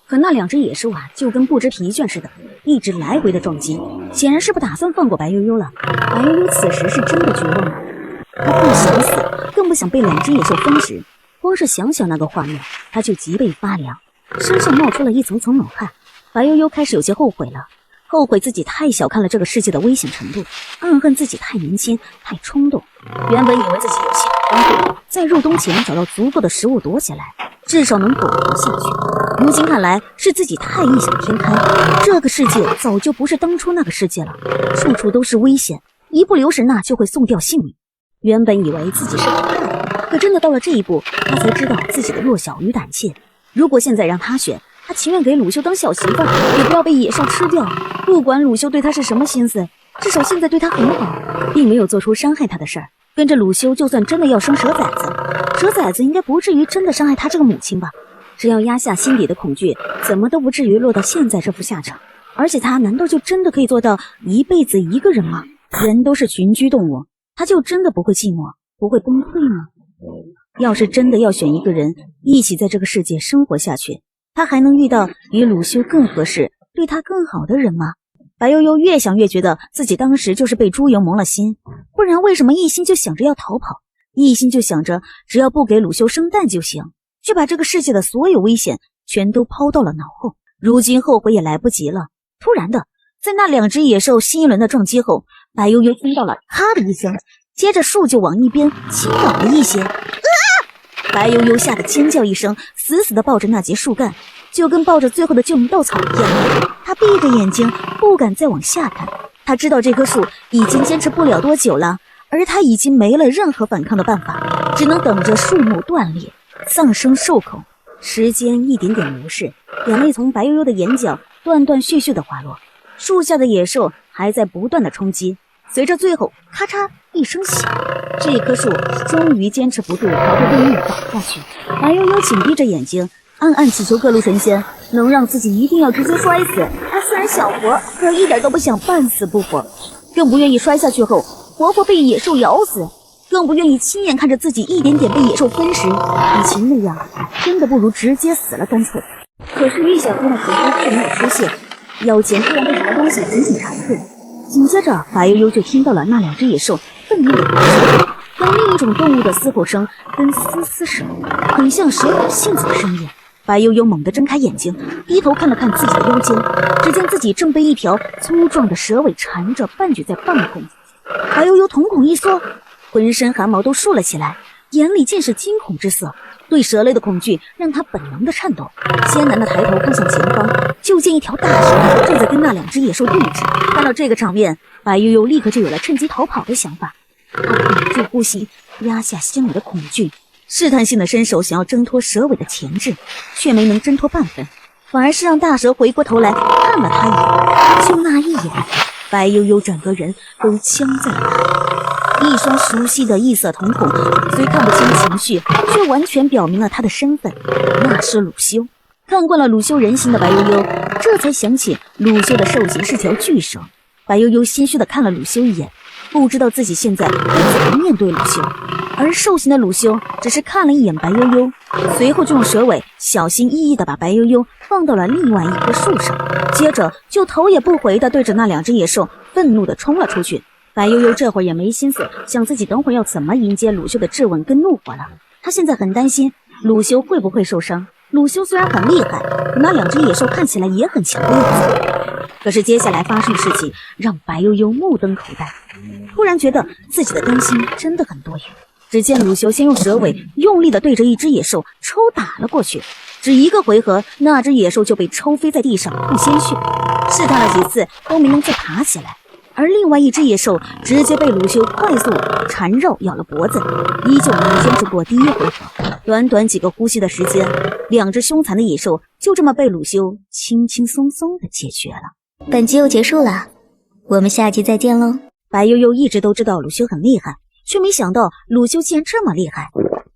可那2只野兽就跟不知疲倦似的，一直来回的撞击，显然是不打算放过白悠悠了。白悠悠此时是真的绝望了，他不想死，更不想被2只野兽分食。光是想想那个画面，他就脊背发凉，身上冒出了一层层冷汗。白悠悠开始有些后悔了，后悔自己太小看了这个世界的危险程度，暗恨自己太年轻太冲动。原本以为自己有系统防护，在入冬前找到足够的食物躲起来，至少能苟活下去。如今看来是自己太异想天开，这个世界早就不是当初那个世界了，处处都是危险，一不留神就会送掉性命。原本以为自己是不怕的，可真的到了这一步，他才知道自己的弱小与胆怯。如果现在让他选，他情愿给鲁修当小媳妇，也不要被野兽吃掉。不管鲁修对他是什么心思，至少现在对他很好，并没有做出伤害他的事儿。跟着鲁修，就算真的要生蛇崽子，蛇崽子应该不至于真的伤害他这个母亲吧？只要压下心底的恐惧，怎么都不至于落到现在这副下场。而且他难道就真的可以做到一辈子一个人吗？人都是群居动物，他就真的不会寂寞，不会崩溃吗？要是真的要选一个人一起在这个世界生活下去，他还能遇到比鲁修更合适、对他更好的人吗？白悠悠越想越觉得自己当时就是被猪油蒙了心，不然为什么一心就想着要逃跑，一心就想着只要不给鲁修生蛋就行，却把这个世界的所有危险全都抛到了脑后。如今后悔也来不及了。突然的，在那2只野兽新一轮的撞击后，白悠悠听到了咔的一声，接着树就往一边倾倒了一些。白悠悠吓得尖叫一声，死死地抱着那节树干，就跟抱着最后的救命稻草一样。他闭着眼睛，不敢再往下看。他知道这棵树已经坚持不了多久了，而他已经没了任何反抗的办法，只能等着树木断裂，丧生兽口。时间一点点流逝，眼泪从白悠悠的眼角断断续续地滑落。树下的野兽还在不断的冲击，随着最后咔嚓一声响，这棵树终于坚持不住，朝着对面倒下去。白悠悠紧闭着眼睛，暗暗祈求各路神仙能让自己一定要直接摔死。他虽然想活，可一点都不想半死不活，更不愿意摔下去后活活被野兽咬死，更不愿意亲眼看着自己一点点被野兽分食。与其那样，真的不如直接死了干脆。可是预想中的结果并没有出现，腰间突然被什么东西紧紧缠住，紧接着白悠悠就听到了那2只野兽愤怒的吼声，跟另一种动物的嘶吼声跟嘶嘶声，很像蛇咬杏子的声音。白悠悠猛地睁开眼睛，低头看了看自己的腰间，只见自己正被一条粗壮的蛇尾缠着，半举在半空。白悠悠瞳孔一缩，浑身汗毛都竖了起来，眼里尽是惊恐之色。对蛇类的恐惧让他本能的颤抖，艰难的抬头看向前方，就见一条大蛇正在跟那2只野兽对峙。看到这个场面，白悠悠立刻就有了趁机逃跑的想法。他屏住呼吸，压下心里的恐惧，试探性的伸手想要挣脱蛇尾的钳制，却没能挣脱半分，反而是让大蛇回过头来看了他一眼。就那一眼，白悠悠整个人都僵在了那里。一双熟悉的异色瞳孔，虽看不清情绪，却完全表明了他的身份，那是鲁修。看惯了鲁修人形的白悠悠，这才想起鲁修的兽形是条巨蛇。白悠悠心虚的看了鲁修一眼，不知道自己现在该怎么面对鲁修。而兽形的鲁修只是看了一眼白悠悠，随后就用蛇尾小心翼翼的把白悠悠放到了另外一棵树上，接着就头也不回的对着那2只野兽愤怒的冲了出去。白悠悠这会儿也没心思想自己等会儿要怎么迎接鲁修的质问跟怒火了，他现在很担心鲁修会不会受伤。鲁修虽然很厉害，可那2只野兽看起来也很强的样子。可是接下来发生的事情让白悠悠目瞪口呆，突然觉得自己的担心真的很多余。只见鲁修先用蛇尾用力地对着一只野兽抽打了过去，只一个回合，那只野兽就被抽飞在地上吐鲜血，试探了几次都没能再爬起来。而另外一只野兽直接被鲁修快速缠绕咬了脖子，依旧没坚持过第一回合。短短几个呼吸的时间，2只凶残的野兽就这么被鲁修轻轻松松地解决了。本集又结束了，我们下集再见喽。白悠悠一直都知道鲁修很厉害，却没想到鲁修竟然这么厉害。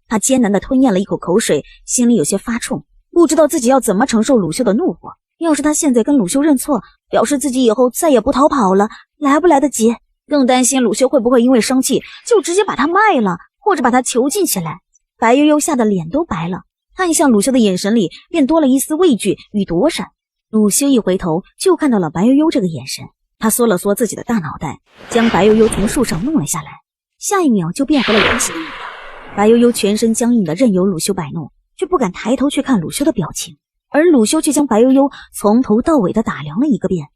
他艰难地吞咽了一口口水，心里有些发怵，不知道自己要怎么承受鲁修的怒火。要是他现在跟鲁修认错，表示自己以后再也不逃跑了，来不来得及？更担心鲁修会不会因为生气就直接把他卖了，或者把他囚禁起来。白悠悠吓得脸都白了，看向鲁修的眼神里便多了一丝畏惧与躲闪。鲁修一回头就看到了白悠悠这个眼神，他缩了缩自己的大脑袋，将白悠悠从树上弄了下来，下一秒就变回了原始的模样。白悠悠全身僵硬的任由鲁修摆弄，却不敢抬头去看鲁修的表情。而鲁修却将白悠悠从头到尾的打量了一个遍，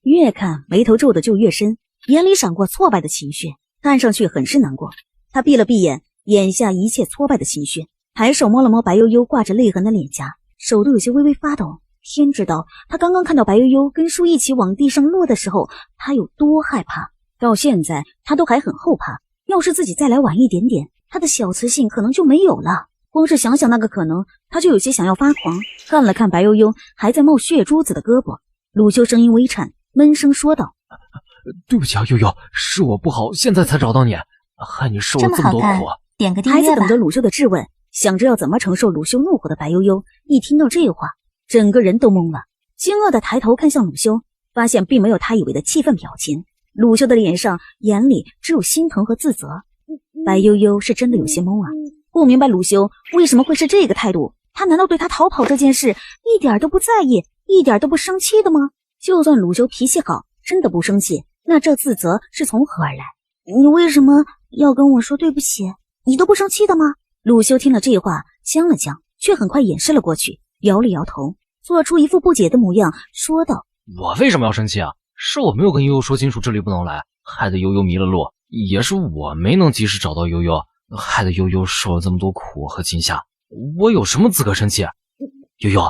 越看眉头皱的就越深，眼里闪过挫败的情绪，看上去很是难过。他闭了闭眼，眼下一切挫败的情绪，抬手摸了摸白悠悠挂着泪痕的脸颊，手都有些微微发抖。天知道他刚刚看到白悠悠跟树一起往地上落的时候，他有多害怕。到现在他都还很后怕，要是自己再来晚一点点，他的小雌性可能就没有了。光是想想那个可能，他就有些想要发狂。看了看白悠悠还在冒血珠子的胳膊，鲁修声音微颤，闷声说道：对不起啊，悠悠，是我不好，现在才找到你，害你受了这么多苦。点个订阅吧。还在等着鲁修的质问，想着要怎么承受鲁修怒火的白悠悠，一听到这话，整个人都懵了，惊愕的抬头看向鲁修，发现并没有他以为的气愤表情。鲁修的脸上眼里只有心疼和自责。白悠悠是真的有些懵啊，不明白鲁修为什么会是这个态度。他难道对他逃跑这件事一点都不在意，一点都不生气的吗？就算鲁修脾气好，真的不生气，那这自责是从何而来？你为什么要跟我说对不起？你都不生气的吗？鲁修听了这话僵了僵，却很快掩饰了过去，摇了摇头，做出一副不解的模样，说道：我为什么要生气啊？是我没有跟悠悠说清楚这里不能来，害得悠悠迷了路，也是我没能及时找到悠悠，害得悠悠受了这么多苦和惊吓。我有什么资格生气？悠悠，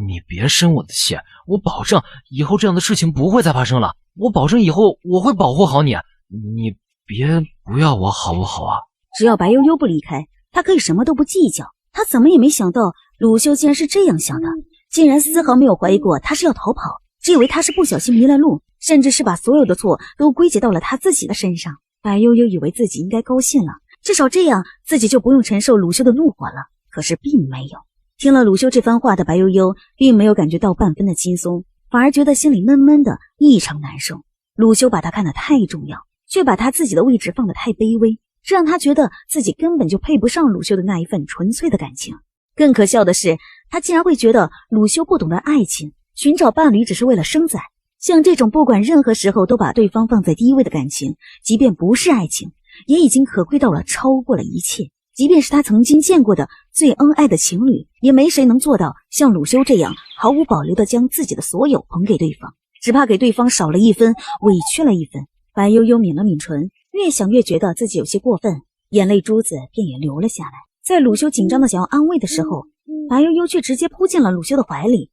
你别生我的气，我保证以后这样的事情不会再发生了，我保证以后我会保护好你，你别不要我好不好啊？只要白悠悠不离开，他可以什么都不计较。他怎么也没想到鲁修竟然是这样想的，竟然丝毫没有怀疑过他是要逃跑，只以为他是不小心迷了路，甚至是把所有的错都归结到了他自己的身上。白悠悠以为自己应该高兴了，至少这样自己就不用承受鲁修的怒火了，可是并没有。听了鲁修这番话的白悠悠并没有感觉到半分的轻松，反而觉得心里闷闷的异常难受。鲁修把他看得太重要，却把他自己的位置放得太卑微，这让他觉得自己根本就配不上鲁修的那一份纯粹的感情。更可笑的是，他竟然会觉得鲁修不懂得爱情，寻找伴侣只是为了生仔。像这种不管任何时候都把对方放在第一位的感情，即便不是爱情，也已经可贵到了超过了一切。即便是他曾经见过的最恩爱的情侣，也没谁能做到像鲁修这样毫无保留地将自己的所有捧给对方，只怕给对方少了一分，委屈了一分。白悠悠抿了抿唇，越想越觉得自己有些过分，眼泪珠子便也流了下来。在鲁修紧张的想要安慰的时候，白悠悠却直接扑进了鲁修的怀里。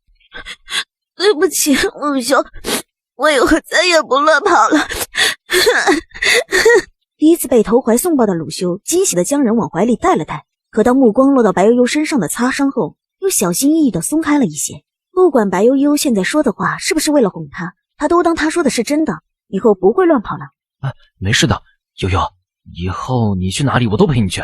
对不起，鲁修，我以后再也不乱跑了。第一次被投怀送抱的鲁修惊喜地将人往怀里带了带，可当目光落到白悠悠身上的擦伤后，又小心翼翼地松开了一些。不管白悠悠现在说的话是不是为了哄他，他都当他说的是真的，以后不会乱跑了。没事的，悠悠，以后你去哪里我都陪你去，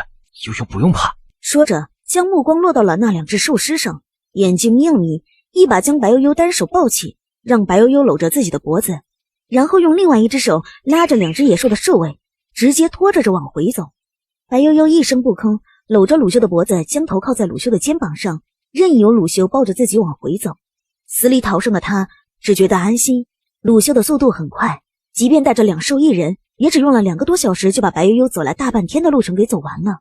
悠悠不用怕。说着将目光落到了那2只兽尸上，眼睛眯了眯，一把将白悠悠单手抱起，让白悠悠搂着自己的脖子，然后用另外一只手拉着2只野兽的兽尾，直接拖着往回走。白悠悠一声不吭，搂着鲁修的脖子，将头靠在鲁修的肩膀上，任由鲁修抱着自己往回走。死里逃生的他只觉得安心，鲁修的速度很快，即便带着2兽1人，也只用了2个多小时就把白悠悠走来大半天的路程给走完了。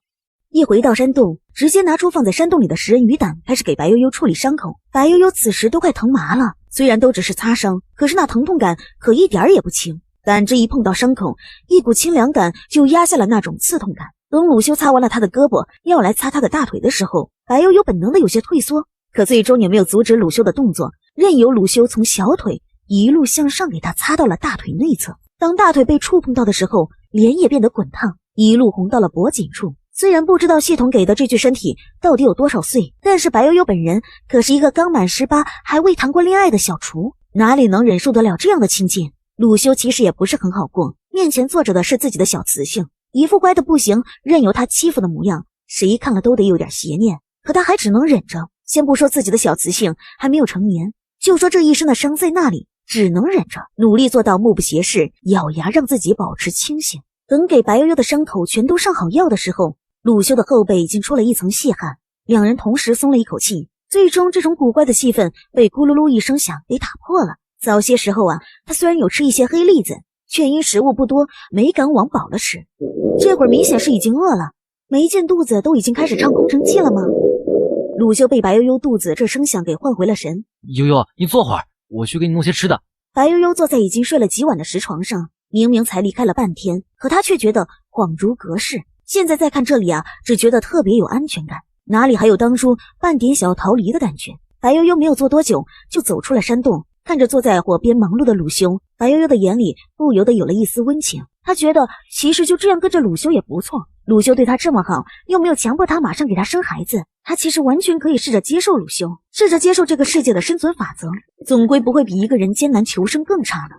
一回到山洞，直接拿出放在山洞里的食人鱼胆，开始给白悠悠处理伤口。白悠悠此时都快疼麻了，虽然都只是擦伤，可是那疼痛感可一点儿也不轻。胆汁一碰到伤口，一股清凉感就压下了那种刺痛感。等鲁修擦完了他的胳膊，要来擦他的大腿的时候，白悠悠本能的有些退缩，可最终也没有阻止鲁修的动作，任由鲁修从小腿一路向上给他擦到了大腿内侧。当大腿被触碰到的时候，脸也变得滚烫，一路红到了脖颈处。虽然不知道系统给的这具身体到底有多少岁，但是白悠悠本人可是一个刚满18还未谈过恋爱的小厨，哪里能忍受得了这样的亲近？鲁修其实也不是很好过，面前坐着的是自己的小雌性，一副乖的不行，任由他欺负的模样，谁看了都得有点邪念。可他还只能忍着，先不说自己的小雌性还没有成年，就说这一身的伤在那里，只能忍着，努力做到目不斜视，咬牙让自己保持清醒。等给白悠悠的伤口全都上好药的时候，鲁修的后背已经出了一层细汗，两人同时松了一口气。最终这种古怪的气氛被咕噜噜一声响给打破了。早些时候啊，他虽然有吃一些黑栗子，却因食物不多没敢往饱了吃，这会儿明显是已经饿了，没见肚子都已经开始唱空城计了吗？鲁修被白悠悠肚子这声响给唤回了神。悠悠，你坐会儿，我去给你弄些吃的。白悠悠坐在已经睡了几晚的石床上，明明才离开了半天，可他却觉得恍如隔世。现在再看这里啊，只觉得特别有安全感，哪里还有当初半点小逃离的感觉。白悠悠没有坐多久就走出了山洞，看着坐在火边忙碌的鲁修，白悠悠的眼里不由得有了一丝温情。他觉得其实就这样跟着鲁修也不错，鲁修对他这么好，又没有强迫他马上给他生孩子，他其实完全可以试着接受鲁修，试着接受这个世界的生存法则，总归不会比一个人艰难求生更差的。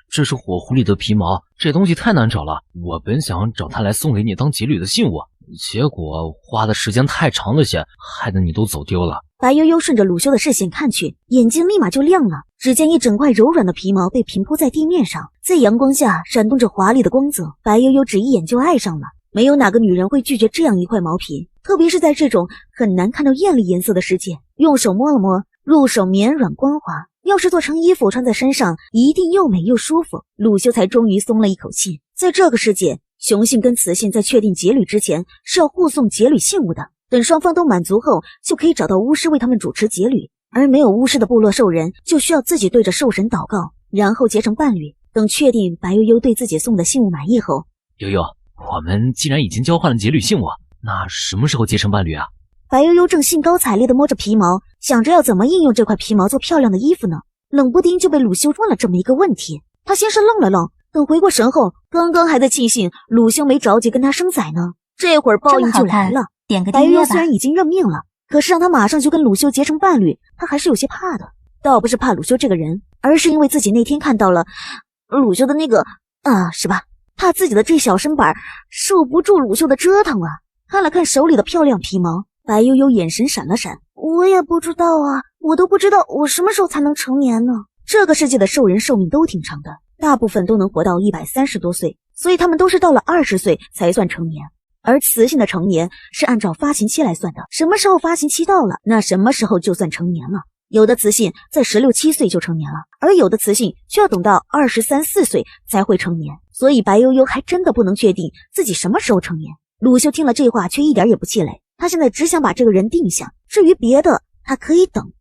这是火狐狸的皮毛，这东西太难找了，我本想找它来送给你当节旅的信物，结果花的时间太长了些，害得你都走丢了。白悠悠顺着鲁修的视线看去，眼睛立马就亮了，只见一整块柔软的皮毛被平铺在地面上，在阳光下闪动着华丽的光泽，白悠悠只一眼就爱上了。没有哪个女人会拒绝这样一块毛皮，特别是在这种很难看到艳丽颜色的世界。用手摸了摸，入手绵软光滑，要是做成衣服穿在身上，一定又美又舒服。鲁修才终于松了一口气。在这个世界，雄性跟雌性在确定节旅之前是要互送节旅信物的，等双方都满足后，就可以找到巫师为他们主持节旅，而没有巫师的部落兽人就需要自己对着兽神祷告，然后结成伴侣。等确定白悠悠对自己送的信物满意后，悠悠，我们既然已经交换了节旅信物，那什么时候结成伴侣啊？白悠悠正兴高采烈地摸着皮毛，想着要怎么应用这块皮毛做漂亮的衣服呢，冷不丁就被鲁修问了这么一个问题。他先是愣了愣，等回过神后，刚刚还在庆幸鲁修没着急跟他生崽呢，这会儿报应就来了。点个白订阅吧。悠悠虽然已经认命了，可是让他马上就跟鲁修结成伴侣，他还是有些怕的。倒不是怕鲁修这个人，而是因为自己那天看到了鲁修的那个是吧？怕自己的这小身板受不住鲁修的折腾啊。看了看手里的漂亮皮毛，白悠悠眼神闪了闪。我也不知道啊，我都不知道我什么时候才能成年呢。这个世界的兽人寿命都挺长的，大部分都能活到130多岁，所以他们都是到了20岁才算成年。而雌性的成年是按照发情期来算的，什么时候发情期到了，那什么时候就算成年了。有的雌性在16、17岁就成年了，而有的雌性却要等到23、24岁才会成年，所以白悠悠还真的不能确定自己什么时候成年。鲁修听了这话却一点也不气馁，他现在只想把这个人定下，至于别的他可以等。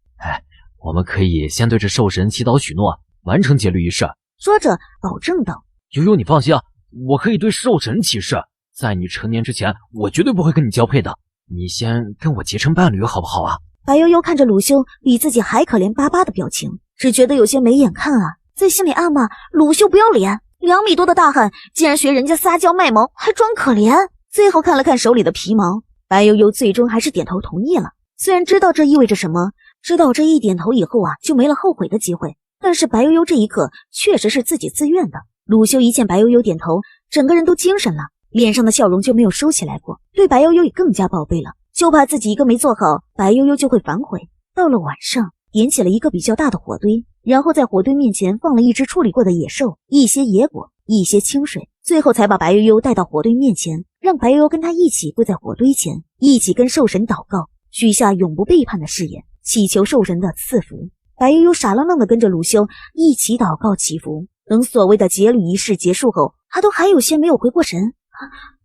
我们可以先对着兽神祈祷许诺，完成节旅仪式。说着保证道。悠悠，你放心啊，我可以对兽神起誓，在你成年之前，我绝对不会跟你交配的。你先跟我结成伴侣好不好啊？白悠悠看着鲁修比自己还可怜巴巴的表情，只觉得有些没眼看啊，在心里暗骂鲁修不要脸，2米多的大汉竟然学人家撒娇卖萌，还装可怜。最后看了看手里的皮毛，白悠悠最终还是点头同意了。虽然知道这意味着什么，知道这一点头以后啊，就没了后悔的机会，但是白悠悠这一刻确实是自己自愿的。鲁修一见白悠悠点头，整个人都精神了，脸上的笑容就没有收起来过，对白悠悠也更加宝贝了，就怕自己一个没做好，白悠悠就会反悔。到了晚上，点起了一个比较大的火堆，然后在火堆面前放了一只处理过的野兽，一些野果，一些清水，最后才把白悠悠带到火堆面前，让白悠悠跟他一起跪在火堆前，一起跟兽神祷告，许下永不背叛的誓言，祈求兽神的赐福。白悠悠傻愣愣地跟着鲁修一起祷告祈福。等所谓的节旅仪式结束后，他都还有些没有回过神。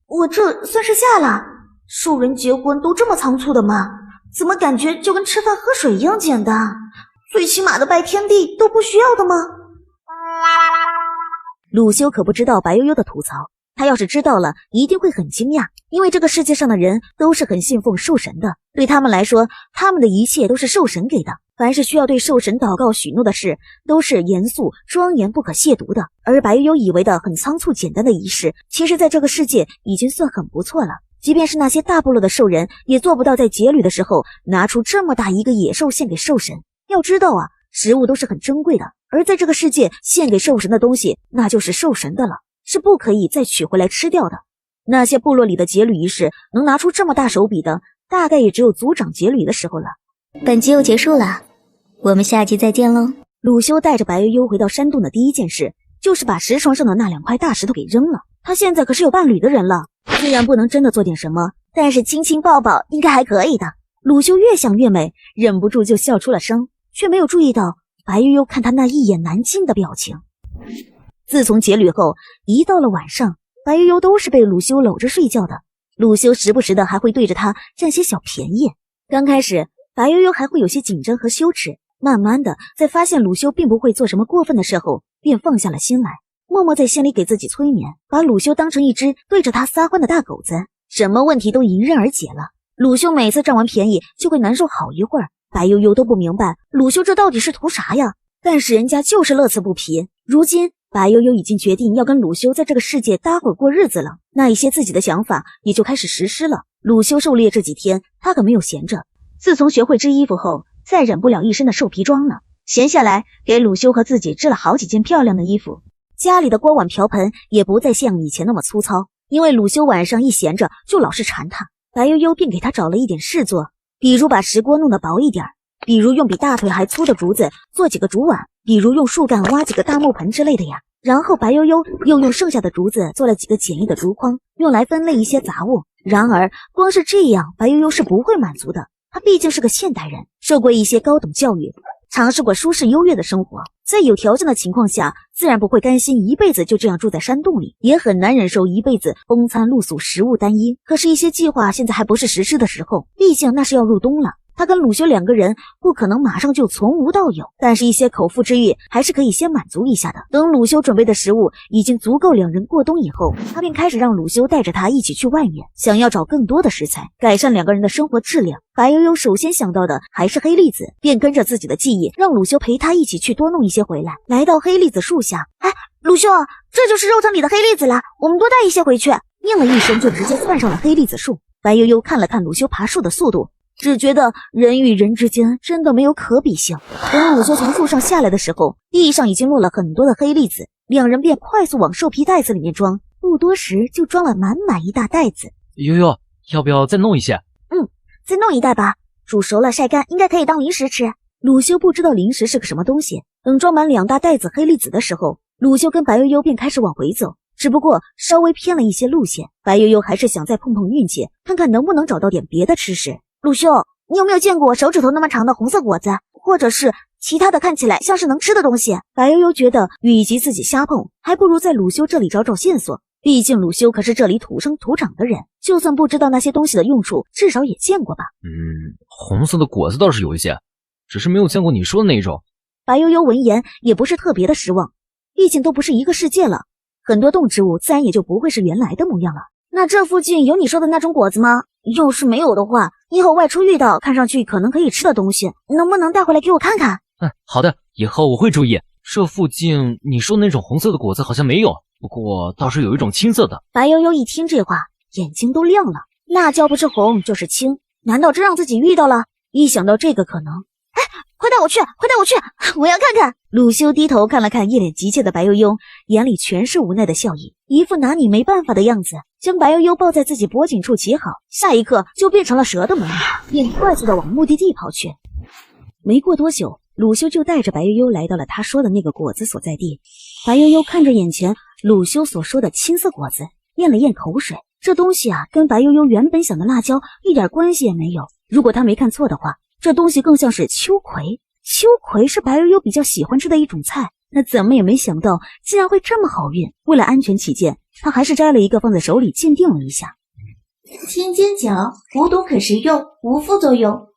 我这算是下了？兽人结婚都这么仓促的吗？怎么感觉就跟吃饭喝水一样简单？最起码的拜天地都不需要的吗？鲁修可不知道白悠悠的吐槽，他要是知道了，一定会很惊讶，因为这个世界上的人都是很信奉兽神的，对他们来说，他们的一切都是兽神给的，凡是需要对兽神祷告许诺的事，都是严肃、庄严、不可亵渎的。而白悠悠以为的很仓促简单的仪式，其实在这个世界已经算很不错了。即便是那些大部落的兽人，也做不到在劫掠的时候拿出这么大一个野兽献给兽神。要知道啊，食物都是很珍贵的，而在这个世界献给兽神的东西，那就是兽神的了，是不可以再取回来吃掉的。那些部落里的劫掠仪式能拿出这么大手笔的，大概也只有族长劫掠的时候了。本集又结束了，我们下集再见喽。鲁修带着白悠悠回到山洞的第一件事，就是把石床上的那2块大石头给扔了。他现在可是有伴侣的人了，虽然不能真的做点什么，但是亲亲抱抱应该还可以的。鲁修越想越美，忍不住就笑出了声，却没有注意到白悠悠看他那一眼难尽的表情。自从劫掠后，一到了晚上，白悠悠都是被鲁修搂着睡觉的。鲁修时不时的还会对着他占些小便宜。刚开始白悠悠还会有些紧张和羞耻，慢慢的在发现鲁修并不会做什么过分的事后，便放下了心来，默默在心里给自己催眠，把鲁修当成一只对着他撒欢的大狗子，什么问题都迎刃而解了。鲁修每次占完便宜就会难受好一会儿，白悠悠都不明白鲁修这到底是图啥呀，但是人家就是乐此不疲。如今白悠悠已经决定要跟鲁修在这个世界搭伙过日子了，那一些自己的想法也就开始实施了。鲁修狩猎这几天他可没有闲着，自从学会织衣服后，再忍不了一身的兽皮装了，闲下来给鲁修和自己织了好几件漂亮的衣服。家里的锅碗瓢盆也不再像以前那么粗糙，因为鲁修晚上一闲着就老是馋他，白悠悠便给他找了一点事做，比如把石锅弄得薄一点，比如用比大腿还粗的竹子做几个竹碗，比如用树干挖几个大木盆之类的呀。然后白悠悠又用剩下的竹子做了几个简易的竹筐，用来分类一些杂物。然而光是这样，白悠悠是不会满足的，他毕竟是个现代人，受过一些高等教育，尝试过舒适优越的生活，在有条件的情况下，自然不会甘心一辈子就这样住在山洞里，也很难忍受一辈子风餐露宿，食物单一。可是一些计划现在还不是实施的时候，毕竟那是要入冬了，他跟鲁修2个人不可能马上就从无到有，但是一些口腹之欲还是可以先满足一下的。等鲁修准备的食物已经足够2人过冬以后，他便开始让鲁修带着他一起去外面，想要找更多的食材，改善2个人的生活质量。白悠悠首先想到的还是黑栗子，便跟着自己的记忆，让鲁修陪他一起去多弄一些回来。来到黑栗子树下，鲁修，这就是肉层里的黑栗子了，我们多带一些回去。应了一声就直接窜上了黑栗子树。白悠悠看了看鲁修爬树的速度，只觉得人与人之间真的没有可比性。等鲁修从树上下来的时候，地上已经落了很多的黑栗子，2人便快速往兽皮袋子里面装，不多时就装了满满一大袋子。悠悠，要不要再弄一些？再弄一袋吧，煮熟了晒干应该可以当零食吃。鲁修不知道零食是个什么东西，等装满2大袋子黑栗子的时候，鲁修跟白悠悠便开始往回走，只不过稍微偏了一些路线。白悠悠还是想再碰碰运气，看看能不能找到点别的吃食。鲁修，你有没有见过手指头那么长的红色果子，或者是其他的看起来像是能吃的东西？白悠悠觉得与其自己瞎碰，还不如在鲁修这里找找线索，毕竟鲁修可是这里土生土长的人，就算不知道那些东西的用处，至少也见过吧。红色的果子倒是有一些，只是没有见过你说的那种。白悠悠闻言也不是特别的失望，毕竟都不是一个世界了，很多动植物自然也就不会是原来的模样了。那这附近有你说的那种果子吗？要是没有的话，以后外出遇到看上去可能可以吃的东西，能不能带回来给我看看？好的，以后我会注意。这附近你说的那种红色的果子好像没有，不过倒是有一种青色的。白悠悠一听这话，眼睛都亮了。辣椒不是红就是青，难道真让自己遇到了？一想到这个可能，快带我去，快带我去，我要看看。鲁修低头看了看一脸急切的白悠悠，眼里全是无奈的笑意，一副拿你没办法的样子，将白悠悠抱在自己脖颈处骑好，下一刻就变成了蛇的模样，便快速的往目的地跑去。没过多久，鲁修就带着白悠悠来到了他说的那个果子所在地。白悠悠看着眼前鲁修所说的青色果子，咽了咽口水。这东西啊，跟白悠悠原本想的辣椒一点关系也没有。如果他没看错的话，这东西更像是秋葵。秋葵是白悠悠比较喜欢吃的一种菜，那怎么也没想到竟然会这么好运。为了安全起见，他还是摘了一个放在手里鉴定了一下。青尖角无毒可食用，无副作用。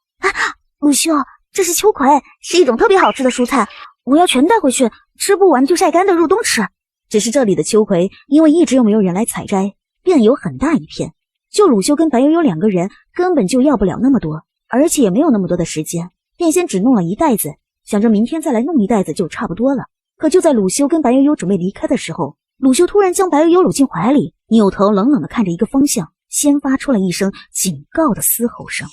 鲁修，这是秋葵，是一种特别好吃的蔬菜，我要全带回去，吃不完就晒干的入冬吃。只是这里的秋葵因为一直又没有人来采摘，便有很大一片。就鲁修跟白悠悠2个人根本就要不了那么多，而且也没有那么多的时间，便先只弄了1袋子，想着明天再来弄1袋子就差不多了。可就在鲁修跟白悠悠准备离开的时候，鲁修突然将白悠悠搂进怀里，扭头冷冷地看着一个方向，先发出了一声警告的嘶吼声，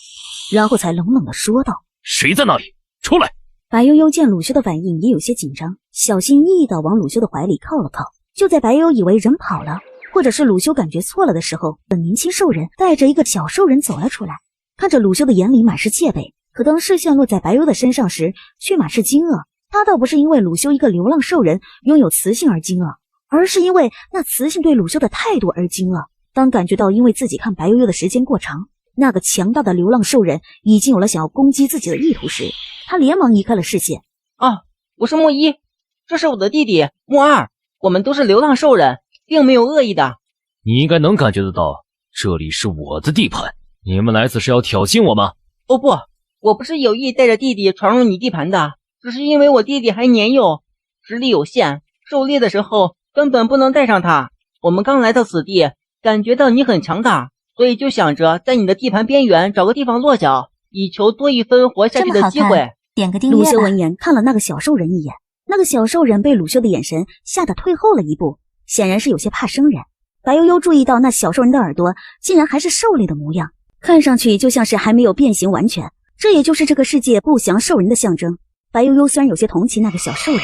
然后才冷冷地说道：谁在那里？出来！白悠悠见鲁修的反应也有些紧张，小心翼翼地往鲁修的怀里靠了靠。就在白悠悠以为人跑了，或者是鲁修感觉错了的时候，年轻兽人带着一个小兽人走了出来，看着鲁修的眼里满是戒备，可当视线落在白悠悠的身上时，却满是惊愕。他倒不是因为鲁修一个流浪兽人拥有雌性而惊愕，而是因为那雌性对鲁修的态度而惊愕。当感觉到因为自己看白悠悠的时间过长，那个强大的流浪兽人已经有了想要攻击自己的意图时，他连忙移开了视线。我是木一，这是我的弟弟木二，我们都是流浪兽人，并没有恶意的。你应该能感觉得到，这里是我的地盘，你们来此是要挑衅我吗？哦不，我不是有意带着弟弟闯入你地盘的，只是因为我弟弟还年幼，实力有限，狩猎的时候根本不能带上他。我们刚来到此地，感觉到你很强大，所以就想着在你的地盘边缘找个地方落脚，以求多一分活下去的机会。点个订阅吧。鲁修闻言看了那个小兽人一眼，那个小兽人被鲁修的眼神吓得退后了一步，显然是有些怕生人。白悠悠注意到那小兽人的耳朵竟然还是兽类的模样，看上去就像是还没有变形完全，这也就是这个世界不祥兽人的象征。白悠悠虽然有些同情那个小兽人，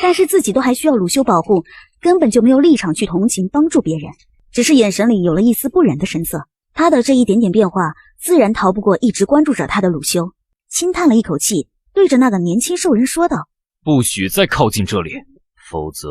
但是自己都还需要鲁修保护，根本就没有立场去同情帮助别人，只是眼神里有了一丝不忍的神色。他的这一点点变化自然逃不过一直关注着他的鲁修，轻叹了一口气，对着那个年轻兽人说道：不许再靠近这里，否则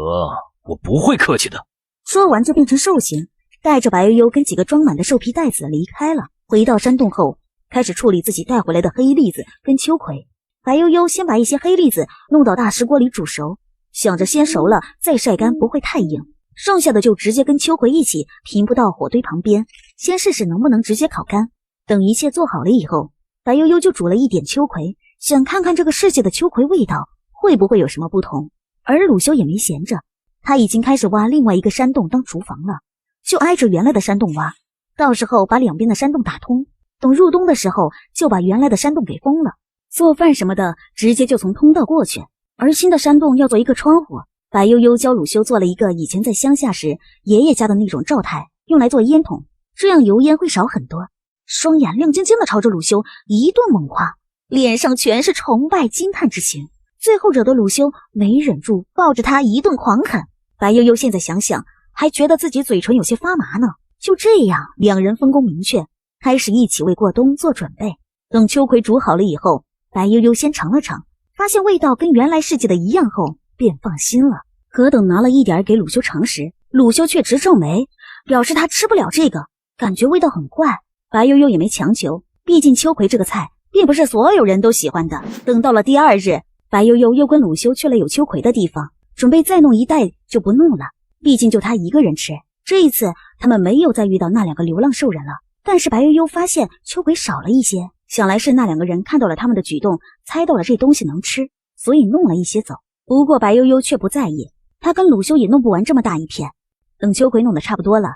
我不会客气的。说完就变成兽形，带着白悠悠跟几个装满的兽皮袋子离开了。回到山洞后，开始处理自己带回来的黑栗子跟秋葵。白悠悠先把一些黑栗子弄到大石锅里煮熟，想着先熟了再晒干不会太硬，剩下的就直接跟秋葵一起平铺到火堆旁边，先试试能不能直接烤干。等一切做好了以后，白悠悠就煮了一点秋葵，想看看这个世界的秋葵味道会不会有什么不同。而鲁修也没闲着，他已经开始挖另外一个山洞当厨房了，就挨着原来的山洞挖，到时候把两边的山洞打通，等入冬的时候就把原来的山洞给封了，做饭什么的直接就从通道过去。而新的山洞要做一个窗户，白悠悠教鲁修做了一个以前在乡下时爷爷家的那种灶台，用来做烟筒，这样油烟会少很多。双眼亮晶晶的朝着鲁修一顿猛夸，脸上全是崇拜惊叹之情，最后惹得鲁修没忍住抱着他一顿狂啃。白悠悠现在想想还觉得自己嘴唇有些发麻呢。就这样，两人分工明确，开始一起为过冬做准备。等秋葵煮好了以后，白悠悠先尝了尝，发现味道跟原来世界的一样后便放心了。可等拿了一点给鲁修尝时，鲁修却直皱眉，表示他吃不了这个，感觉味道很怪。白悠悠也没强求，毕竟秋葵这个菜并不是所有人都喜欢的。等到了第二日，白悠悠又跟鲁修去了有秋葵的地方，准备再弄一袋就不弄了，毕竟就他一个人吃。这一次他们没有再遇到那两个流浪兽人了，但是白悠悠发现秋葵少了一些，想来是那两个人看到了他们的举动，猜到了这东西能吃，所以弄了一些走。不过白悠悠却不在意，他跟鲁修也弄不完这么大一片。等秋葵弄得差不多了，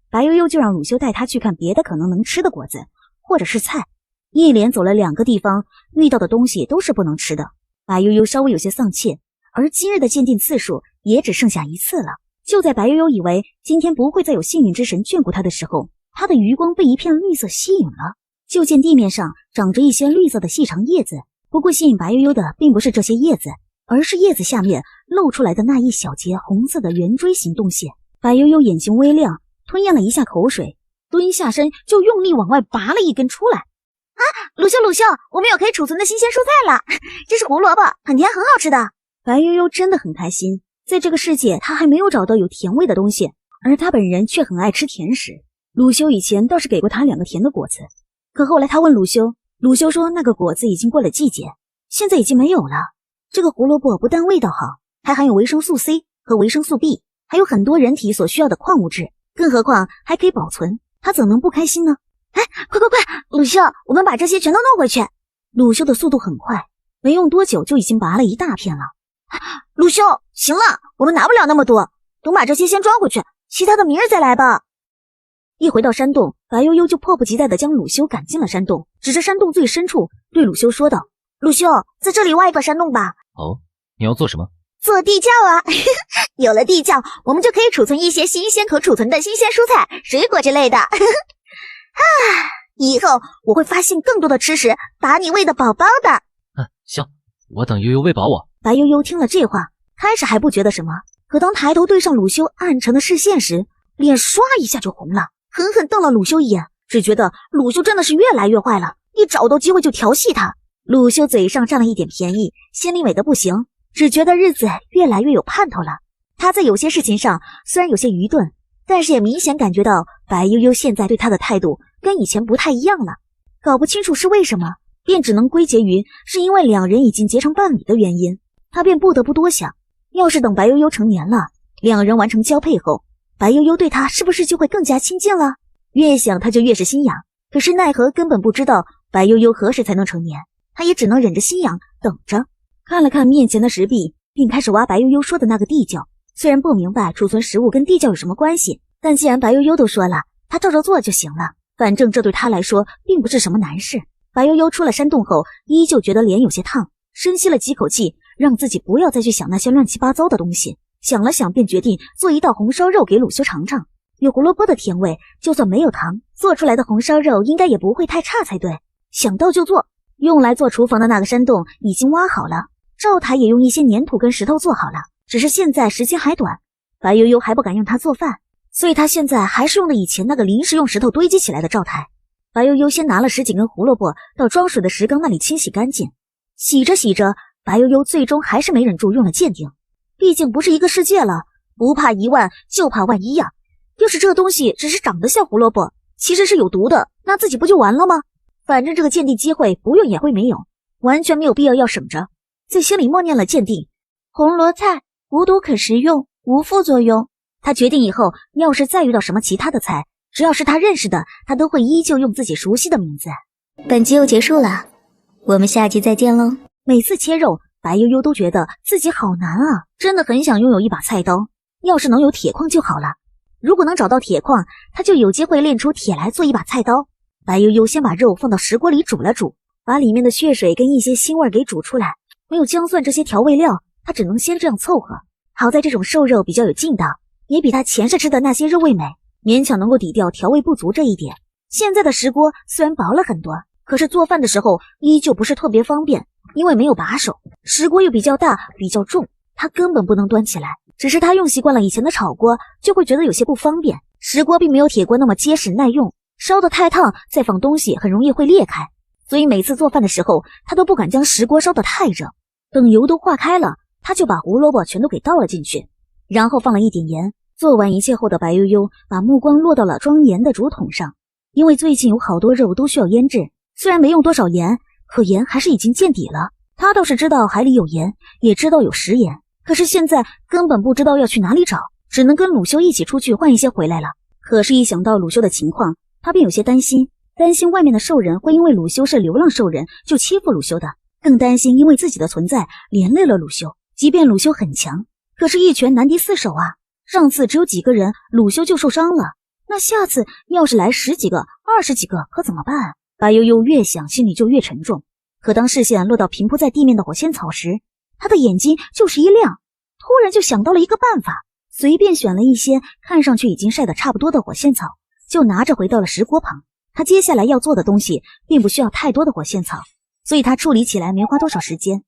白悠悠就让鲁修带他去看别的可能能吃的果子或者是菜。一连走了2个地方，遇到的东西都是不能吃的。白悠悠稍微有些丧气，而今日的鉴定次数也只剩下1次了。就在白悠悠以为今天不会再有幸运之神眷顾他的时候，他的余光被一片绿色吸引了。就见地面上长着一些绿色的细长叶子，不过吸引白悠悠的并不是这些叶子，而是叶子下面露出来的那一小节红色的圆锥形洞线。白悠悠眼睛微亮，吞咽了一下口水，蹲下身就用力往外拔了一根出来。鲁修，我们有可以储存的新鲜蔬菜了，这是胡萝卜，很甜，很好吃的。白悠悠真的很开心，在这个世界他还没有找到有甜味的东西，而他本人却很爱吃甜食。鲁修以前倒是给过他2个甜的果子，可后来他问鲁修，鲁修说那个果子已经过了季节，现在已经没有了。这个胡萝卜不但味道好，还含有维生素 C 和维生素 B， 还有很多人体所需要的矿物质，更何况还可以保存，他怎能不开心呢？快，鲁修，我们把这些全都弄回去。鲁修的速度很快，没用多久就已经拔了一大片了。鲁修，行了，我们拿不了那么多，等把这些先装回去，其他的明儿再来吧。一回到山洞，白悠悠就迫不及待地将鲁修赶进了山洞，指着山洞最深处对鲁修说道：“鲁修，在这里挖一个山洞吧。”哦，你要做什么？做地窖啊！有了地窖，我们就可以储存一些新鲜可储存的新鲜蔬菜、水果之类的。以后我会发现更多的吃食，把你喂得饱饱的。行，我等悠悠喂饱我。白悠悠听了这话，开始还不觉得什么，可当抬头对上鲁修暗沉的视线时，脸唰一下就红了，狠狠瞪了鲁修一眼，只觉得鲁修真的是越来越坏了，一找到机会就调戏他。鲁修嘴上占了一点便宜，心里美得不行，只觉得日子越来越有盼头了。他在有些事情上虽然有些愚钝，但是也明显感觉到白悠悠现在对他的态度跟以前不太一样了，搞不清楚是为什么，便只能归结于是因为两人已经结成伴侣的原因。他便不得不多想，要是等白悠悠成年了，两人完成交配后，白悠悠对他是不是就会更加亲近了？越想他就越是心痒，可是奈何根本不知道白悠悠何时才能成年，他也只能忍着心痒等着。看了看面前的石壁，并开始挖白悠悠说的那个地窖。虽然不明白储存食物跟地窖有什么关系，但既然白悠悠都说了，他照着做就行了，反正这对他来说并不是什么难事。白悠悠出了山洞后，依旧觉得脸有些烫，深吸了几口气，让自己不要再去想那些乱七八糟的东西。想了想，便决定做一道红烧肉给鲁修尝尝。有胡萝卜的甜味，就算没有糖，做出来的红烧肉应该也不会太差才对。想到就做。用来做厨房的那个山洞已经挖好了，灶台也用一些粘土跟石头做好了，只是现在时间还短，白悠悠还不敢用它做饭，所以他现在还是用的以前那个临时用石头堆积起来的灶台。白悠悠先拿了10几根胡萝卜到装水的石缸那里清洗干净，洗着洗着，白悠悠最终还是没忍住用了鉴定。毕竟不是一个世界了，不怕1万就怕万一呀。要是这个东西只是长得像胡萝卜，其实是有毒的，那自己不就完了吗？反正这个鉴定机会不用也会没有，完全没有必要要省着。在心里默念了鉴定，红萝菜无毒可食用，无副作用。他决定以后要是再遇到什么其他的菜，只要是他认识的，他都会依旧用自己熟悉的名字。本集又结束了，我们下集再见喽。每次切肉，白悠悠都觉得自己好难啊，真的很想拥有一把菜刀，要是能有铁矿就好了。如果能找到铁矿，他就有机会炼出铁来做一把菜刀。白悠悠先把肉放到石锅里煮了煮，把里面的血水跟一些腥味给煮出来，没有姜蒜这些调味料，他只能先这样凑合。好在这种瘦肉比较有劲道，也比他前世吃的那些肉味美，勉强能够抵掉调味不足这一点。现在的石锅虽然薄了很多，可是做饭的时候依旧不是特别方便，因为没有把手，石锅又比较大比较重，他根本不能端起来。只是他用习惯了以前的炒锅，就会觉得有些不方便。石锅并没有铁锅那么结实耐用，烧得太烫再放东西很容易会裂开，所以每次做饭的时候他都不敢将石锅烧得太热。等油都化开了，他就把胡萝卜全都给倒了进去，然后放了一点盐。做完一切后的白悠悠把目光落到了装盐的竹筒上，因为最近有好多肉都需要腌制，虽然没用多少盐，可盐还是已经见底了。他倒是知道海里有盐，也知道有食盐，可是现在根本不知道要去哪里找，只能跟鲁修一起出去换一些回来了。可是一想到鲁修的情况，他便有些担心外面的兽人会因为鲁修是流浪兽人就欺负鲁修的，更担心因为自己的存在连累了鲁修。即便鲁修很强，可是一拳难敌4手啊，上次只有几个人鲁修就受伤了，那下次要是来10几个20几个可怎么办？白悠悠越想心里就越沉重。可当视线落到平铺在地面的火仙草时，他的眼睛就是一亮，突然就想到了一个办法，随便选了一些看上去已经晒得差不多的火仙草，就拿着回到了石锅旁。他接下来要做的东西并不需要太多的火仙草，所以他处理起来没花多少时间。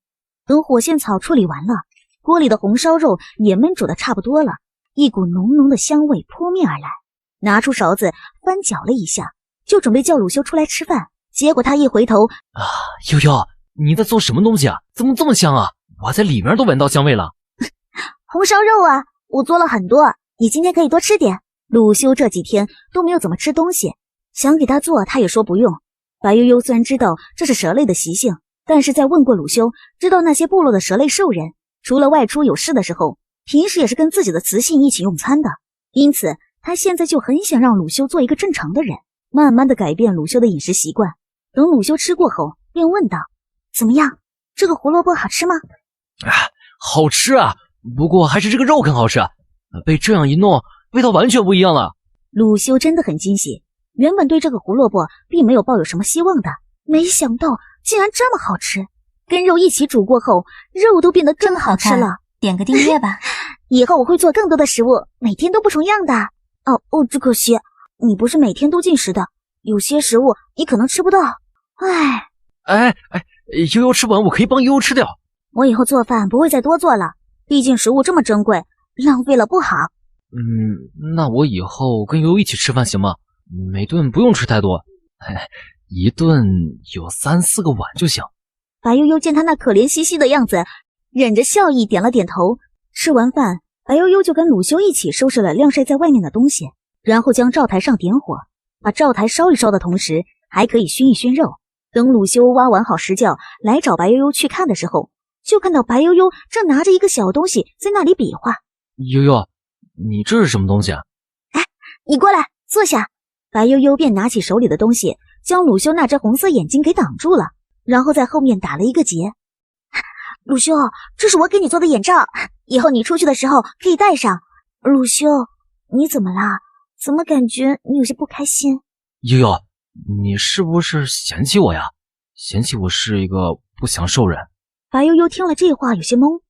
等火仙草处理完了，锅里的红烧肉也焖煮的差不多了，一股浓浓的香味扑面而来。拿出勺子翻搅了一下，就准备叫鲁修出来吃饭。结果他一回头，悠悠，你在做什么东西啊？怎么这么香啊？我在里面都闻到香味了。红烧肉啊，我做了很多，你今天可以多吃点。鲁修这几天都没有怎么吃东西，想给他做他也说不用。白悠悠虽然知道这是蛇类的习性，但是在问过鲁修，知道那些部落的蛇类兽人除了外出有事的时候，平时也是跟自己的雌性一起用餐的，因此他现在就很想让鲁修做一个正常的人，慢慢的改变鲁修的饮食习惯。等鲁修吃过后便问道，怎么样，这个胡萝卜好吃吗？好吃啊，不过还是这个肉更好吃。被这样一弄，味道完全不一样了。鲁修真的很惊喜，原本对这个胡萝卜并没有抱有什么希望的，没想到竟然这么好吃。跟肉一起煮过后，肉都变得更好吃了。点个订阅吧。以后我会做更多的食物，每天都不重样的。只可惜你不是每天都进食的，有些食物你可能吃不到。悠悠吃完我可以帮悠悠吃掉。我以后做饭不会再多做了，毕竟食物这么珍贵，浪费了不好。那我以后跟悠悠一起吃饭行吗？每顿不用吃太多，一顿有3、4个碗就行。白悠悠见他那可怜兮兮的样子，忍着笑意点了点头。吃完饭，白悠悠就跟鲁修一起收拾了晾晒在外面的东西，然后将灶台上点火，把灶台烧一烧的同时，还可以熏一熏肉。等鲁修挖完好石窖来找白悠悠去看的时候，就看到白悠悠正拿着一个小东西在那里比划。悠悠，你这是什么东西啊？你过来坐下。白悠悠便拿起手里的东西，将鲁修那只红色眼睛给挡住了，然后在后面打了一个结。鲁修，这是我给你做的眼罩，以后你出去的时候可以戴上。鲁修，你怎么啦？怎么感觉你有些不开心？悠悠，你是不是嫌弃我呀？嫌弃我是一个不祥兽人？白悠悠听了这话有些懵，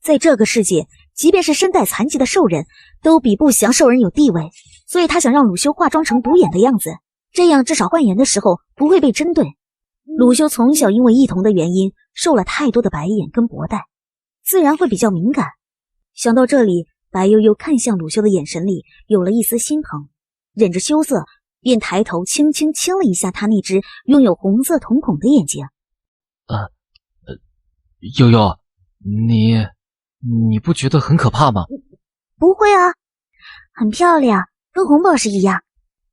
在这个世界，即便是身带残疾的兽人都比不祥兽人有地位，所以他想让鲁修化妆成独眼的样子，这样至少换颜的时候不会被针对。鲁修从小因为异瞳的原因受了太多的白眼跟薄带，自然会比较敏感。想到这里，白悠悠看向鲁修的眼神里有了一丝心疼，忍着羞涩便抬头轻轻亲了一下他那只拥有红色瞳孔的眼睛。悠悠，你不觉得很可怕吗？不会啊，很漂亮，跟红宝石一样。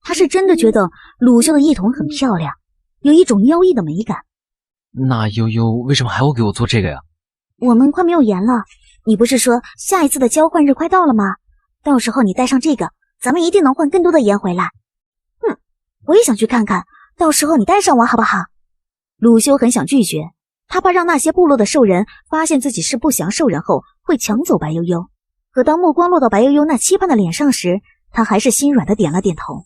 他是真的觉得鲁修的异瞳很漂亮，有一种妖异的美感。那悠悠为什么还要给我做这个呀？我们快没有盐了，你不是说下一次的交换日快到了吗？到时候你带上这个，咱们一定能换更多的盐回来。我也想去看看，到时候你带上我好不好？鲁修很想拒绝，他怕让那些部落的兽人发现自己是不祥兽人后会抢走白悠悠。可当目光落到白悠悠那期盼的脸上时，他还是心软的点了点头。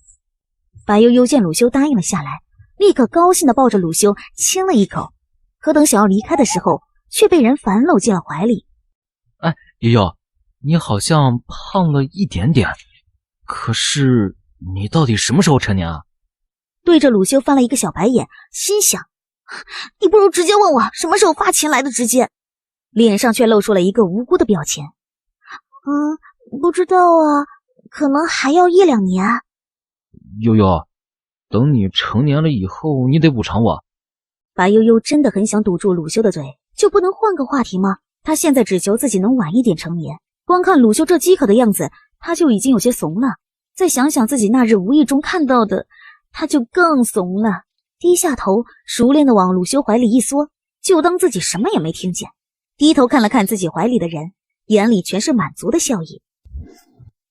白悠悠见鲁修答应了下来，立刻高兴的抱着鲁修亲了一口，可等想要离开的时候，却被人反搂进了怀里。悠悠，你好像胖了一点点，可是你到底什么时候成年啊？对着鲁修翻了一个小白眼，心想你不如直接问我什么时候发钱来的直接。脸上却露出了一个无辜的表情。不知道啊，可能还要1、2年。悠悠，等你成年了以后，你得补偿我。白悠悠真的很想堵住鲁修的嘴，就不能换个话题吗？他现在只求自己能晚一点成年，光看鲁修这饥渴的样子，他就已经有些怂了。再想想自己那日无意中看到的，他就更怂了。低下头，熟练的往鲁修怀里一缩，就当自己什么也没听见。低头看了看自己怀里的人，眼里全是满足的笑意。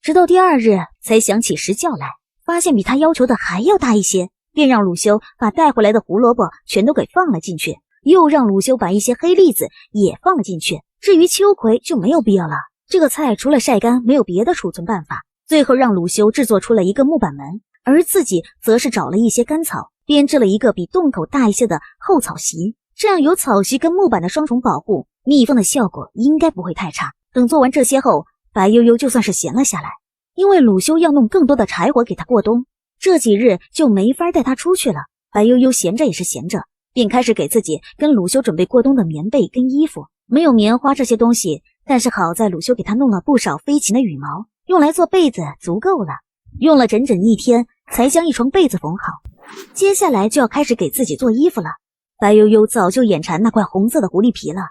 直到第2日才想起石窖来，发现比他要求的还要大一些，便让鲁修把带回来的胡萝卜全都给放了进去，又让鲁修把一些黑栗子也放了进去。至于秋葵就没有必要了，这个菜除了晒干没有别的储存办法。最后让鲁修制作出了一个木板门，而自己则是找了一些干草，编织了一个比洞口大一些的厚草席，这样有草席跟木板的双重保护，密封的效果应该不会太差。等做完这些后，白悠悠就算是闲了下来，因为鲁修要弄更多的柴火给他过冬，这几日就没法带他出去了。白悠悠闲着也是闲着，便开始给自己跟鲁修准备过冬的棉被跟衣服。没有棉花这些东西，但是好在鲁修给他弄了不少飞禽的羽毛，用来做被子足够了。用了整整1天才将一床被子缝好，接下来就要开始给自己做衣服了。白悠悠早就眼馋那块红色的狐狸皮了，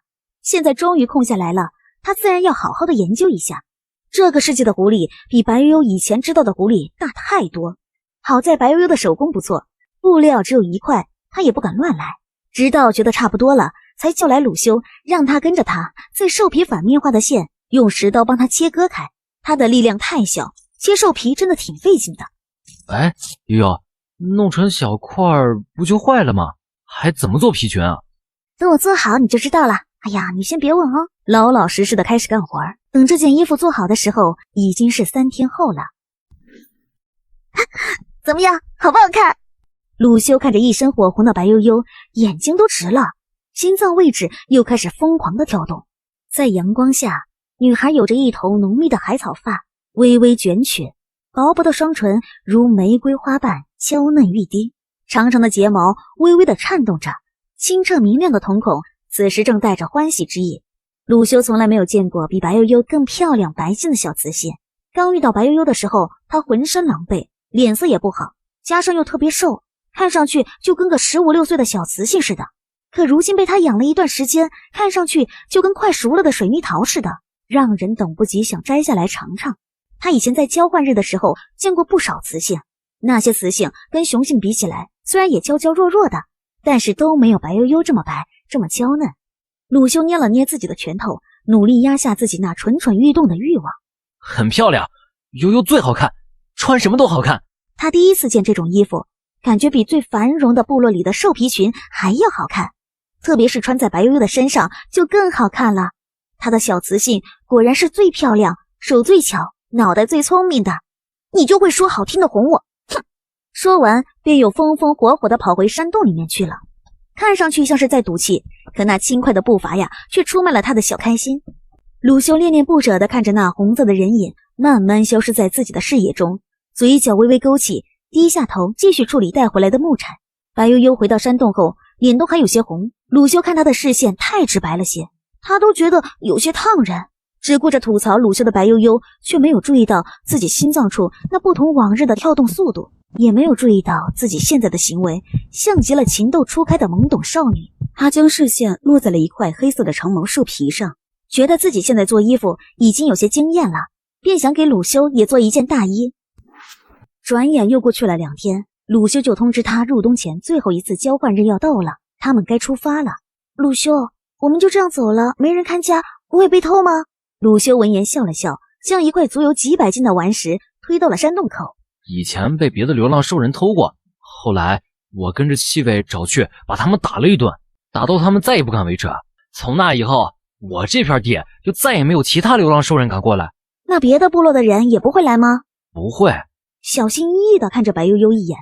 现在终于空下来了，他自然要好好的研究一下。这个世界的狐狸比白悠悠以前知道的狐狸大太多。好在白悠悠的手工不错，布料只有1块，他也不敢乱来，直到觉得差不多了，才叫来鲁修，让他跟着他在兽皮反面画的线用石刀帮他切割开。他的力量太小，切兽皮真的挺费劲的。悠悠，弄成小块不就坏了吗？还怎么做皮裙啊？等我做好你就知道了。哎呀，你先别问哦，老老实实的开始干活。等这件衣服做好的时候，已经是3天后了。怎么样，好不好看？鲁修看着一身火红的白悠悠，眼睛都直了，心脏位置又开始疯狂的跳动。在阳光下，女孩有着一头浓密的海草发，微微卷曲，薄薄的双唇如玫瑰花瓣，娇嫩欲滴，长长的睫毛微微的颤动着，清澈明亮的瞳孔此时正带着欢喜之意。鲁修从来没有见过比白悠悠更漂亮白净的小雌性。刚遇到白悠悠的时候，她浑身狼狈，脸色也不好，加上又特别瘦，看上去就跟个15、16岁的小雌性似的。可如今被她养了一段时间，看上去就跟快熟了的水蜜桃似的，让人等不及想摘下来尝尝。她以前在交换日的时候见过不少雌性，那些雌性跟雄性比起来，虽然也娇娇弱弱的，但是都没有白悠悠这么白，这么娇嫩。鲁修捏了捏自己的拳头，努力压下自己那蠢蠢欲动的欲望。很漂亮，悠悠最好看，穿什么都好看。他第一次见这种衣服，感觉比最繁荣的部落里的兽皮裙还要好看，特别是穿在白悠悠的身上就更好看了。她的小雌性果然是最漂亮，手最巧，脑袋最聪明的。你就会说好听的哄我，哼！说完便又风风火火地跑回山洞里面去了。看上去像是在赌气，可那轻快的步伐呀，却出卖了他的小开心。鲁修恋恋不舍地看着那红色的人影慢慢消失在自己的视野中，嘴角微微勾起，低下头继续处理带回来的木柴。白悠悠回到山洞后，脸都还有些红。鲁修看他的视线太直白了些，他都觉得有些烫人。只顾着吐槽鲁修的白悠悠，却没有注意到自己心脏处那不同往日的跳动速度，也没有注意到自己现在的行为像极了情窦初开的懵懂少女。他将视线落在了一块黑色的长毛树皮上，觉得自己现在做衣服已经有些经验了，便想给鲁修也做一件大衣。转眼又过去了2天，鲁修就通知他入冬前最后一次交换日要到了，他们该出发了。鲁修，我们就这样走了，没人看家，不会被偷吗？鲁修闻言笑了笑，将一块足有几百斤的顽石推到了山洞口。以前被别的流浪兽人偷过，后来我跟着气味找去把他们打了一顿，打到他们再也不敢为止。从那以后，我这片地就再也没有其他流浪兽人敢过来。那别的部落的人也不会来吗？不会。小心翼翼地看着白悠悠一眼。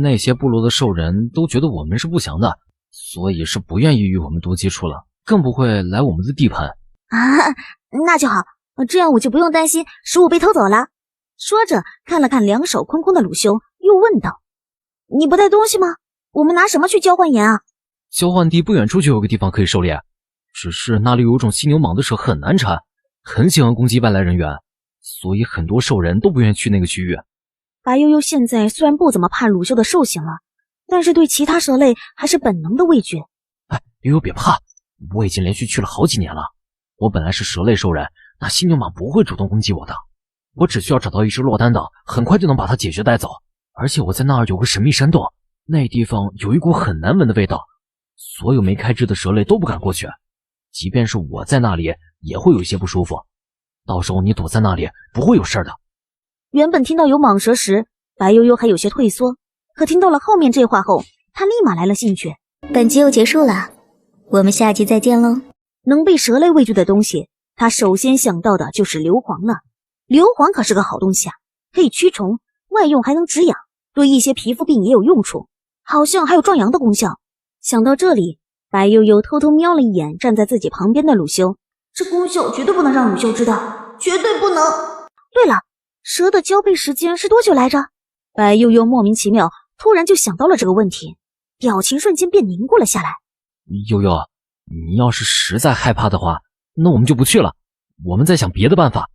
那些部落的兽人都觉得我们是不祥的，所以是不愿意与我们多接触了，更不会来我们的地盘。啊，那就好，这样我就不用担心食物被偷走了。说着看了看两手空空的鲁修，又问道：你不带东西吗？我们拿什么去交换盐啊？交换地不远处就有个地方可以狩猎，只是那里有种犀牛蟒的蛇很难缠，很喜欢攻击外来人员，所以很多兽人都不愿意去那个区域。白悠悠现在虽然不怎么怕鲁修的兽行了，但是对其他蛇类还是本能的畏惧。悠悠别怕，我已经连续去了好几年了。我本来是蛇类兽人，那犀牛蟒不会主动攻击我的，我只需要找到一只落单的，很快就能把它解决带走。而且我在那儿有个神秘山洞，那地方有一股很难闻的味道，所有没开枝的蛇类都不敢过去，即便是我在那里也会有一些不舒服。到时候你躲在那里不会有事的。原本听到有蟒蛇时，白悠悠还有些退缩，可听到了后面这话后，他立马来了兴趣。本集又结束了，我们下集再见喽。能被蛇类畏惧的东西，他首先想到的就是硫磺了。硫磺可是个好东西啊，可以驱虫，外用还能止痒，对一些皮肤病也有用处，好像还有壮阳的功效。想到这里，白悠悠偷偷瞄了一眼站在自己旁边的鲁修，这功效绝对不能让鲁修知道，绝对不能。对了，蛇的交配时间是多久来着？白悠悠莫名其妙突然就想到了这个问题，表情瞬间便凝固了下来。悠悠，你要是实在害怕的话，那我们就不去了，我们再想别的办法。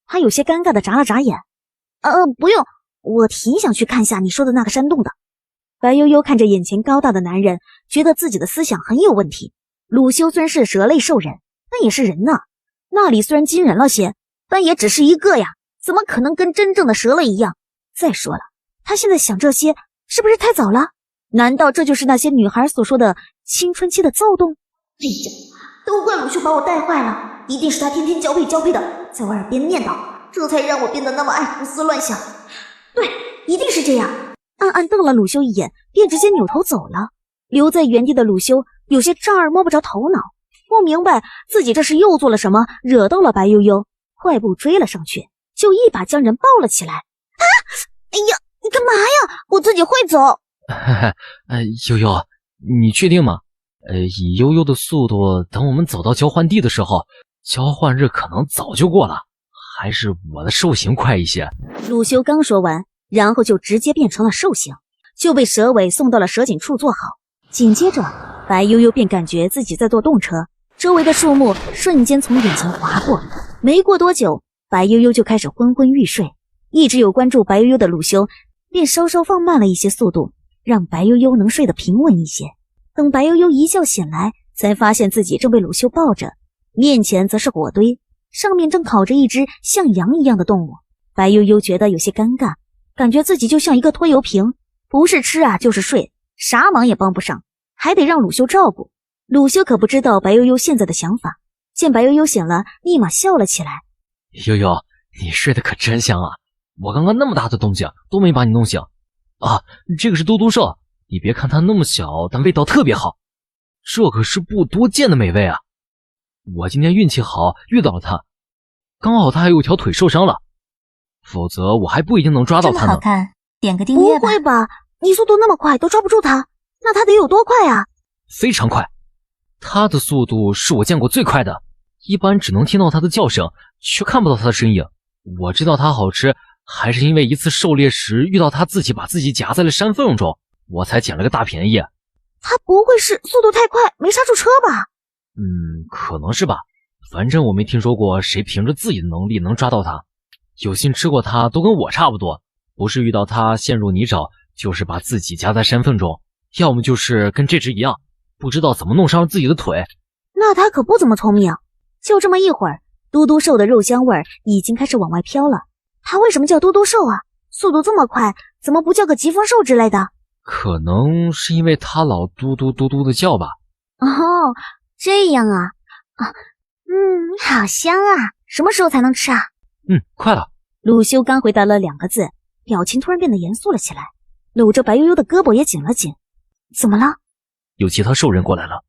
他有些尴尬地眨了眨眼。不用，我挺想去看下你说的那个山洞的。白悠悠看着眼前高大的男人，觉得自己的思想很有问题。鲁修虽然是蛇类兽人，但也是人呢。那里虽然惊人了些，但也只是一个呀，怎么可能跟真正的蛇类一样？再说了，他现在想这些是不是太早了？难道这就是那些女孩所说的青春期的躁动？哎呀，都怪鲁修把我带坏了，一定是他天天交配的，在我耳边念叨，这才让我变得那么爱胡思乱想。对，一定是这样。暗暗瞪了鲁修一眼，便直接扭头走了。留在原地的鲁修有些丈二摸不着头脑，不明白自己这是又做了什么，惹到了白悠悠，快步追了上去，就一把将人抱了起来。啊！哎呀，你干嘛呀？我自己会走。悠悠，你确定吗？以悠悠的速度，等我们走到交换地的时候，交换日可能早就过了，还是我的兽形快一些。鲁修刚说完，然后就直接变成了兽形，就被蛇尾送到了蛇颈处坐好。紧接着，白悠悠便感觉自己在坐动车，周围的树木瞬间从眼前划过。没过多久，白悠悠就开始昏昏欲睡。一直有关注白悠悠的鲁修便稍稍放慢了一些速度，让白悠悠能睡得平稳一些。等白悠悠一觉醒来，才发现自己正被鲁修抱着，面前则是火堆，上面正烤着一只像羊一样的动物。白悠悠觉得有些尴尬，感觉自己就像一个拖油瓶，不是吃啊就是睡，啥忙也帮不上，还得让鲁修照顾。鲁修可不知道白悠悠现在的想法，见白悠悠醒了，立马笑了起来。悠悠，你睡得可真香啊，我刚刚那么大的动静都没把你弄醒啊。这个是嘟嘟兽，你别看它那么小，但味道特别好，这可是不多见的美味啊。我今天运气好遇到了它，刚好它还有条腿受伤了，否则我还不一定能抓到它呢。这么好看，点个订阅吧。不会吧，你速度那么快都抓不住它，那它得有多快啊？非常快，它的速度是我见过最快的，一般只能听到它的叫声，却看不到它的身影。我知道它好吃，还是因为一次狩猎时遇到它自己把自己夹在了山缝中，我才捡了个大便宜。它不会是速度太快没刹住车吧？可能是吧，反正我没听说过谁凭着自己的能力能抓到它。有幸吃过它都跟我差不多，不是遇到它陷入泥沼，就是把自己夹在山缝中，要么就是跟这只一样，不知道怎么弄伤了自己的腿。那它可不怎么聪明。就这么一会儿，嘟嘟兽的肉香味已经开始往外飘了。它为什么叫嘟嘟兽啊？速度这么快，怎么不叫个疾风兽之类的？可能是因为它老嘟嘟嘟嘟的叫吧。哦，这样啊。好香啊，什么时候才能吃啊？快了。鲁修刚回答了2个字，表情突然变得严肃了起来，搂着白悠悠的胳膊也紧了紧。怎么了？有其他兽人过来了。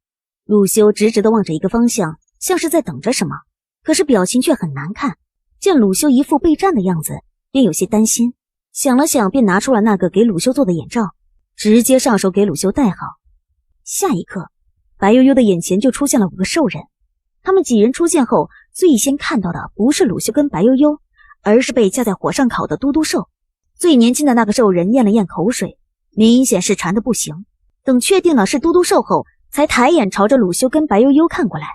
鲁修直直地望着一个方向，像是在等着什么，可是表情却很难看。见鲁修一副备战的样子，便有些担心，想了想便拿出了那个给鲁修做的眼罩，直接上手给鲁修戴好。下一刻，白悠悠的眼前就出现了5个兽人。他们几人出现后，最先看到的不是鲁修跟白悠悠，而是被架在火上烤的嘟嘟兽。最年轻的那个兽人咽了咽口水，明显是馋得不行。等确定了是嘟嘟兽后，才抬眼朝着鲁修跟白悠悠看过来。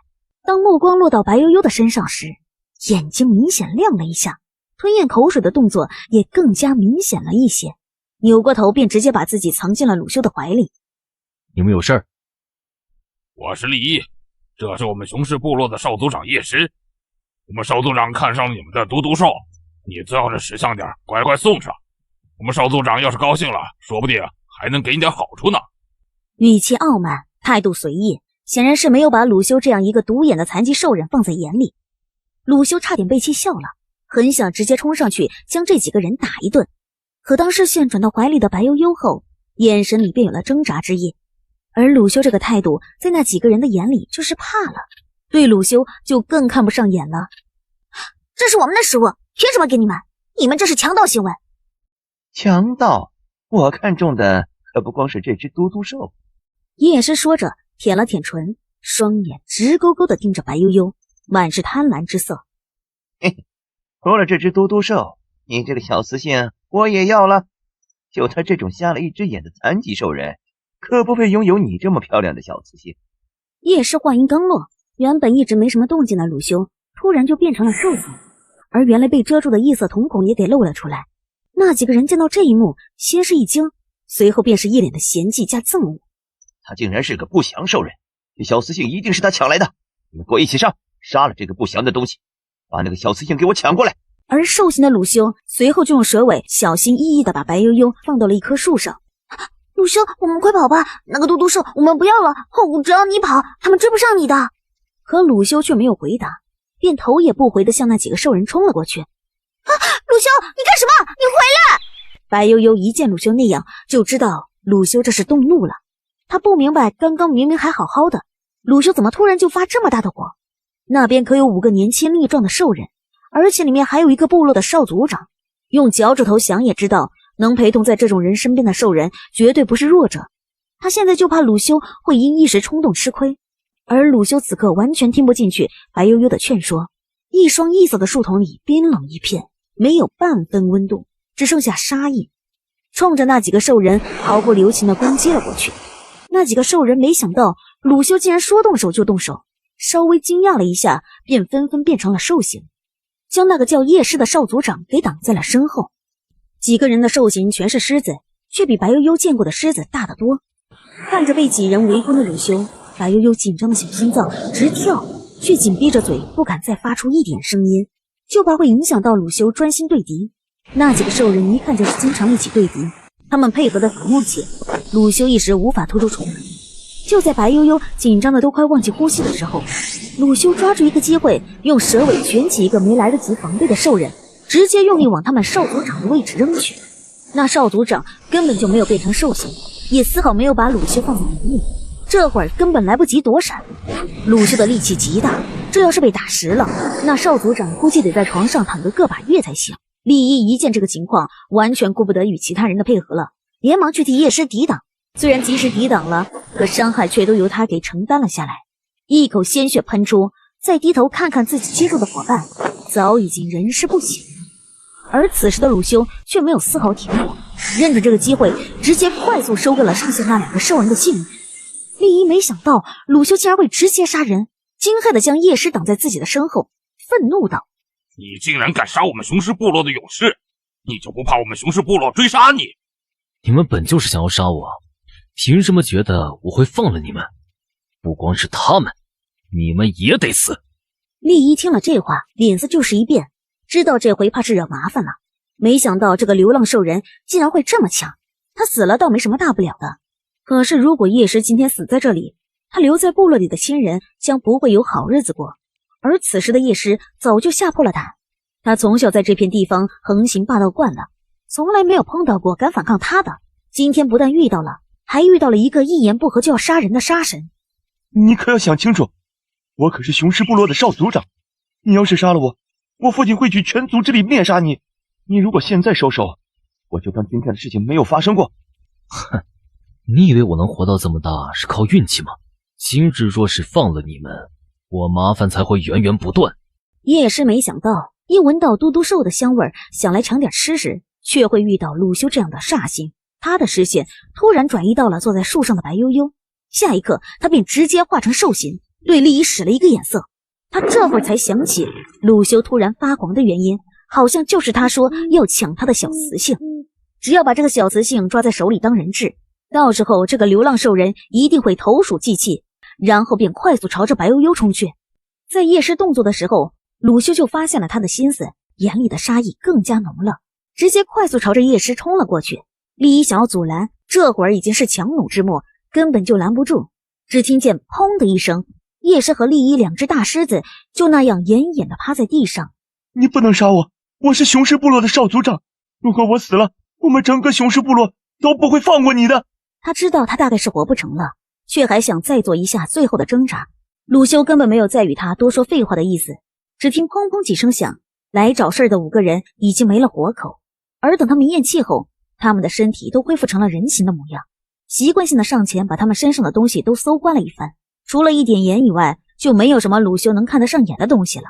当目光落到白悠悠的身上时，眼睛明显亮了一下，吞咽口水的动作也更加明显了一些，扭过头便直接把自己藏进了鲁修的怀里。你们有事儿？我是利益，这是我们熊氏部落的少族长叶师。我们少族长看上你们的嘟嘟兽，你最好是识相点，乖乖送上。我们少族长要是高兴了，说不定还能给你点好处呢。语气傲慢，态度随意，显然是没有把鲁修这样一个独眼的残疾兽人放在眼里。鲁修差点被气笑了，很想直接冲上去将这几个人打一顿，可当视线转到怀里的白悠悠后，眼神里便有了挣扎之意。而鲁修这个态度在那几个人的眼里就是怕了，对鲁修就更看不上眼了。这是我们的食物，凭什么给你们？你们这是强盗行为。强盗？我看中的可不光是这只嘟嘟兽。叶师说着舔了舔唇，双眼直勾勾地盯着白悠悠，满是贪婪之色。嘿嘿，除了这只嘟嘟兽，你这个小雌性我也要了。就他这种瞎了一只眼的残疾兽人，可不配拥有你这么漂亮的小雌性。叶师话音刚落，原本一直没什么动静的鲁修突然就变成了兽形，而原来被遮住的异色瞳孔也给露了出来。那几个人见到这一幕，先是一惊，随后便是一脸的嫌弃加憎恶。他竟然是个不祥兽人，这小雌性一定是他抢来的。你们给我一起上，杀了这个不祥的东西，把那个小雌性给我抢过来。而兽形的鲁修随后就用蛇尾小心翼翼地把白悠悠放到了一棵树上。鲁修，我们快跑吧，那个嘟嘟兽我们不要了，只要你跑，他们追不上你的。可鲁修却没有回答，便头也不回地向那几个兽人冲了过去。鲁修，你干什么？你回来！白悠悠一见鲁修那样，就知道鲁修这是动怒了。他不明白，刚刚明明还好好的，鲁修怎么突然就发这么大的火？那边可有5个年轻力壮的兽人，而且里面还有一个部落的少族长。用脚趾头想也知道，能陪同在这种人身边的兽人绝对不是弱者。他现在就怕鲁修会因一时冲动吃亏，而鲁修此刻完全听不进去白悠悠的劝说。一双异色的树丛里冰冷一片，没有半分温度，只剩下杀意，冲着那几个兽人毫不留情地攻击了过去。那几个兽人没想到鲁修竟然说动手就动手，稍微惊讶了一下，便纷纷变成了兽形，将那个叫叶狮的少族长给挡在了身后。几个人的兽形全是狮子，却比白悠悠见过的狮子大得多。看着被几人围攻的鲁修，白悠悠紧张的小心脏直跳，却紧闭着嘴，不敢再发出一点声音，就怕会影响到鲁修专心对敌。那几个兽人一看就是经常一起对敌，他们配合得很默契，鲁修一时无法突出重来。就在白悠悠紧张的都快忘记呼吸的时候，鲁修抓住一个机会，用蛇尾卷起一个没来得及防备的兽人，直接用力往他们少族长的位置扔去。那少族长根本就没有变成兽形，也丝毫没有把鲁修放在眼里，这会儿根本来不及躲闪。鲁修的力气极大，这要是被打实了，那少族长估计得在床上躺个把月才行。丽依一见这个情况，完全顾不得与其他人的配合了，连忙去替叶狮抵挡。虽然及时抵挡了，可伤害却都由他给承担了下来。一口鲜血喷出，再低头看看自己接住的伙伴，早已经人事不省。而此时的鲁修却没有丝毫停火，认准这个机会，直接快速收割了剩下那2个兽人的性命。丽依没想到鲁修竟然会直接杀人，惊骇地将叶狮挡在自己的身后，愤怒道：你竟然敢杀我们雄狮部落的勇士，你就不怕我们雄狮部落追杀你？你们本就是想要杀我，凭什么觉得我会放了你们？不光是他们，你们也得死。丽依听了这话，脸色就是一变，知道这回怕是惹麻烦了。没想到这个流浪兽人竟然会这么强，他死了倒没什么大不了的，可是如果叶狮今天死在这里，他留在部落里的亲人将不会有好日子过。而此时的叶狮早就吓破了胆，他从小在这片地方横行霸道惯了，从来没有碰到过敢反抗他的，今天不但遇到了，还遇到了一个一言不合就要杀人的杀神。你可要想清楚，我可是雄狮部落的少族长，你要是杀了我，我父亲会举全族之力灭杀你。你如果现在收手，我就当今天的事情没有发生过。哼，你以为我能活到这么大是靠运气吗？今日若是放了你们，我麻烦才会源源不断。叶狮没想到一闻到嘟嘟兽的香味，想来尝点吃时，却会遇到鲁修这样的煞星。他的视线突然转移到了坐在树上的白悠悠，下一刻他便直接化成兽形，对丽依使了一个眼色。他这会儿才想起鲁修突然发狂的原因，好像就是他说要抢他的小雌性，只要把这个小雌性抓在手里当人质，到时候这个流浪兽人一定会投鼠忌器，然后便快速朝着白悠悠冲去。在叶狮动作的时候，鲁修就发现了他的心思，眼里的杀意更加浓了，直接快速朝着叶狮冲了过去。丽依想要阻拦，这会儿已经是强弩之末，根本就拦不住。只听见砰的一声，叶狮和丽依2只大狮子就那样奄奄地趴在地上。你不能杀我，我是雄狮部落的少族长，如果我死了，我们整个雄狮部落都不会放过你的。他知道他大概是活不成了，却还想再做一下最后的挣扎。鲁修根本没有再与他多说废话的意思，只听砰砰几声响，来找事儿的5个人已经没了活口。而等他们咽气后，他们的身体都恢复成了人形的模样，习惯性的上前把他们身上的东西都搜刮了一番，除了一点盐以外，就没有什么鲁修能看得上眼的东西了。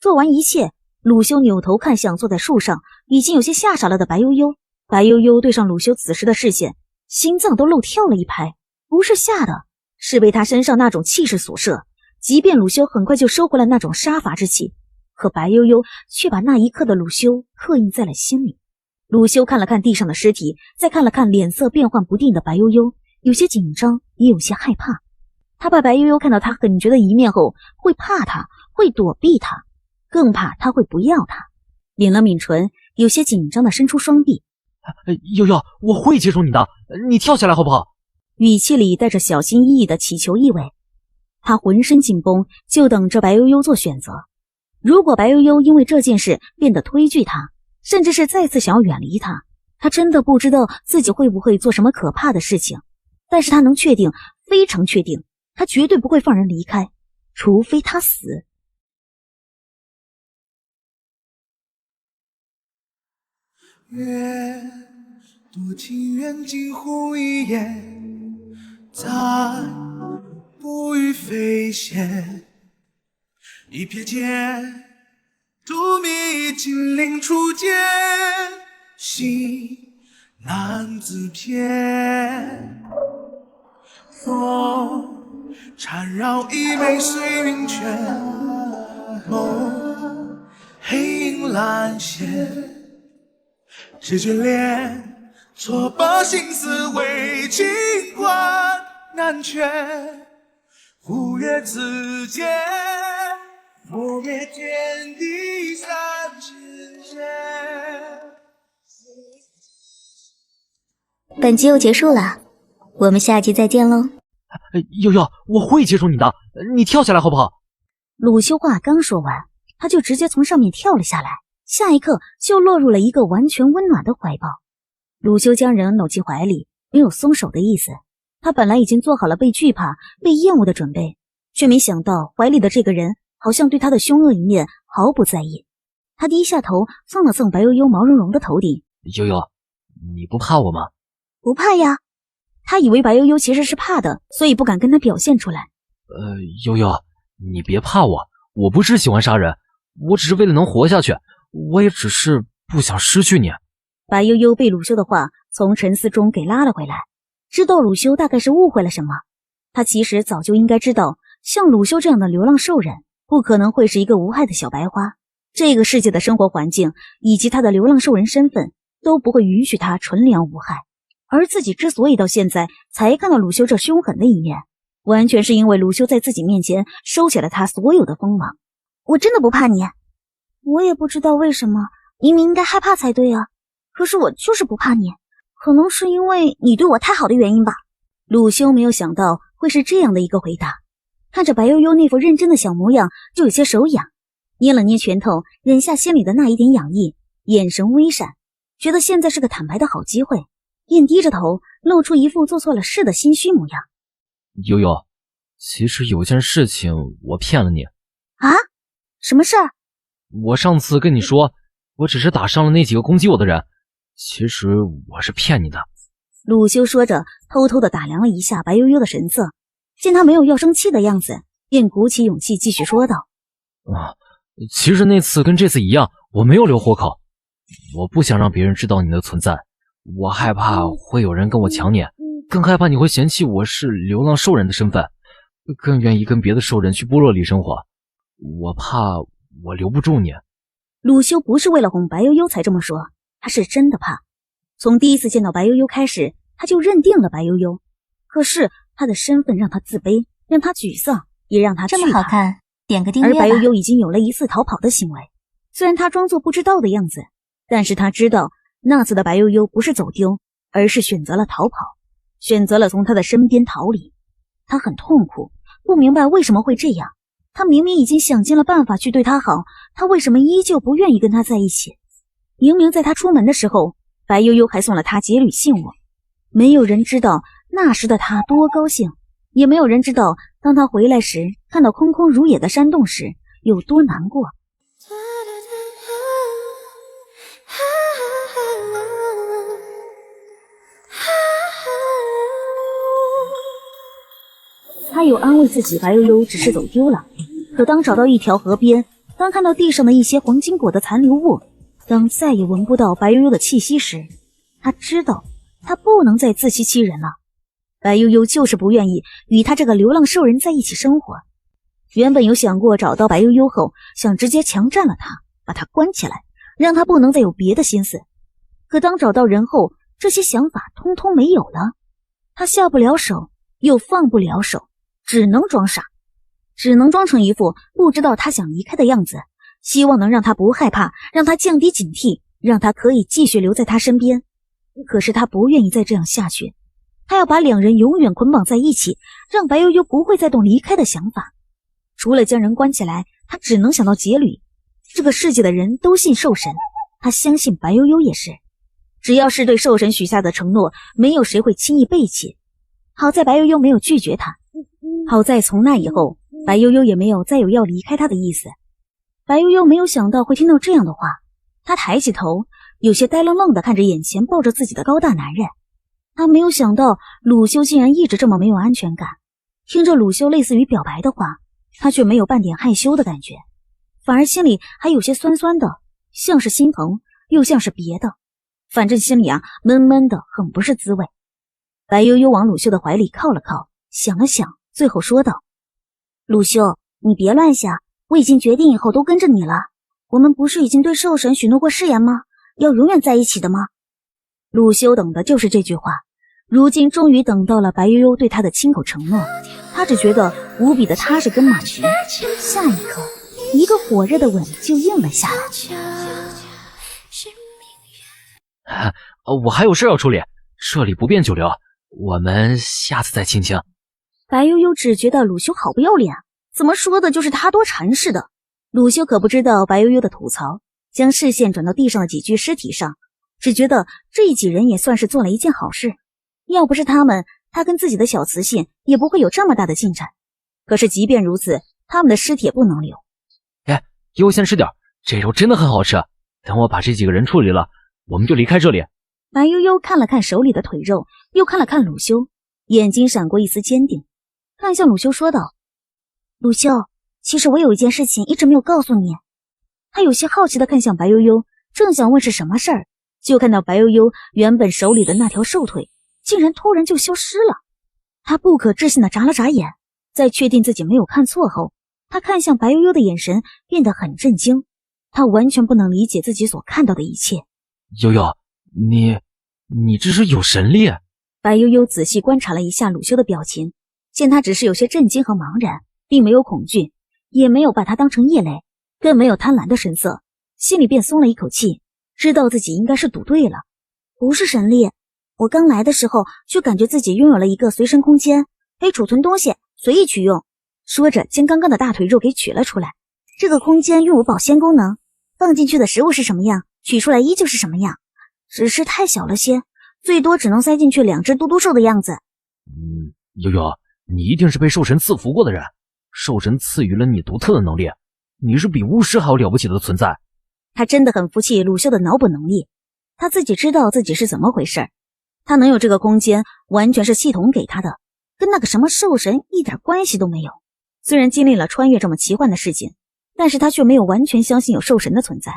做完一切，鲁修扭头看向坐在树上已经有些吓傻了的白悠悠。白悠悠对上鲁修此时的视线，心脏都漏跳了一拍，不是吓的，是被他身上那种气势所摄。即便鲁修很快就收回了那种杀伐之气，可白悠悠却把那一刻的鲁修刻印在了心里。鲁修看了看地上的尸体，再看了看脸色变幻不定的白悠悠，有些紧张，也有些害怕。他怕白悠悠看到他狠绝的一面后会怕他，会躲避他，更怕他会不要他。抿了抿唇，有些紧张的伸出双臂。悠悠，我会接住你的，你跳下来好不好？语气里带着小心翼翼的祈求意味。他浑身紧绷，就等着白悠悠做选择。如果白悠悠因为这件事变得推拒他，甚至是再次想要远离他，他真的不知道自己会不会做什么可怕的事情。但是他能确定，非常确定，他绝对不会放人离开，除非他死。月多情愿惊鸿一眼，再不语飞仙。一瞥间，荼蘼金鳞初见，心难自偏。风缠绕一枚碎云卷，梦黑影阑珊。只眷恋，错把心思为情关难全。忽越此间，磨灭天地三尺间。本集又结束了，我们下集再见喽。悠悠，我会接住你的，你跳下来好不好？鲁修话刚说完，他就直接从上面跳了下来，下一刻就落入了一个完全温暖的怀抱。鲁修将人搂进怀里，没有松手的意思。他本来已经做好了被惧怕、被厌恶的准备，却没想到怀里的这个人好像对他的凶恶一面毫不在意。他低下头蹭了蹭白悠悠毛茸茸的头顶。悠悠，你不怕我吗？不怕呀。他以为白悠悠其实是怕的，所以不敢跟他表现出来。悠悠，你别怕我，我不是喜欢杀人，我只是为了能活下去，我也只是不想失去你。白悠悠被鲁修的话从沉思中给拉了回来，知道鲁修大概是误会了什么。他其实早就应该知道，像鲁修这样的流浪兽人不可能会是一个无害的小白花，这个世界的生活环境以及他的流浪兽人身份都不会允许他纯良无害。而自己之所以到现在才看到鲁修这凶狠的一面，完全是因为鲁修在自己面前收起了他所有的锋芒。我真的不怕你，我也不知道为什么，明明应该害怕才对啊，可是我就是不怕你，可能是因为你对我太好的原因吧。鲁修没有想到会是这样的一个回答，看着白悠悠那副认真的小模样，就有些手痒，捏了捏拳头，忍下心里的那一点痒意，眼神微闪，觉得现在是个坦白的好机会，便低着头，露出一副做错了事的心虚模样。悠悠，其实有件事情我骗了你。啊？什么事儿？我上次跟你说，我只是打伤了那几个攻击我的人，其实我是骗你的。鲁修说着，偷偷地打量了一下白悠悠的神色，见他没有要生气的样子，便鼓起勇气继续说道：其实那次跟这次一样，我没有留活口，我不想让别人知道你的存在，我害怕会有人跟我抢你，更害怕你会嫌弃我是流浪兽人的身份，更愿意跟别的兽人去部落里生活，我怕我留不住你。鲁修不是为了哄白悠悠才这么说，他是真的怕。从第一次见到白悠悠开始，他就认定了白悠悠，可是他的身份让他自卑，让他沮丧，也让他惧怕。这么好看，点个订阅吧。而白悠悠已经有了疑似逃跑的行为，虽然他装作不知道的样子，但是他知道那次的白悠悠不是走丢，而是选择了逃跑，选择了从他的身边逃离。他很痛苦，不明白为什么会这样。他明明已经想尽了办法去对他好，他为什么依旧不愿意跟他在一起？明明在他出门的时候，白悠悠还送了他节旅信物，没有人知道那时的他多高兴，也没有人知道当他回来时看到空空如也的山洞时有多难过。他有安慰自己白悠悠只是走丢了，可当找到一条河边，当看到地上的一些黄金果的残留物，当再也闻不到白悠悠的气息时，他知道他不能再自欺欺人了。白悠悠就是不愿意与他这个流浪兽人在一起生活。原本有想过找到白悠悠后想直接强占了他，把他关起来，让他不能再有别的心思，可当找到人后，这些想法通通没有了。他下不了手，又放不了手，只能装傻，只能装成一副不知道他想离开的样子，希望能让他不害怕，让他降低警惕，让他可以继续留在他身边。可是他不愿意再这样下去，他要把两人永远捆绑在一起，让白悠悠不会再动离开的想法。除了将人关起来，他只能想到劫旅。这个世界的人都信兽神，他相信白悠悠也是。只要是对兽神许下的承诺，没有谁会轻易背弃。好在白悠悠没有拒绝他，好在从那以后，白悠悠也没有再有要离开他的意思。白悠悠没有想到会听到这样的话，她抬起头，有些呆愣愣地看着眼前抱着自己的高大男人。她没有想到鲁修竟然一直这么没有安全感，听着鲁修类似于表白的话，她却没有半点害羞的感觉，反而心里还有些酸酸的，像是心疼，又像是别的，反正心里闷闷的，很不是滋味。白悠悠往鲁修的怀里靠了靠，想了想，最后说道：鲁修，你别乱想，我已经决定以后都跟着你了。我们不是已经对兽神许诺过誓言吗？要永远在一起的吗？鲁修等的就是这句话，如今终于等到了白悠悠对他的亲口承诺，他只觉得无比的踏实跟满足。下一刻，一个火热的吻就应了下来。我还有事要处理，这里不便久留，我们下次再亲亲。白悠悠只觉得鲁修好不要脸，怎么说的就是他多馋似的。鲁修可不知道白悠悠的吐槽，将视线转到地上的几具尸体上，只觉得这几人也算是做了一件好事。要不是他们，他跟自己的小磁性也不会有这么大的进展。可是即便如此，他们的尸体也不能留。优先吃点，这肉真的很好吃。等我把这几个人处理了，我们就离开这里。白悠悠看了看手里的腿肉，又看了看鲁修，眼睛闪过一丝坚定，看向鲁修说道：鲁修，其实我有一件事情一直没有告诉你。他有些好奇地看向白悠悠，正想问是什么事儿，就看到白悠悠原本手里的那条瘦腿竟然突然就消失了。他不可置信地眨了眨眼，在确定自己没有看错后，他看向白悠悠的眼神变得很震惊，他完全不能理解自己所看到的一切。悠悠，你这是有神力？白悠悠仔细观察了一下鲁修的表情，见他只是有些震惊和茫然，并没有恐惧，也没有把他当成异类，更没有贪婪的神色，心里便松了一口气，知道自己应该是赌对了。不是神力，我刚来的时候就感觉自己拥有了一个随身空间，可以储存东西，随意取用。说着将刚刚的大腿肉给取了出来。这个空间拥有保鲜功能，放进去的食物是什么样，取出来依旧是什么样，只是太小了些，最多只能塞进去2只嘟嘟兽的样子。悠悠，你一定是被兽神赐福过的人，兽神赐予了你独特的能力，你是比巫师还要了不起的存在。他真的很服气鲁修的脑补能力，他自己知道自己是怎么回事，他能有这个空间完全是系统给他的，跟那个什么兽神一点关系都没有。虽然经历了穿越这么奇幻的事情，但是他却没有完全相信有兽神的存在，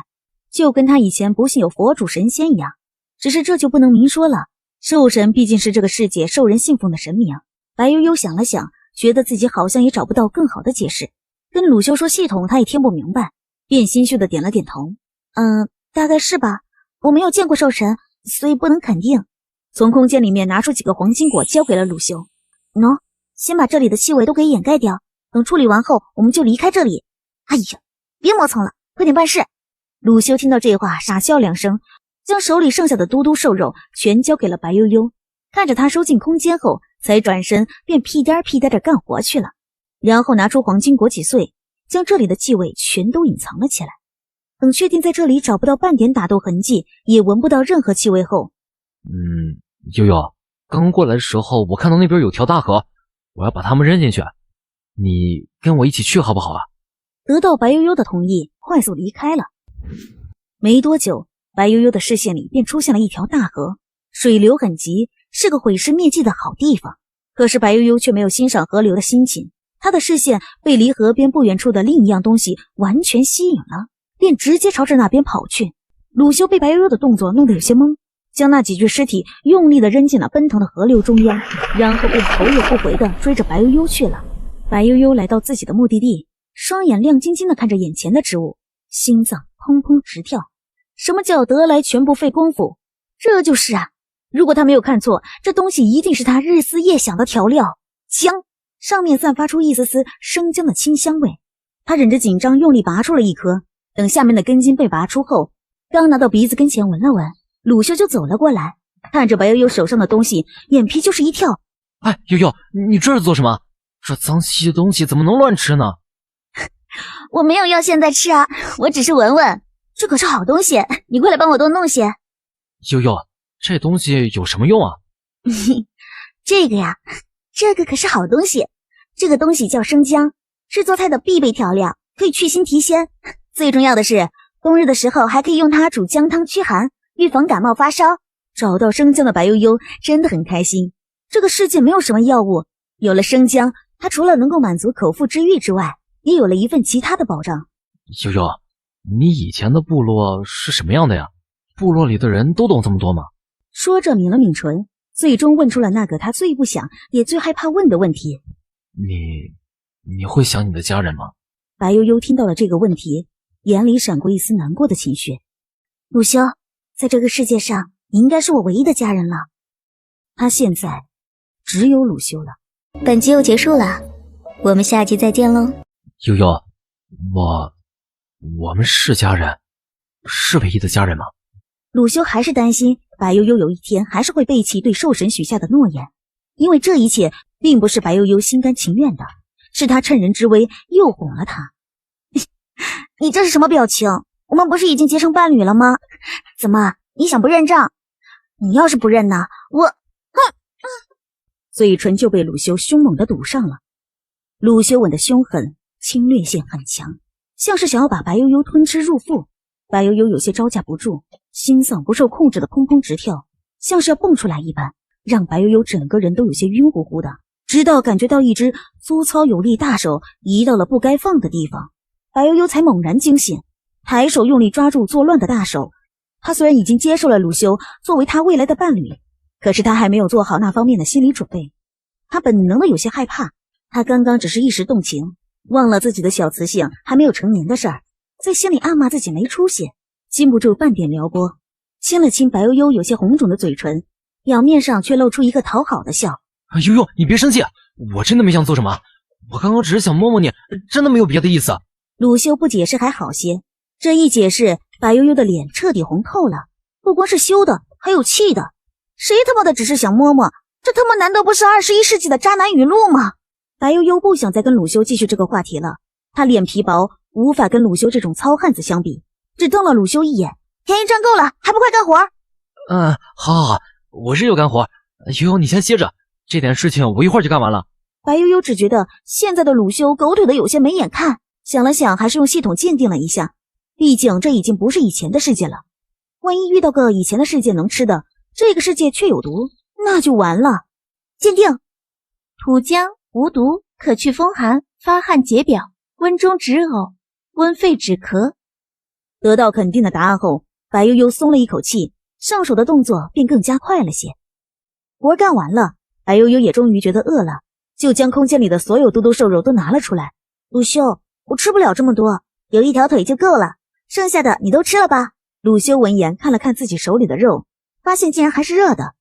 就跟他以前不信有佛主神仙一样。只是这就不能明说了，兽神毕竟是这个世界受人信奉的神明。白悠悠想了想，觉得自己好像也找不到更好的解释，跟鲁修说系统他也听不明白，便心虚的点了点头。大概是吧，我没有见过兽神，所以不能肯定。从空间里面拿出几个黄金果交给了鲁修。喏，先把这里的气味都给掩盖掉，等处理完后我们就离开这里。哎呀，别磨蹭了，快点办事。鲁修听到这话傻笑2声，将手里剩下的嘟嘟兽肉全交给了白悠悠，看着他收进空间后，才转身便屁颠屁颠的干活去了，然后拿出黄金果几碎，将这里的气味全都隐藏了起来。等确定在这里找不到半点打斗痕迹，也闻不到任何气味后，悠悠，刚过来的时候我看到那边有条大河，我要把它们扔进去，你跟我一起去好不好啊？得到白悠悠的同意，快速离开了。没多久，白悠悠的视线里便出现了一条大河，水流很急，是个毁尸灭迹的好地方。可是白悠悠却没有欣赏河流的心情，他的视线被离河边不远处的另一样东西完全吸引了，便直接朝着那边跑去。鲁修被白悠悠的动作弄得有些懵，将那几具尸体用力地扔进了奔腾的河流中央，然后便头也不回地追着白悠悠去了。白悠悠来到自己的目的地，双眼亮晶晶地看着眼前的植物，心脏砰砰直跳。什么叫得来全不费功夫？这就是啊！如果他没有看错，这东西一定是他日思夜想的调料姜，上面散发出一丝丝生姜的清香味。他忍着紧张，用力拔出了一颗。等下面的根茎被拔出后，刚拿到鼻子跟前闻了闻，鲁修就走了过来，看着白悠悠手上的东西，眼皮就是一跳。哎，悠悠，你这是做什么？这脏兮的东西怎么能乱吃呢？我没有要现在吃啊，我只是闻闻。这可是好东西，你过来帮我多弄些。悠悠，这东西有什么用啊？这个呀，这个可是好东西，这个东西叫生姜，是做菜的必备调料，可以去腥提鲜。最重要的是，冬日的时候还可以用它煮姜汤驱寒，预防感冒发烧。找到生姜的白悠悠真的很开心。这个世界没有什么药物，有了生姜，它除了能够满足口腹之欲之外，也有了一份其他的保障。悠悠，你以前的部落是什么样的呀？部落里的人都懂这么多吗？说着抿了抿唇，最终问出了那个他最不想也最害怕问的问题。你会想你的家人吗？白悠悠听到了这个问题，眼里闪过一丝难过的情绪。鲁修，在这个世界上，你应该是我唯一的家人了。他现在只有鲁修了。本集又结束了，我们下集再见喽。悠悠，我们是家人，是唯一的家人吗？鲁修还是担心白悠悠有一天还是会背弃对兽神许下的诺言，因为这一切并不是白悠悠心甘情愿的，是他趁人之危诱哄了他。你这是什么表情？我们不是已经结成伴侣了吗？怎么，你想不认账？你要是不认呢，嘴唇就被鲁修凶猛地堵上了。鲁修吻的凶狠，侵略性很强，像是想要把白悠悠吞吃入腹。白悠悠有些招架不住，心脏不受控制的砰砰直跳，像是要蹦出来一般，让白悠悠整个人都有些晕乎乎的，直到感觉到一只粗糙有力大手移到了不该放的地方，白悠悠才猛然惊醒，抬手用力抓住作乱的大手。他虽然已经接受了鲁修作为他未来的伴侣，可是他还没有做好那方面的心理准备。他本能的有些害怕，他刚刚只是一时动情，忘了自己的小雌性还没有成年的事儿，在心里暗骂自己没出息，禁不住半点撩拨，亲了亲白悠悠有些红肿的嘴唇，表面上却露出一个讨好的笑。悠悠，你别生气，我真的没想做什么，我刚刚只是想摸摸你，真的没有别的意思。鲁修不解释还好些，这一解释，白悠悠的脸彻底红透了，不光是羞的，还有气的。谁他妈的只是想摸摸？这他妈难道不是21世纪的渣男语录吗？白悠悠不想再跟鲁修继续这个话题了，他脸皮薄，无法跟鲁修这种糙汉子相比，只瞪了鲁修一眼。便宜占够了，还不快干活？好，我是有干活。悠悠，你先歇着，这点事情我一会儿就干完了。白悠悠只觉得现在的鲁修狗腿的有些没眼看，想了想，还是用系统鉴定了一下，毕竟这已经不是以前的世界了。万一遇到个以前的世界能吃的，这个世界却有毒，那就完了。鉴定：土姜无毒，可去风寒，发汗解表，温中止呕，温肺止咳。得到肯定的答案后，白悠悠松了一口气，上手的动作便更加快了些。活干完了，白悠悠也终于觉得饿了，就将空间里的所有嘟嘟瘦肉都拿了出来。鲁修，我吃不了这么多，有一条腿就够了，剩下的你都吃了吧。鲁修闻言看了看自己手里的肉，发现竟然还是热的，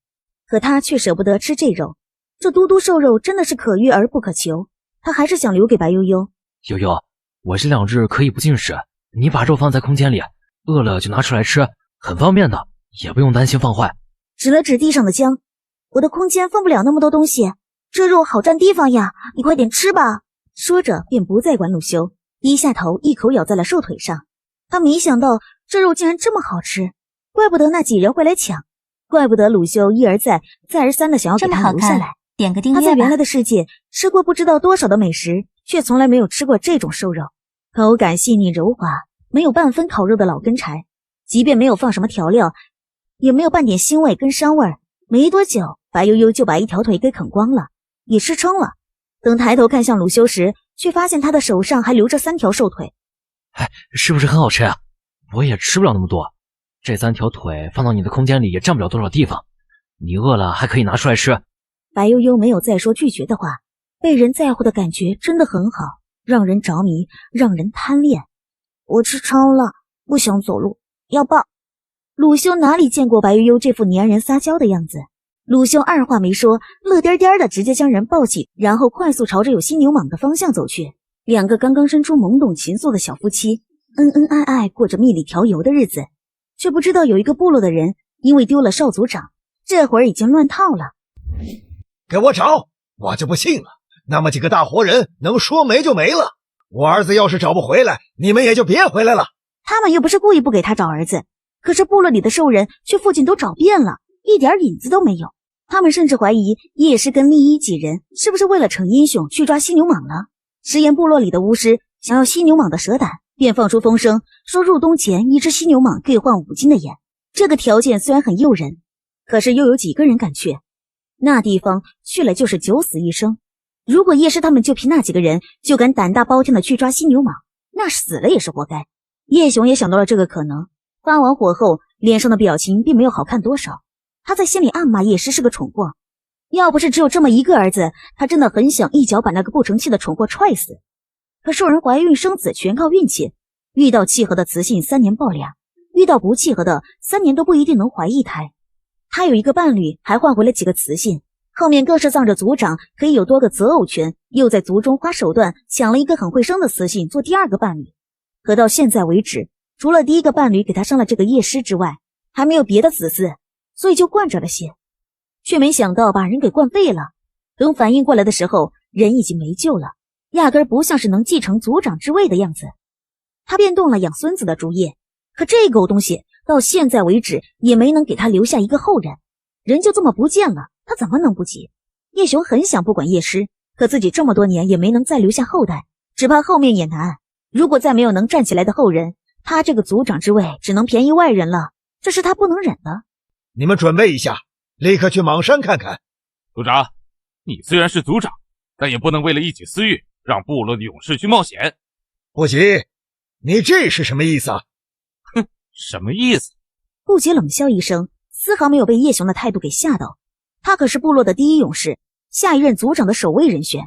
可他却舍不得吃这肉，这嘟嘟瘦肉真的是可遇而不可求，他还是想留给白悠悠。悠悠，我这2日可以不进食，你把肉放在空间里，饿了就拿出来吃，很方便的，也不用担心放坏。指了指地上的姜，我的空间放不了那么多东西，这肉好占地方呀，你快点吃吧。说着便不再管鲁修，低下头一口咬在了瘦腿上。他没想到这肉竟然这么好吃，怪不得那几人会来抢，怪不得鲁修一而再再而三的想要给他留下来。点个订阅吧。他在原来的世界吃过不知道多少的美食，却从来没有吃过这种瘦肉，口感细腻柔滑，没有半分烤肉的老根柴，即便没有放什么调料，也没有半点腥味跟膻味。没多久，白悠悠就把一条腿给啃光了，也吃撑了。等抬头看向鲁修时，却发现他的手上还留着3条瘦腿。是不是很好吃啊？我也吃不了那么多，这3条腿放到你的空间里也占不了多少地方，你饿了还可以拿出来吃。白悠悠没有再说拒绝的话，被人在乎的感觉真的很好，让人着迷，让人贪恋。我吃撑了，不想走路，要抱。鲁修哪里见过白悠悠这副粘人撒娇的样子，鲁修二话没说，乐颠颠的直接将人抱起，然后快速朝着有犀牛蟒的方向走去。2个刚刚生出懵懂情愫的小夫妻，恩恩爱爱过着蜜里调油的日子，却不知道有一个部落的人因为丢了少族长，这会儿已经乱套了。给我找，我就不信了，那么几个大活人能说没就没了。我儿子要是找不回来，你们也就别回来了。他们又不是故意不给他找儿子，可是部落里的兽人却附近都找遍了，一点影子都没有。他们甚至怀疑叶师跟利一几人是不是为了逞英雄去抓犀牛蟒了。食盐部落里的巫师想要犀牛蟒的蛇胆，便放出风声说入冬前一只犀牛蟒可以换5斤的盐。这个条件虽然很诱人，可是又有几个人敢去？那地方去了就是九死一生。如果叶师他们就凭那几个人就敢胆大包天的去抓犀牛蟒，那死了也是活该。叶雄也想到了这个可能，发完火后脸上的表情并没有好看多少。他在心里暗骂叶师是个蠢货，要不是只有这么一个儿子，他真的很想一脚把那个不成器的蠢货踹死。可受人怀孕生子全靠运气，遇到契合的雌性3年抱俩，遇到不契合的3年都不一定能怀一胎。他有一个伴侣，还换回了几个雌性，后面更是仗着族长可以有多个择偶权，又在族中花手段抢了一个很会生的雌性做第2个伴侣。可到现在为止，除了第1个伴侣给他生了这个叶师之外，还没有别的子嗣，所以就惯着了些，却没想到把人给惯废了。等反应过来的时候，人已经没救了，压根不像是能继承族长之位的样子。他便动了养孙子的主意，可这狗东西到现在为止也没能给他留下一个后人，人就这么不见了，他怎么能不急？叶雄很想不管叶师，可自己这么多年也没能再留下后代，只怕后面也难。如果再没有能站起来的后人，他这个族长之位只能便宜外人了，这是他不能忍的。你们准备一下，立刻去蟒山看看。族长，你虽然是族长，但也不能为了一己私欲让部落的勇士去冒险。不急，你这是什么意思啊？哼，什么意思？顾杰冷笑一声，丝毫没有被叶雄的态度给吓到。他可是部落的第1勇士，下一任族长的首位人选，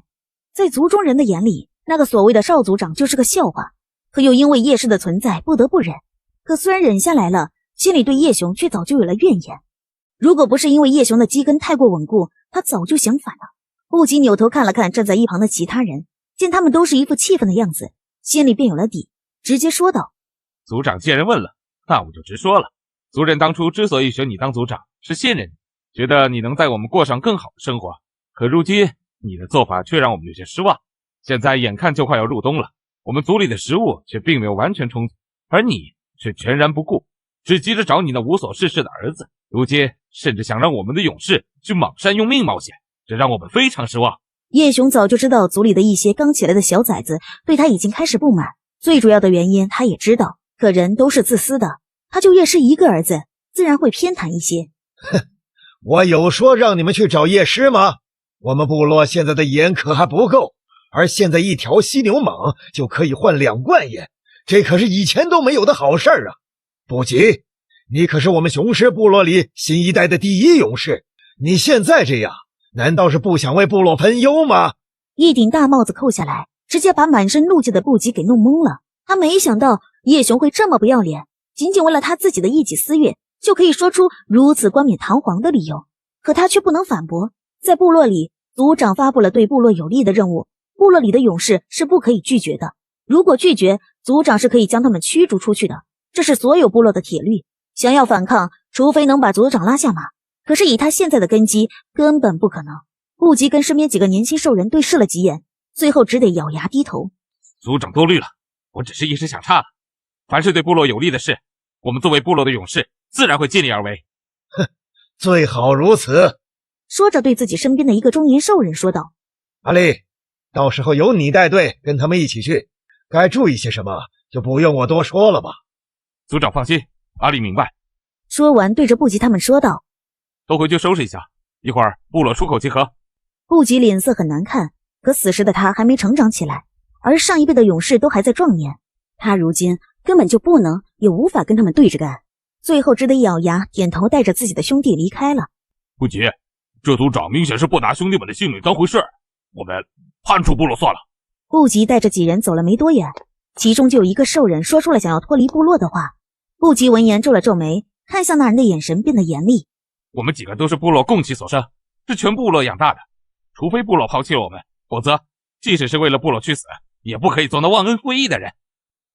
在族中人的眼里，那个所谓的少族长就是个笑话，可又因为叶氏的存在不得不忍。可虽然忍下来了，心里对叶雄却早就有了怨言。如果不是因为叶雄的基根太过稳固，他早就想反了。顾及扭头看了看站在一旁的其他人，见他们都是一副气愤的样子，心里便有了底，直接说道：族长既然问了，那我就直说了。族人当初之所以选你当族长，是信任你，觉得你能带我们过上更好的生活。可如今你的做法却让我们有些失望。现在眼看就快要入冬了，我们族里的食物却并没有完全充足，而你却全然不顾，只急着找你那无所事事的儿子。如今甚至想让我们的勇士去蟒山用命冒险，这让我们非常失望。叶雄早就知道族里的一些刚起来的小崽子对他已经开始不满，最主要的原因他也知道，可人都是自私的，他就叶师一个儿子，自然会偏袒一些。哼，我有说让你们去找叶师吗？我们部落现在的盐可还不够，而现在一条犀牛蟒就可以换2罐盐，这可是以前都没有的好事儿啊！不急，你可是我们雄狮部落里新一代的第1勇士，你现在这样，难道是不想为部落分忧吗？一顶大帽子扣下来，直接把满身怒气的布吉给弄懵了。他没想到叶雄会这么不要脸，仅仅为了他自己的一己私欲，就可以说出如此冠冕堂皇的理由。可他却不能反驳，在部落里，族长发布了对部落有利的任务，部落里的勇士是不可以拒绝的。如果拒绝，族长是可以将他们驱逐出去的，这是所有部落的铁律。想要反抗，除非能把族长拉下马，可是以他现在的根基，根本不可能。顾及跟身边几个年轻兽人对视了几眼，最后只得咬牙低头。族长多虑了，我只是一时想差了。凡是对部落有利的事，我们作为部落的勇士，自然会尽力而为。哼，最好如此。说着对自己身边的一个中年兽人说道：阿力，到时候由你带队跟他们一起去，该注意些什么就不用我多说了吧。族长放心，阿力明白。说完对着布吉他们说道：都回去收拾一下，一会儿部落出口集合。布吉脸色很难看，可此时的他还没成长起来，而上一辈的勇士都还在壮年，他如今根本就不能也无法跟他们对着干，最后只得咬牙点头，带着自己的兄弟离开了。不急，这族长明显是不拿兄弟们的性命当回事，我们叛出部落算了。布吉带着几人走了没多远，其中就有一个兽人说出了想要脱离部落的话。布吉闻言皱了皱眉，看向那人的眼神变得严厉。我们几个都是部落共起所生，是全部落养大的，除非部落抛弃了我们，否则即使是为了部落去死，也不可以做那忘恩负义的人。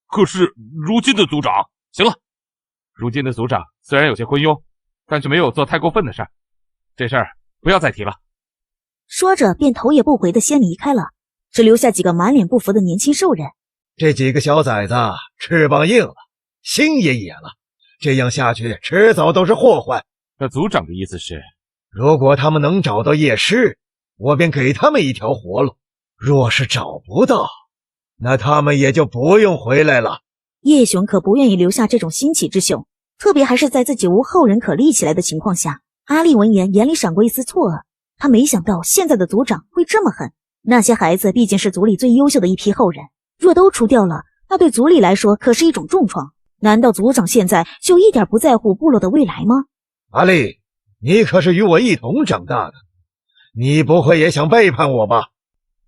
可是如今的族长，行了，如今的族长虽然有些昏庸，但却没有做太过分的事儿，这事儿不要再提了。说着便头也不回的先离开了，只留下几个满脸不服的年轻兽人。这几个小崽子翅膀硬了，心也野了，这样下去迟早都是祸患。那族长的意思是，如果他们能找到叶师，我便给他们一条活路；若是找不到，那他们也就不用回来了。叶雄可不愿意留下这种新起之秀，特别还是在自己无后人可立起来的情况下。阿丽闻言，眼里闪过一丝错愕，他没想到现在的族长会这么狠。那些孩子毕竟是族里最优秀的一批后人，若都除掉了，那对族里来说可是一种重创。难道族长现在就一点不在乎部落的未来吗？阿丽，你可是与我一同长大的，你不会也想背叛我吧？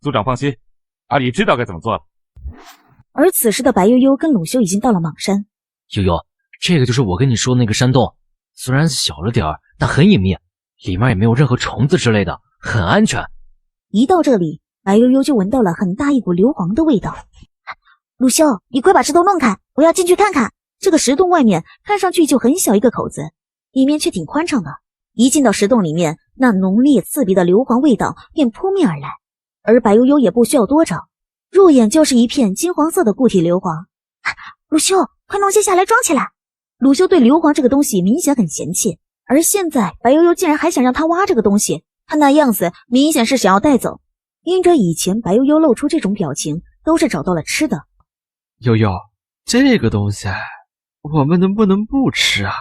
族长放心，阿里知道该怎么做了。而此时的白悠悠跟鲁修已经到了莽山。悠悠，这个就是我跟你说的那个山洞，虽然小了点儿，但很隐秘，里面也没有任何虫子之类的，很安全。一到这里，白悠悠就闻到了很大一股硫磺的味道。鲁修，你快把石头弄开，我要进去看看。这个石洞外面看上去就很小一个口子，里面却挺宽敞的。一进到石洞里面，那浓烈刺鼻的硫磺味道便扑面而来，而白悠悠也不需要多找，入眼就是一片金黄色的固体硫磺。鲁修，快弄些下来装起来。鲁修对硫磺这个东西明显很嫌弃，而现在白悠悠竟然还想让他挖这个东西，他那样子明显是想要带走。因着以前白悠悠露出这种表情都是找到了吃的。悠悠，这个东西我们能不能不吃啊？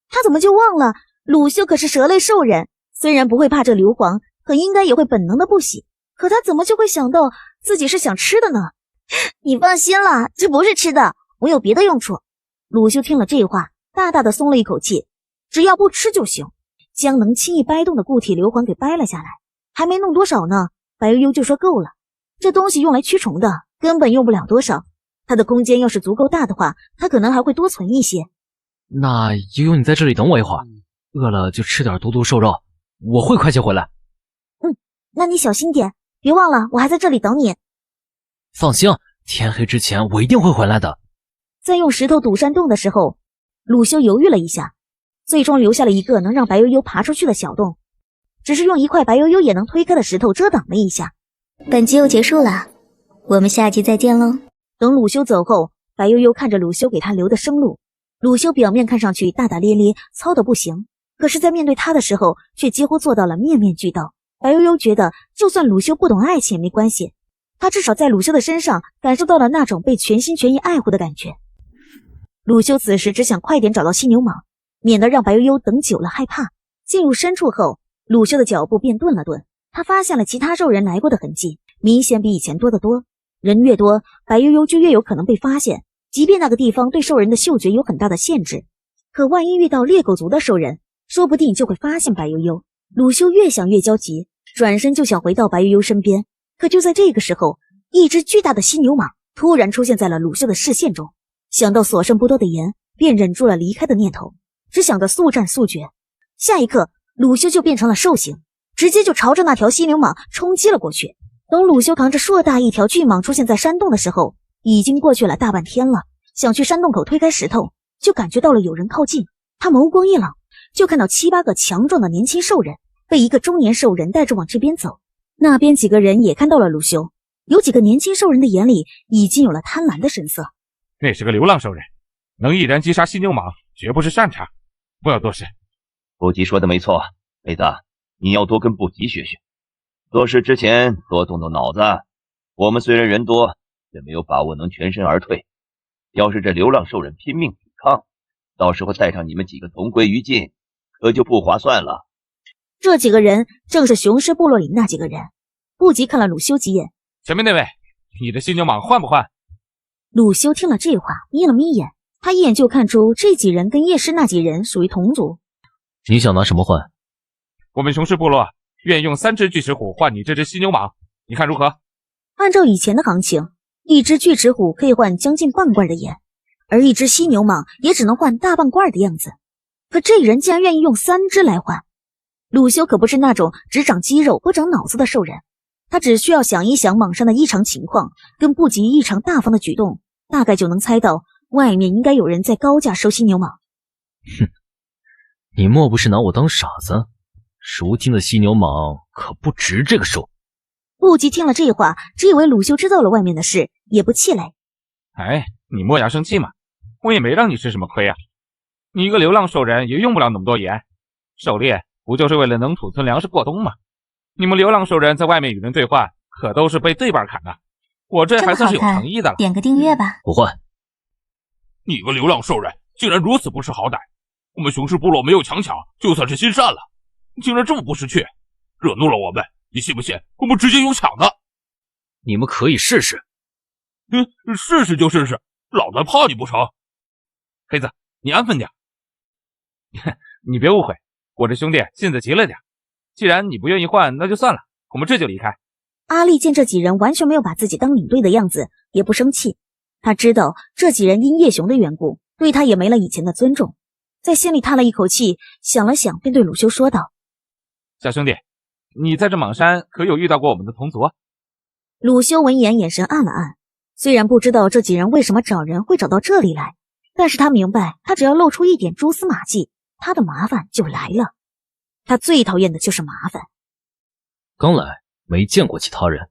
他怎么就忘了鲁修可是蛇类兽人，虽然不会怕这硫磺，可应该也会本能的不喜，可他怎么就会想到自己是想吃的呢？你放心了，这不是吃的，我有别的用处。鲁修听了这话，大大的松了一口气，只要不吃就行，将能轻易掰动的固体硫磺给掰了下来。还没弄多少呢，白悠悠就说够了，这东西用来驱虫的，根本用不了多少。它的空间要是足够大的话，它可能还会多存一些。那悠悠你在这里等我一会儿，饿了就吃点毒毒兽肉，我会快些回来。那你小心点，别忘了我还在这里等你。放心，天黑之前我一定会回来的。在用石头堵山洞的时候，鲁修犹豫了一下，最终留下了一个能让白悠悠爬出去的小洞，只是用一块白悠悠也能推开的石头遮挡了一下。本集又结束了，我们下集再见喽。等鲁修走后，白悠悠看着鲁修给他留的生路。鲁修表面看上去大大咧咧，糙的不行，可是在面对他的时候却几乎做到了面面俱到。白悠悠觉得就算鲁修不懂爱情也没关系，他至少在鲁修的身上感受到了那种被全心全意爱护的感觉。鲁修此时只想快点找到犀牛蟒，免得让白悠悠等久了害怕。进入深处后，鲁修的脚步便顿了顿，他发现了其他兽人来过的痕迹，明显比以前多得多。人越多，白悠悠就越有可能被发现，即便那个地方对兽人的嗅觉有很大的限制，可万一遇到猎狗族的兽人，说不定就会发现白悠悠。鲁修越想越焦急，转身就想回到白悠悠身边，可就在这个时候，一只巨大的犀牛蟒突然出现在了鲁修的视线中。想到所剩不多的盐，便忍住了离开的念头，只想着速战速决。下一刻，鲁修就变成了兽形，直接就朝着那条犀牛蟒冲击了过去。等鲁修扛着硕大一条巨蟒出现在山洞的时候，已经过去了大半天了。想去山洞口推开石头，就感觉到了有人靠近。他眸光一冷，就看到7、8个强壮的年轻兽人被一个中年兽人带着往这边走。那边几个人也看到了鲁修，有几个年轻兽人的眼里已经有了贪婪的神色。那是个流浪兽人，能毅然击杀犀牛蟒，绝不是善茬。不要多事。布吉说的没错，妹子，你要多跟布吉学学，做事之前多动动脑子。我们虽然人多，也没有把握能全身而退。要是这流浪兽人拼命抵抗，到时候带上你们几个同归于尽，可就不划算了。这几个人正是雄狮部落里那几个人。布吉看了鲁修几眼，前面那位，你的犀牛蟒换不换？鲁修听了这话，眯了眯眼，他一眼就看出这几人跟叶师那几人属于同族。你想拿什么换？我们雄狮部落愿用3只巨齿虎换你这只犀牛蟒，你看如何？按照以前的行情，一只巨齿虎可以换将近半罐的盐，而一只犀牛蟒也只能换大半罐的样子。可这人竟然愿意用3只来换。鲁修可不是那种只长肌肉不长脑子的兽人，他只需要想一想蟒上的异常情况，跟不及异常大方的举动，大概就能猜到外面应该有人在高价收犀牛蟒。哼，你莫不是拿我当傻子？如今的犀牛蟒可不值这个数。布吉听了这话，只以为鲁修知道了外面的事，也不气馁。哎，你莫要生气嘛，我也没让你吃什么亏啊。你一个流浪兽人也用不了那么多盐，狩猎不就是为了能储存粮食过冬吗？你们流浪兽人在外面与人兑换，可都是被对半砍的。我这还算是有诚意的了。点个订阅吧。不换。你个流浪兽人竟然如此不识好歹！我们雄狮部落没有强抢，就算是心善了，竟然这么不识趣，惹怒了我们，你信不信我们直接用抢的？你们可以试试。试试就试试，老子怕你不成？黑子，你安分点。你别误会，我这兄弟性子急了点。既然你不愿意换，那就算了，我们这就离开。阿丽见这几人完全没有把自己当领队的样子，也不生气。他知道这几人因叶雄的缘故，对他也没了以前的尊重，在心里叹了一口气，想了想，便对鲁修说道：小兄弟，你在这莽山可有遇到过我们的同族？鲁修闻言眼神暗了暗，虽然不知道这几人为什么找人会找到这里来，但是他明白，他只要露出一点蛛丝马迹，他的麻烦就来了。他最讨厌的就是麻烦。刚来，没见过其他人。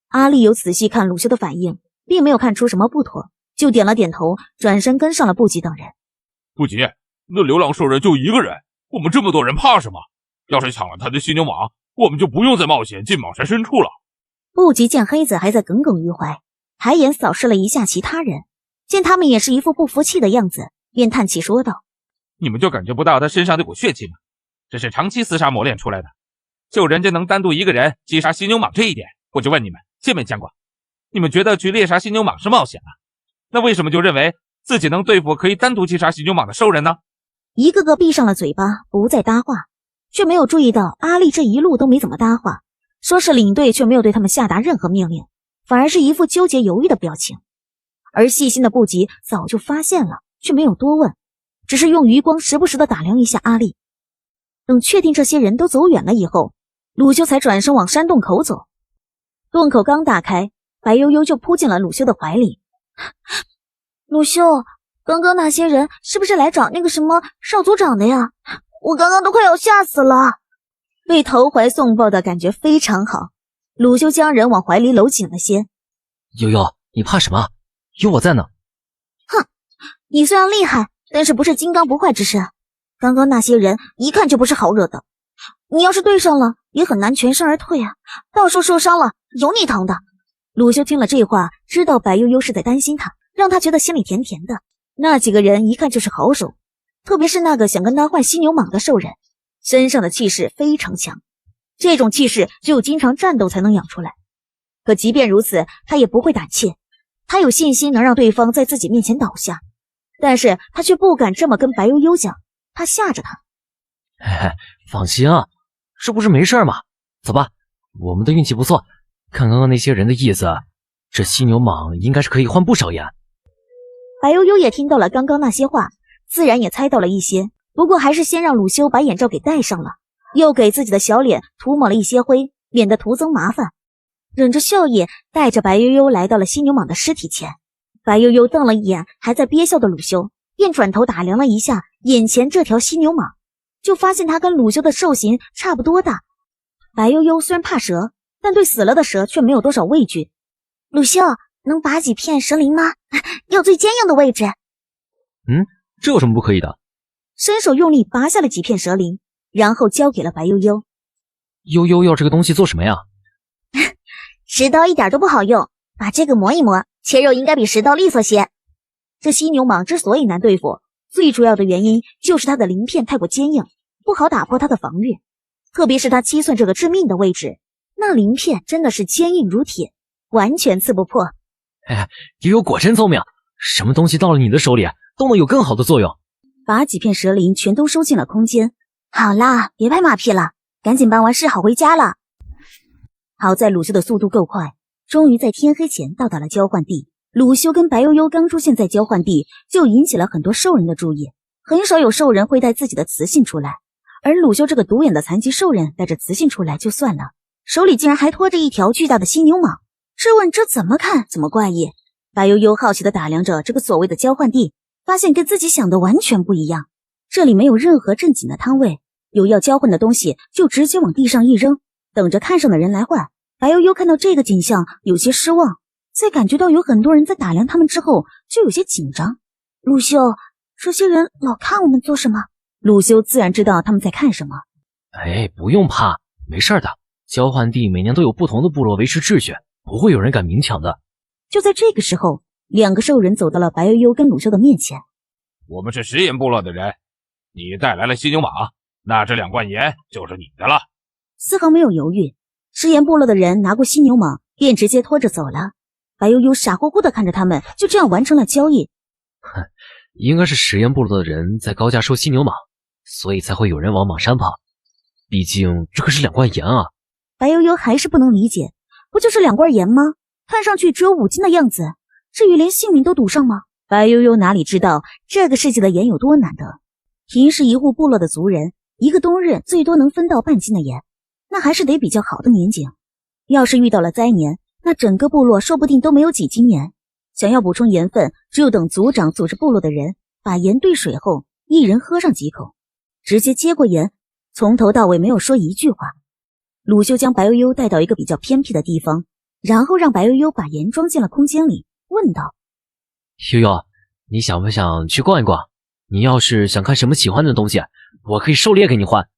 阿丽有仔细看鲁修的反应，并没有看出什么不妥，就点了点头，转身跟上了布吉等人。布吉，那流浪兽人就一个人，我们这么多人怕什么？要是抢了他的犀牛蟒，我们就不用再冒险进蟒山深处了。布吉见黑子还在耿耿于怀，抬眼扫视了一下其他人，见他们也是一副不服气的样子，便叹气说道：你们就感觉不到他身上那股血气吗？这是长期厮杀磨练出来的，就人家能单独一个人击杀犀牛蟒这一点，我就问你们见没见过？你们觉得去猎杀犀牛蟒是冒险吗？那为什么就认为自己能对付可以单独击杀犀牛蟒的兽人呢？一个个闭上了嘴巴，不再搭话，却没有注意到阿丽这一路都没怎么搭话，说是领队却没有对他们下达任何命令，反而是一副纠结犹豫的表情。而细心的布吉早就发现了，却没有多问，只是用余光时不时地打量一下阿丽。等确定这些人都走远了以后，鲁修才转身往山洞口走。洞口刚打开，白悠悠就扑进了鲁修的怀里。鲁修，刚刚那些人是不是来找那个什么少族长的呀？我刚刚都快要吓死了。被投怀送抱的感觉非常好，鲁修将人往怀里搂紧了些。悠悠，你怕什么？有我在呢。哼，你虽然厉害，但是不是金刚不坏之身。刚刚那些人一看就不是好惹的，你要是对上了，也很难全身而退啊，到时候受伤了有你疼的。鲁修听了这话，知道白悠悠是在担心他，让他觉得心里甜甜的。那几个人一看就是好手，特别是那个想跟他换犀牛蟒的兽人，身上的气势非常强，这种气势只有经常战斗才能养出来。可即便如此，他也不会胆怯，他有信心能让对方在自己面前倒下，但是他却不敢这么跟白悠悠讲，他吓着他。嘿嘿，放心啊，这不是没事嘛。走吧，我们的运气不错，看刚刚那些人的意思，这犀牛蟒应该是可以换不少盐。白悠悠也听到了刚刚那些话，自然也猜到了一些，不过还是先让鲁修把眼罩给戴上了，又给自己的小脸涂抹了一些灰，免得徒增麻烦。忍着笑意，带着白悠悠来到了犀牛蟒的尸体前。白悠悠瞪了一眼还在憋笑的鲁修，便转头打量了一下眼前这条犀牛蟒，就发现它跟鲁修的兽形差不多大。白悠悠虽然怕蛇，但对死了的蛇却没有多少畏惧。鲁修，能拔几片蛇鳞吗？要最坚硬的位置。这有什么不可以的？伸手用力拔下了几片蛇鳞，然后交给了白悠悠。悠悠要这个东西做什么呀？石刀一点都不好用，把这个磨一磨，切肉应该比石刀利索些。这犀牛蟒之所以难对付，最主要的原因就是它的鳞片太过坚硬，不好打破它的防御。特别是它7寸这个致命的位置，那鳞片真的是坚硬如铁，完全刺不破。悠悠果真聪明，什么东西到了你的手里都能有更好的作用。把几片蛇鳞全都收进了空间。好啦，别拍马屁了，赶紧办完事好回家了。好在鲁修的速度够快，终于在天黑前到达了交换地。鲁修跟白悠悠刚出现在交换地，就引起了很多兽人的注意。很少有兽人会带自己的雌性出来，而鲁修这个独眼的残疾兽人带着雌性出来就算了，手里竟然还拖着一条巨大的犀牛蟒。试问这怎么看怎么怪异。白悠悠好奇地打量着这个所谓的交换地，发现跟自己想的完全不一样。这里没有任何正经的摊位，有要交换的东西就直接往地上一扔，等着看上的人来换。白悠悠看到这个景象有些失望，在感觉到有很多人在打量他们之后就有些紧张。鲁修，这些人老看我们做什么？鲁修自然知道他们在看什么。哎，不用怕，没事的。交换地每年都有不同的部落维持秩序，不会有人敢明抢的。就在这个时候，两个兽人走到了白悠悠跟鲁修的面前。我们是食盐部落的人，你带来了犀牛蟒，那这2罐盐就是你的了。丝毫没有犹豫，食盐部落的人拿过犀牛蟒，便直接拖着走了。白悠悠傻乎乎的看着他们，就这样完成了交易。哼，应该是食盐部落的人在高价收犀牛蟒，所以才会有人往蟒山跑。毕竟这可是2罐盐啊！白悠悠还是不能理解，不就是2罐盐吗？看上去只有5斤的样子，至于连性命都赌上吗？白悠悠哪里知道这个世界的盐有多难得。平时一户部落的族人，一个冬日最多能分到半斤的盐，那还是得比较好的年景。要是遇到了灾年，那整个部落说不定都没有几斤盐。想要补充盐分，只有等族长组织部落的人把盐兑水后，一人喝上几口，直接接过盐，从头到尾没有说一句话。鲁修将白悠悠带到一个比较偏僻的地方，然后让白悠悠把盐装进了空间里，问道：悠悠，你想不想去逛一逛？你要是想看什么喜欢的东西，我可以狩猎给你换。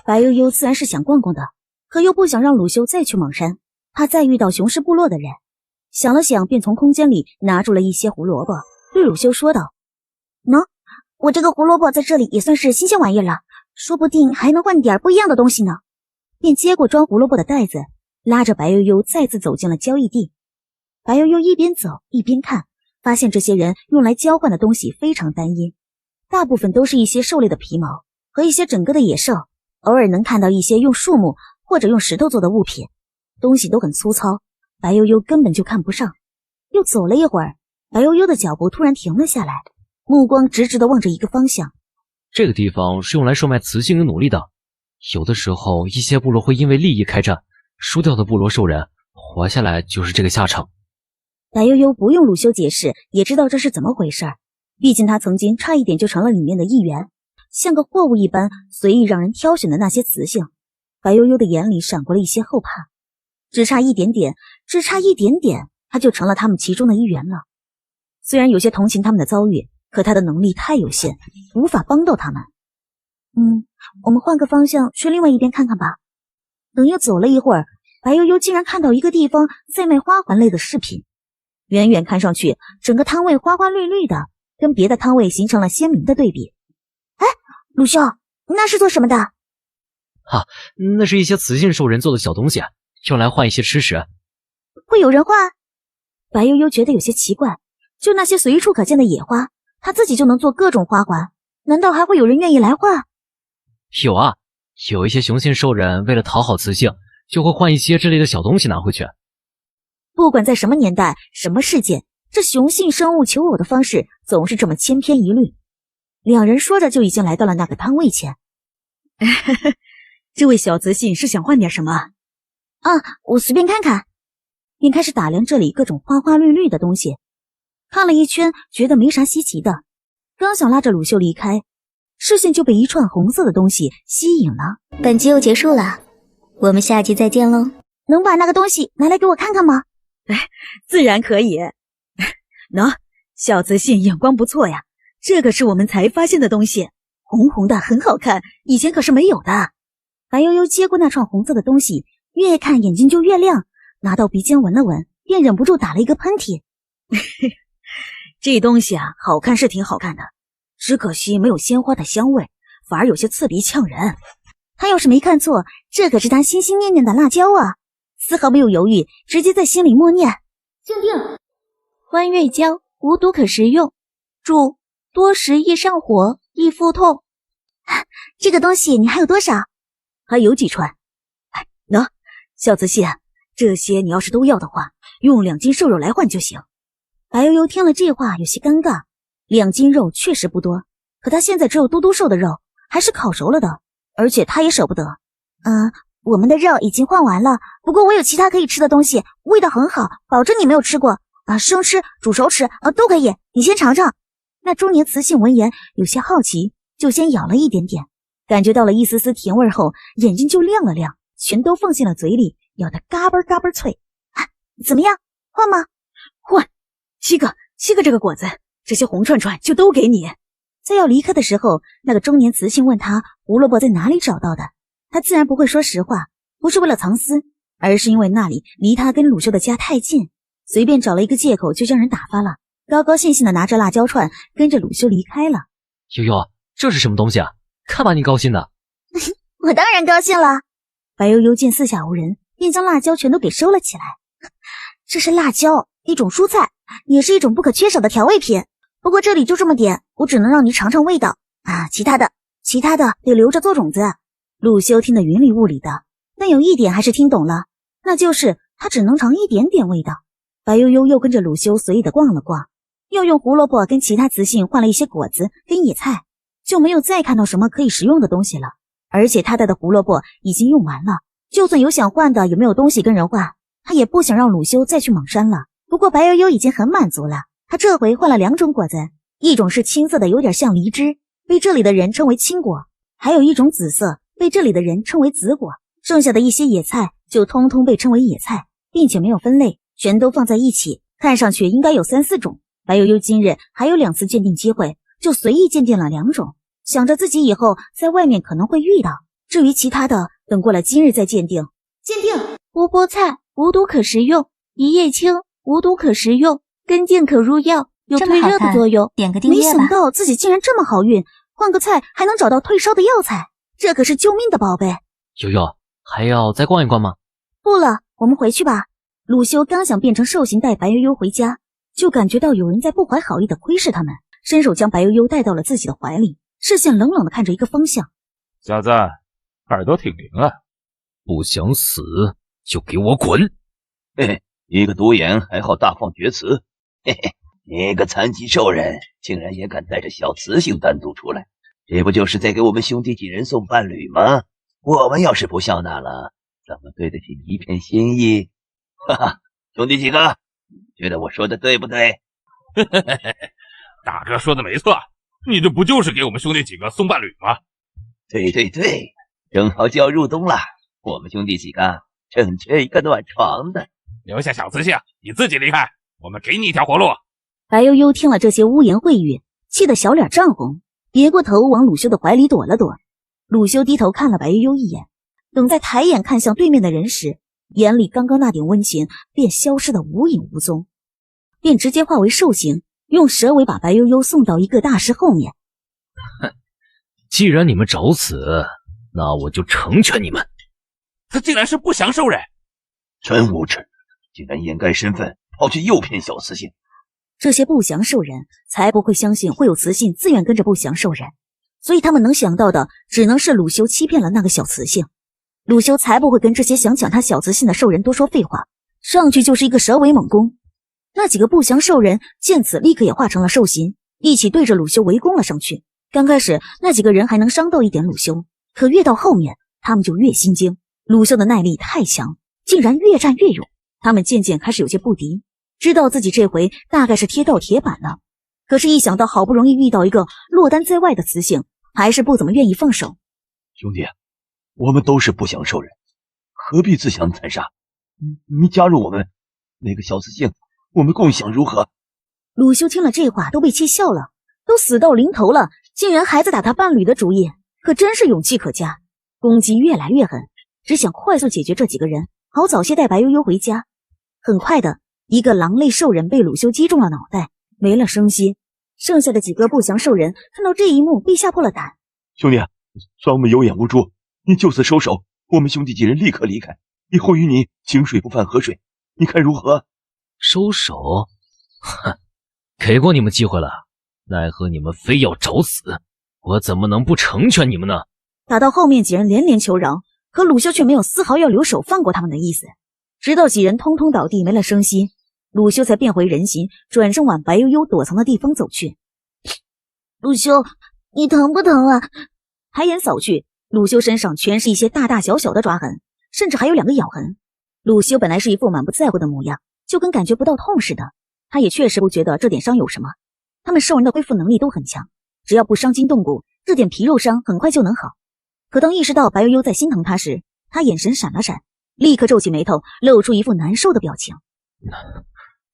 白悠悠自然是想逛逛的，可又不想让鲁修再去蟒山，怕再遇到雄狮部落的人。想了想，便从空间里拿出了一些胡萝卜，对鲁修说道：喏，我这个胡萝卜在这里也算是新鲜玩意了，说不定还能换点不一样的东西呢。便接过装胡萝卜的袋子，拉着白悠悠再次走进了交易地。白悠悠一边走一边看，发现这些人用来交换的东西非常单一，大部分都是一些兽类的皮毛和一些整个的野兽，偶尔能看到一些用树木或者用石头做的物品，东西都很粗糙，白悠悠根本就看不上。又走了一会儿，白悠悠的脚步突然停了下来，目光直直地望着一个方向。这个地方是用来售卖雌性跟奴隶的，有的时候一些部落会因为利益开战，输掉的部落兽人活下来就是这个下场。白悠悠不用鲁修解释也知道这是怎么回事，毕竟他曾经差一点就成了里面的一员，像个货物一般随意让人挑选的那些雌性。白悠悠的眼里闪过了一些后怕，只差一点点，他就成了他们其中的一员了。虽然有些同情他们的遭遇，可他的能力太有限，无法帮到他们。我们换个方向去另外一边看看吧。等又走了一会儿，白悠悠竟然看到一个地方在卖花环类的饰品，远远看上去整个摊位花花绿绿的，跟别的摊位形成了鲜明的对比。哎，鲁修，那是做什么的？那是一些雌性兽人做的小东西，用来换一些吃食。会有人换？白悠悠觉得有些奇怪，就那些随处可见的野花，他自己就能做各种花环，难道还会有人愿意来换？有啊，有一些雄性兽人为了讨好雌性，就会换一些这类的小东西拿回去。不管在什么年代、什么世界，这雄性生物求偶的方式总是这么千篇一律。两人说着就已经来到了那个摊位前。这位小雌性是想换点什么？我随便看看。便开始打量这里各种花花绿绿的东西，看了一圈觉得没啥稀奇的，刚想拉着鲁秀离开，视线就被一串红色的东西吸引了。本集又结束了，我们下集再见喽。能把那个东西拿来给我看看吗？自然可以。喏，小雌性眼光不错呀，这个是我们才发现的东西，红红的很好看，以前可是没有的。白悠悠接过那串红色的东西，越看眼睛就越亮，拿到鼻尖闻了闻，便忍不住打了一个喷嚏。这东西啊，好看是挺好看的，只可惜没有鲜花的香味，反而有些刺鼻呛人。他要是没看错，这可是他心心念念的辣椒啊！丝毫没有犹豫，直接在心里默念：静定，欢月胶，无毒可食用，注：多食易上火，易腹痛。这个东西你还有多少？还有几串。喏，小雌性，这些你要是都要的话，用2斤兽肉来换就行。白悠悠听了这话有些尴尬，2斤肉确实不多，可他现在只有嘟嘟兽的肉，还是烤熟了的，而且他也舍不得。我们的肉已经换完了，不过我有其他可以吃的东西，味道很好，保证你没有吃过。生吃、煮熟吃都可以，你先尝尝。那中年雌性闻言有些好奇，就先咬了一点点，感觉到了一丝丝甜味后，眼睛就亮了亮，全都放进了嘴里，咬得嘎嘣嘎嘣脆。怎么样？换吗？换，7个这个果子，这些红串串就都给你。在要离开的时候，那个中年雌性问他胡萝卜在哪里找到的，他自然不会说实话，不是为了藏私，而是因为那里离他跟鲁修的家太近，随便找了一个借口就将人打发了，高高兴兴的拿着辣椒串跟着鲁修离开了。悠悠，这是什么东西啊？看把你高兴的。我当然高兴了。白悠悠见四下无人，便将辣椒全都给收了起来。这是辣椒，一种蔬菜，也是一种不可缺少的调味品。不过这里就这么点，我只能让你尝尝味道啊，其他的得留着做种子。鲁修听得云里雾里的，但有一点还是听懂了，那就是他只能尝一点点味道。白悠悠又跟着鲁修随意的逛了逛，又用胡萝卜跟其他雌性换了一些果子跟野菜，就没有再看到什么可以食用的东西了。而且他带的胡萝卜已经用完了，就算有想换的，也没有东西跟人换，他也不想让鲁修再去莽山了。不过白悠悠已经很满足了，他这回换了2种果子，一种是青色的，有点像梨汁，被这里的人称为青果，还有一种紫色，被这里的人称为紫果。剩下的一些野菜就通通被称为野菜，并且没有分类，全都放在一起，看上去应该有3、4种。白悠悠今日还有2次鉴定机会，就随意鉴定了2种，想着自己以后在外面可能会遇到，至于其他的等过了今日再鉴定。鉴定无菠菜无毒可食用，一叶青无毒可食用，根茎可入药，有退热的作用。点个订阅吧。没想到自己竟然这么好运，换个菜还能找到退烧的药材，这可是救命的宝贝。悠悠，还要再逛一逛吗？不了，我们回去吧。鲁修刚想变成兽形带白悠悠回家，就感觉到有人在不怀好意的窥视他们，伸手将白悠悠带到了自己的怀里，视线冷冷的看着一个方向。小子，耳朵挺灵啊！不想死就给我滚！嘿嘿，一个独眼还好大放厥词。嘿嘿，你个残疾兽人竟然也敢带着小雌性单独出来，这不就是在给我们兄弟几人送伴侣吗？我们要是不笑纳了，怎么对得起一片心意？哈哈，兄弟几个，觉得我说的对不对？大哥说的没错，你这不就是给我们兄弟几个送伴侣吗？对对对，正好就要入冬了，我们兄弟几个正缺一个暖床的。留下小雌性，你自己离开，我们给你一条活路。白悠悠听了这些污言秽语，气得小脸涨红，别过头往鲁修的怀里躲了躲。鲁修低头看了白悠悠一眼，等再抬眼看向对面的人时，眼里刚刚那点温情便消失得无影无踪，便直接化为兽形，用蛇尾把白悠悠送到一个大石后面。哼，既然你们找死，那我就成全你们。他竟然是不祥兽人，真无耻，竟然掩盖身份跑去诱骗小雌性。这些不祥兽人才不会相信会有雌性自愿跟着不祥兽人，所以他们能想到的只能是鲁修欺骗了那个小雌性。鲁修才不会跟这些想抢他小雌性的兽人多说废话，上去就是一个蛇尾猛攻。那几个不祥兽人见此立刻也化成了兽形，一起对着鲁修围攻了上去。刚开始那几个人还能伤到一点鲁修，可越到后面他们就越心惊，鲁修的耐力太强，竟然越战越勇。他们渐渐开始有些不敌，知道自己这回大概是贴到铁板了，可是一想到好不容易遇到一个落单在外的雌性，还是不怎么愿意放手。兄弟，我们都是不祥兽人，何必自相残杀？你加入我们，那个小雌性我们共享如何？鲁修听了这话都被气笑了，都死到临头了，竟然还在打他伴侣的主意，可真是勇气可嘉。攻击越来越狠，只想快速解决这几个人，好早些带白悠悠回家。很快的，一个狼类兽人被鲁修击中了脑袋，没了声息。剩下的几个不祥兽人看到这一幕，被吓破了胆。兄弟，算我们有眼无珠，你就此收手，我们兄弟几人立刻离开，以后与你井水不犯河水，你看如何？收手？哼，给过你们机会了，奈何你们非要找死，我怎么能不成全你们呢？打到后面几人连连求饶，可鲁修却没有丝毫要留手放过他们的意思。直到几人通通倒地没了声息，鲁修才变回人形，转身往白悠悠躲藏的地方走去。鲁修，你疼不疼啊？抬眼扫去，鲁修身上全是一些大大小小的抓痕，甚至还有2个咬痕。鲁修本来是一副满不在乎的模样，就跟感觉不到痛似的。他也确实不觉得这点伤有什么，他们兽人的恢复能力都很强，只要不伤筋动骨，这点皮肉伤很快就能好。可当意识到白悠悠在心疼他时，他眼神闪了闪，立刻皱起眉头，露出一副难受的表情。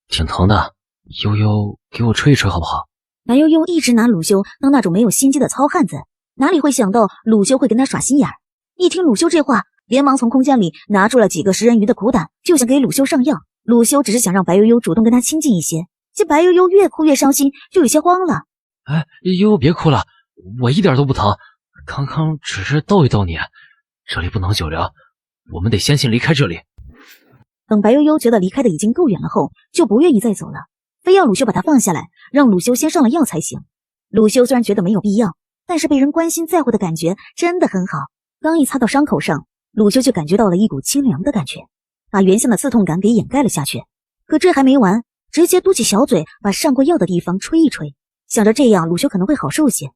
挺疼的，悠悠给我吹一吹好不好？白悠悠一直拿鲁修当那种没有心机的糙汉子，哪里会想到鲁修会跟他耍心眼儿。一听鲁修这话，连忙从空间里拿出了几个食人鱼的苦胆，就想给鲁修上药。鲁修只是想让白悠悠主动跟他亲近一些，见白悠悠越哭越伤心，就有些慌了。哎，悠悠别哭了，我一点都不疼，刚刚只是逗一逗你。这里不能久留，我们得先行离开这里。等白悠悠觉得离开的已经够远了后，就不愿意再走了，非要鲁修把他放下来，让鲁修先上了药才行。鲁修虽然觉得没有必要，但是被人关心在乎的感觉真的很好。刚一擦到伤口上，鲁修就感觉到了一股清凉的感觉，把原先的刺痛感给掩盖了下去。可这还没完，直接嘟起小嘴把上过药的地方吹一吹，想着这样鲁修可能会好受些。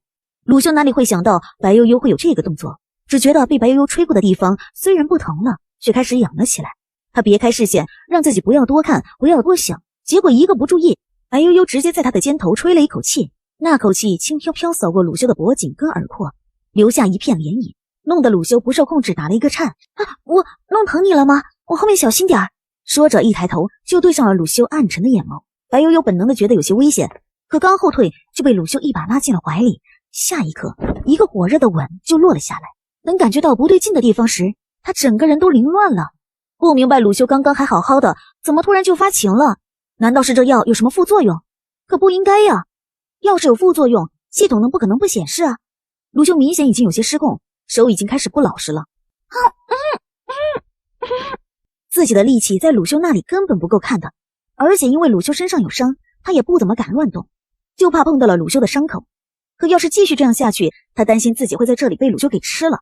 鲁修哪里会想到白悠悠会有这个动作，只觉得被白悠悠吹过的地方虽然不疼了，却开始痒了起来。他别开视线，让自己不要多看，不要多想，结果一个不注意，白悠悠直接在他的肩头吹了一口气，那口气轻飘飘扫过鲁修的脖颈跟耳廓，留下一片涟漪，弄得鲁修不受控制打了一个颤。我弄疼你了吗？我后面小心点儿。说着一抬头就对上了鲁修暗沉的眼眸。白悠悠本能的觉得有些危险，可刚后退就被鲁修一把拉进了怀里，下一刻一个火热的吻就落了下来。等感觉到不对劲的地方时，他整个人都凌乱了，不明白鲁修刚刚还好好的，怎么突然就发情了？难道是这药有什么副作用？可不应该呀，要是有副作用，系统不可能不显示啊。鲁修明显已经有些失控，手已经开始不老实了。自己的力气在鲁修那里根本不够看的，而且因为鲁修身上有伤，他也不怎么敢乱动，就怕碰到了鲁修的伤口。可要是继续这样下去，他担心自己会在这里被鲁修给吃了。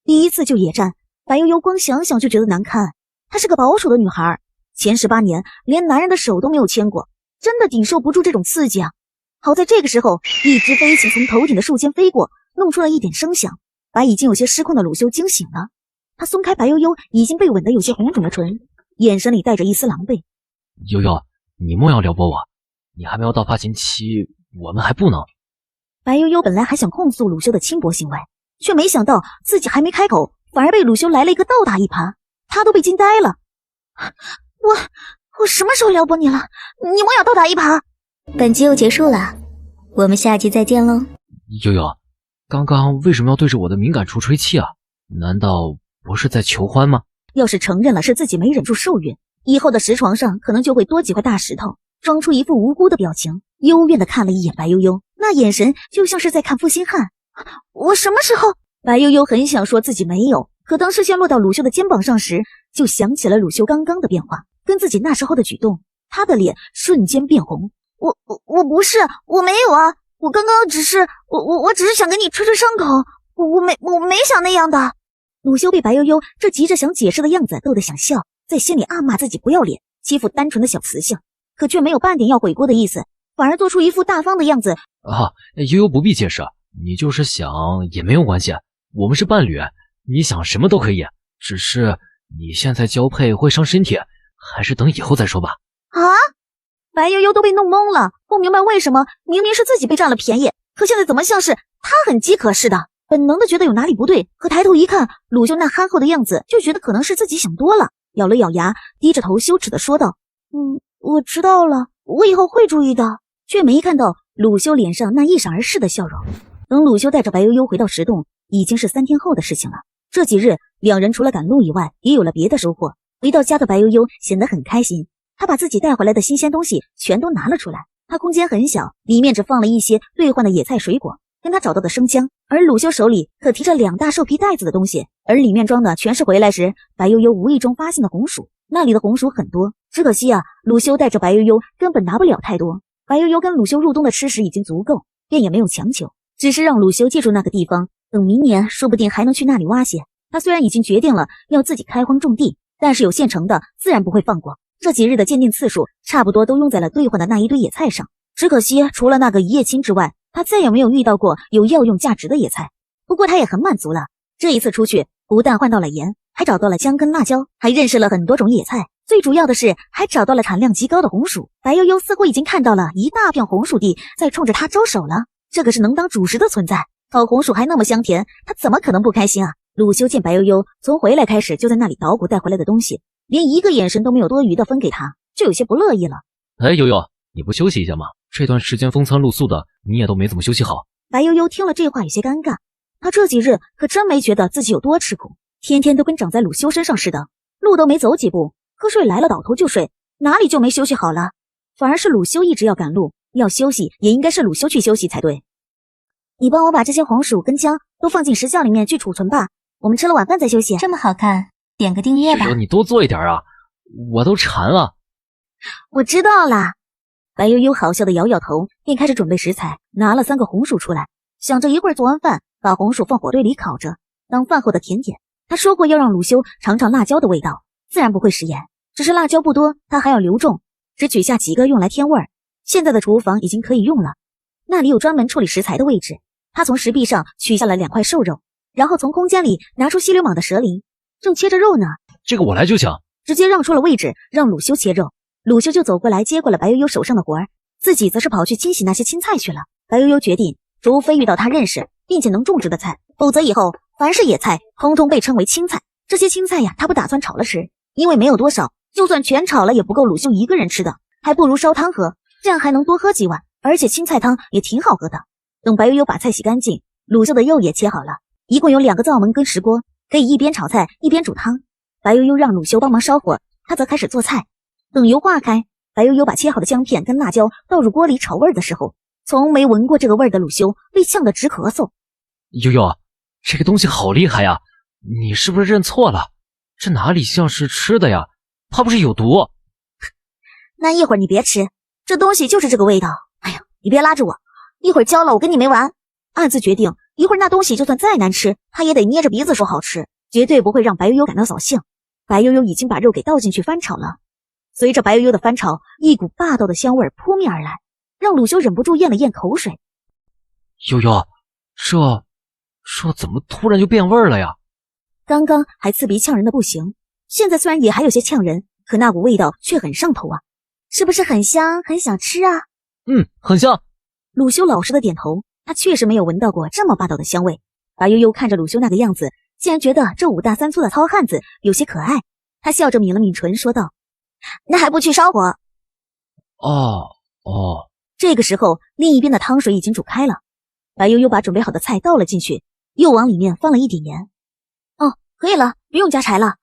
第一次就野战，白悠悠光想想就觉得难堪。她是个保守的女孩，前18年连男人的手都没有牵过，真的顶受不住这种刺激啊。好在这个时候，一只飞禽从头顶的树间飞过，弄出了一点声响，把已经有些失控的鲁修惊醒了。他松开白悠悠已经被吻得有些红肿的唇，眼神里带着一丝狼狈。悠悠，你莫要撩拨我，你还没有到发情期，我们还不能。白悠悠本来还想控诉鲁修的轻薄行为，却没想到自己还没开口，反而被鲁修来了一个倒打一耙，他都被惊呆了。我什么时候撩拨你了？你莫要倒打一耙。本集又结束了，我们下集再见喽。悠悠，刚刚为什么要对着我的敏感处吹气啊？难道不是在求欢吗？要是承认了是自己没忍住受孕，以后的石床上可能就会多几块大石头，装出一副无辜的表情，幽怨地看了一眼白悠悠，那眼神就像是在看负心汉。我什么时候？白悠悠很想说自己没有，可当视线落到鲁修的肩膀上时，就想起了鲁修刚刚的变化，跟自己那时候的举动，他的脸瞬间变红。我不是，我没有啊，我刚刚只是我只是想给你吹吹伤口，我没想那样的。鲁修被白悠悠这急着想解释的样子逗得想笑，在心里暗骂自己不要脸，欺负单纯的小雌性，可却没有半点要悔过的意思，反而做出一副大方的样子。啊，悠悠不必解释，你就是想也没有关系，我们是伴侣，你想什么都可以，只是你现在交配会伤身体，还是等以后再说吧。啊！白悠悠都被弄懵了，不明白为什么明明是自己被占了便宜，可现在怎么像是他很饥渴似的，本能的觉得有哪里不对，可抬头一看鲁修那憨厚的样子，就觉得可能是自己想多了，咬了咬牙，低着头羞耻的说道：我知道了，我以后会注意的。却没看到鲁修脸上那一闪而逝的笑容。等鲁修带着白悠悠回到石洞，已经是3天后的事情了。这几日两人除了赶路以外，也有了别的收获。回到家的白悠悠显得很开心，她把自己带回来的新鲜东西全都拿了出来。她空间很小，里面只放了一些兑换的野菜水果，跟她找到的生姜，而鲁修手里可提着2大兽皮袋子的东西，而里面装的全是回来时白悠悠无意中发现的红薯。那里的红薯很多，只可惜鲁修带着白悠悠根本拿不了太多。白悠悠跟鲁修入冬的吃食已经足够，便也没有强求，只是让鲁修记住那个地方，等明年说不定还能去那里挖些。他虽然已经决定了要自己开荒种地，但是有现成的自然不会放过。这几日的鉴定次数差不多都用在了兑换的那一堆野菜上，只可惜除了那个一叶青之外，他再也没有遇到过有药用价值的野菜。不过他也很满足了，这一次出去不但换到了盐，还找到了姜跟辣椒，还认识了很多种野菜，最主要的是还找到了产量极高的红薯。白悠悠似乎已经看到了一大片红薯地在冲着他招手了，这可是能当主食的存在，烤红薯还那么香甜，他怎么可能不开心啊？鲁修见白悠悠从回来开始就在那里捣鼓带回来的东西，连一个眼神都没有多余的分给他，就有些不乐意了。哎，悠悠，你不休息一下吗？这段时间风餐露宿的，你也都没怎么休息好。白悠悠听了这话有些尴尬，她这几日可真没觉得自己有多吃苦，天天都跟长在鲁修身上似的，路都没走几步，瞌睡来了倒头就睡，哪里就没休息好了？反而是鲁修一直要赶路，要休息也应该是鲁修去休息才对。你帮我把这些红薯跟姜都放进石窖里面去储存吧，我们吃了晚饭再休息。这么好看，点个订阅吧。你多做一点啊，我都馋了。我知道啦。白悠悠好笑的摇摇头，便开始准备食材，拿了3个红薯出来，想着一会儿做完饭把红薯放火堆里烤着，当饭后的甜点。他说过要让鲁修尝尝辣椒的味道，自然不会食言，只是辣椒不多，他还要留种，只取下几个用来添味儿。现在的厨房已经可以用了，那里有专门处理食材的位置。他从石壁上取下了2块瘦肉，然后从空间里拿出犀牛蟒的蛇鳞，正切着肉呢。这个我来就行。直接让出了位置，让鲁修切肉。鲁修就走过来接过了白悠悠手上的活儿，自己则是跑去清洗那些青菜去了。白悠悠决定，除非遇到他认识并且能种植的菜，否则以后凡是野菜通通被称为青菜。这些青菜呀，他不打算炒了吃，因为没有多少，就算全炒了也不够鲁修一个人吃的，还不如烧汤喝，这样还能多喝几碗，而且青菜汤也挺好喝的。等白悠悠把菜洗干净，鲁修的肉也切好了，一共有2个灶门跟石锅，可以一边炒菜一边煮汤。白悠悠让鲁修帮忙烧火，他则开始做菜。等油化开，白悠悠把切好的姜片跟辣椒倒入锅里炒味儿的时候，从没闻过这个味儿的鲁修被呛得直咳嗽。悠悠，这个东西好厉害呀，你是不是认错了？这哪里像是吃的呀，怕不是有毒？那一会儿你别吃，这东西就是这个味道。哎呀，你别拉着我，一会儿焦了我跟你没完。暗自决定，一会儿那东西就算再难吃，他也得捏着鼻子说好吃，绝对不会让白悠悠感到扫兴。白悠悠已经把肉给倒进去翻炒了，随着白悠悠的翻炒，一股霸道的香味扑面而来，让鲁修忍不住咽了咽口水。悠悠，这怎么突然就变味了呀？刚刚还刺鼻呛人的不行，现在虽然也还有些呛人，可那股味道却很上头啊！是不是很香，很想吃啊？很香。鲁修老实的点头，他确实没有闻到过这么霸道的香味。白悠悠看着鲁修那个样子，竟然觉得这5大3粗的糙汉子有些可爱。他笑着抿了抿唇，说道：“那还不去烧火？”这个时候，另一边的汤水已经煮开了。白悠悠把准备好的菜倒了进去，又往里面放了一点盐。可以了，不用加柴了。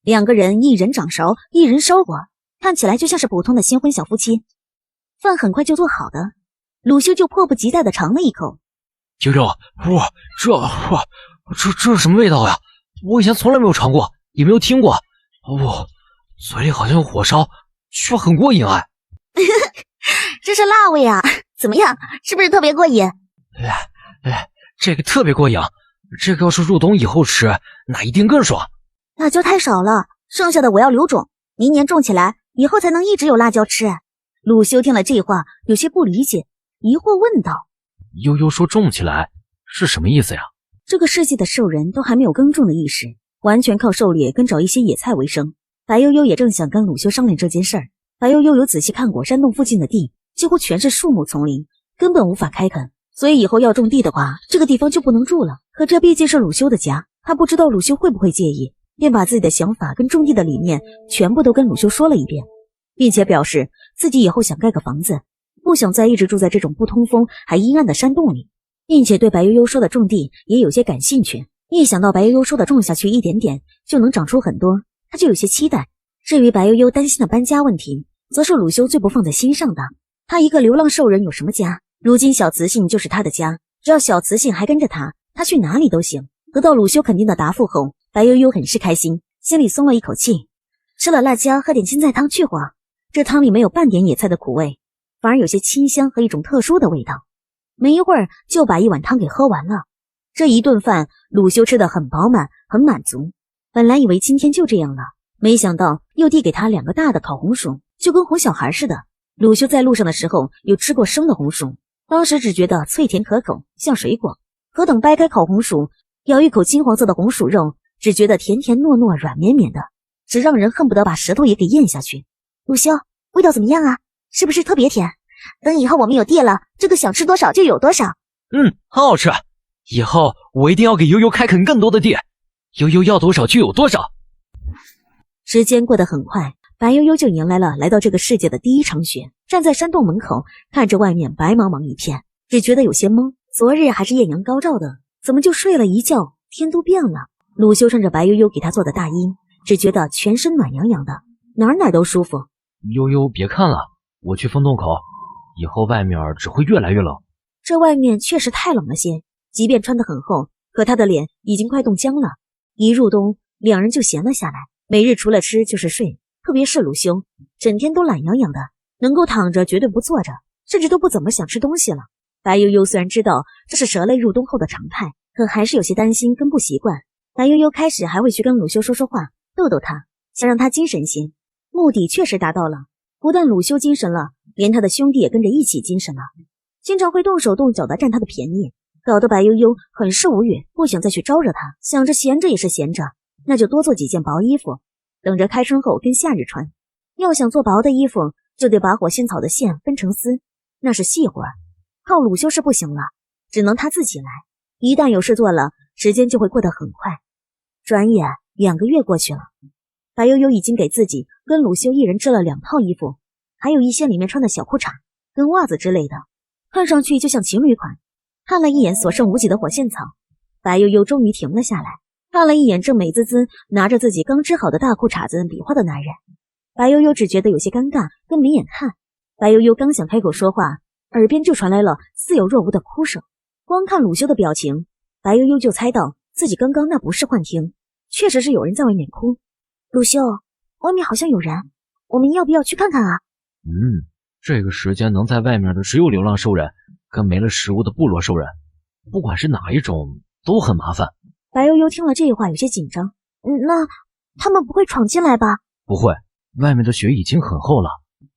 2个人一人掌勺，一人烧火，看起来就像是普通的新婚小夫妻。饭很快就做好的，鲁修就迫不及待地尝了一口。悠悠，这是什么味道呀？我以前从来没有尝过，也没有听过。嘴里好像有火烧，却很过瘾哎。这是辣味啊，怎么样？是不是特别过瘾？这个特别过瘾，这个要是入冬以后吃，那一定更爽。辣椒太少了，剩下的我要留种，明年种起来，以后才能一直有辣椒吃。鲁修听了这话，有些不理解，疑惑问道：“悠悠说种起来是什么意思呀？”这个世界的兽人都还没有耕种的意识，完全靠狩猎跟找一些野菜为生。白悠悠也正想跟鲁修商量这件事儿。白悠悠有仔细看过山洞附近的地，几乎全是树木丛林，根本无法开垦，所以以后要种地的话，这个地方就不能住了。可这毕竟是鲁修的家，他不知道鲁修会不会介意，便把自己的想法跟种地的理念全部都跟鲁修说了一遍，并且表示自己以后想盖个房子，不想再一直住在这种不通风还阴暗的山洞里，并且对白悠悠说的种地也有些感兴趣。一想到白悠悠说的种下去一点点就能长出很多，他就有些期待。至于白悠悠担心的搬家问题，则是鲁修最不放在心上的。他一个流浪兽人有什么家？如今小雌性就是他的家，只要小雌性还跟着他，他去哪里都行。得到鲁修肯定的答复后，白悠悠很是开心，心里松了一口气。吃了辣椒，喝点青菜汤去火。这汤里没有半点野菜的苦味，反而有些清香和一种特殊的味道。没一会儿就把1碗汤给喝完了。这一顿饭，鲁修吃得很饱满，很满足。本来以为今天就这样了，没想到又递给他2个大的烤红薯，就跟哄小孩似的。鲁修在路上的时候有吃过生的红薯，当时只觉得脆甜可口，像水果。可等掰开烤红薯，咬一口金黄色的红薯肉，只觉得甜甜糯糯，软绵绵的，只让人恨不得把舌头也给咽下去。鲁修，味道怎么样啊？是不是特别甜？等以后我们有地了，这个想吃多少就有多少。很好吃。以后我一定要给悠悠开垦更多的地，悠悠要多少就有多少。时间过得很快，白悠悠就迎来了来到这个世界的第一场雪。站在山洞门口，看着外面白茫茫一片，只觉得有些懵。昨日还是艳阳高照的，怎么就睡了一觉，天都变了？鲁修穿着白悠悠给他做的大衣，只觉得全身暖洋洋的，哪儿都舒服。悠悠，别看了，我去风洞口，以后外面只会越来越冷。这外面确实太冷了些，即便穿得很厚，可他的脸已经快冻僵了。一入冬，两人就闲了下来，每日除了吃就是睡，特别是鲁修，整天都懒洋洋的，能够躺着绝对不坐着，甚至都不怎么想吃东西了。白悠悠虽然知道这是蛇类入冬后的常态，可还是有些担心跟不习惯。白悠悠开始还会去跟鲁修说说话，逗逗他，想让他精神些。目的确实达到了，不但鲁修精神了，连他的兄弟也跟着一起精神了，经常会动手动脚的占他的便宜，搞得白悠悠很是无语，不想再去招惹他。想着闲着也是闲着，那就多做几件薄衣服，等着开春后跟夏日穿。要想做薄的衣服，就得把火仙草的线分成丝，那是细活，靠鲁修是不行了，只能他自己来。一旦有事做了，时间就会过得很快。转眼2个月过去了，白悠悠已经给自己跟鲁修一人织了2套衣服，还有一些里面穿的小裤衩跟袜子之类的，看上去就像情侣款。看了一眼所剩无几的火线草，白悠悠终于停了下来，看了一眼正美滋滋拿着自己刚织好的大裤衩子比划的男人，白悠悠只觉得有些尴尬跟没眼看。白悠悠刚想开口说话，耳边就传来了似有若无的哭声。光看鲁修的表情，白悠悠就猜到自己刚刚那不是幻听，确实是有人在外面哭。鲁修，外面好像有人，我们要不要去看看啊？这个时间能在外面的只有流浪兽人跟没了食物的部落兽人，不管是哪一种都很麻烦。白悠悠听了这话有些紧张，那他们不会闯进来吧？不会，外面的雪已经很厚了，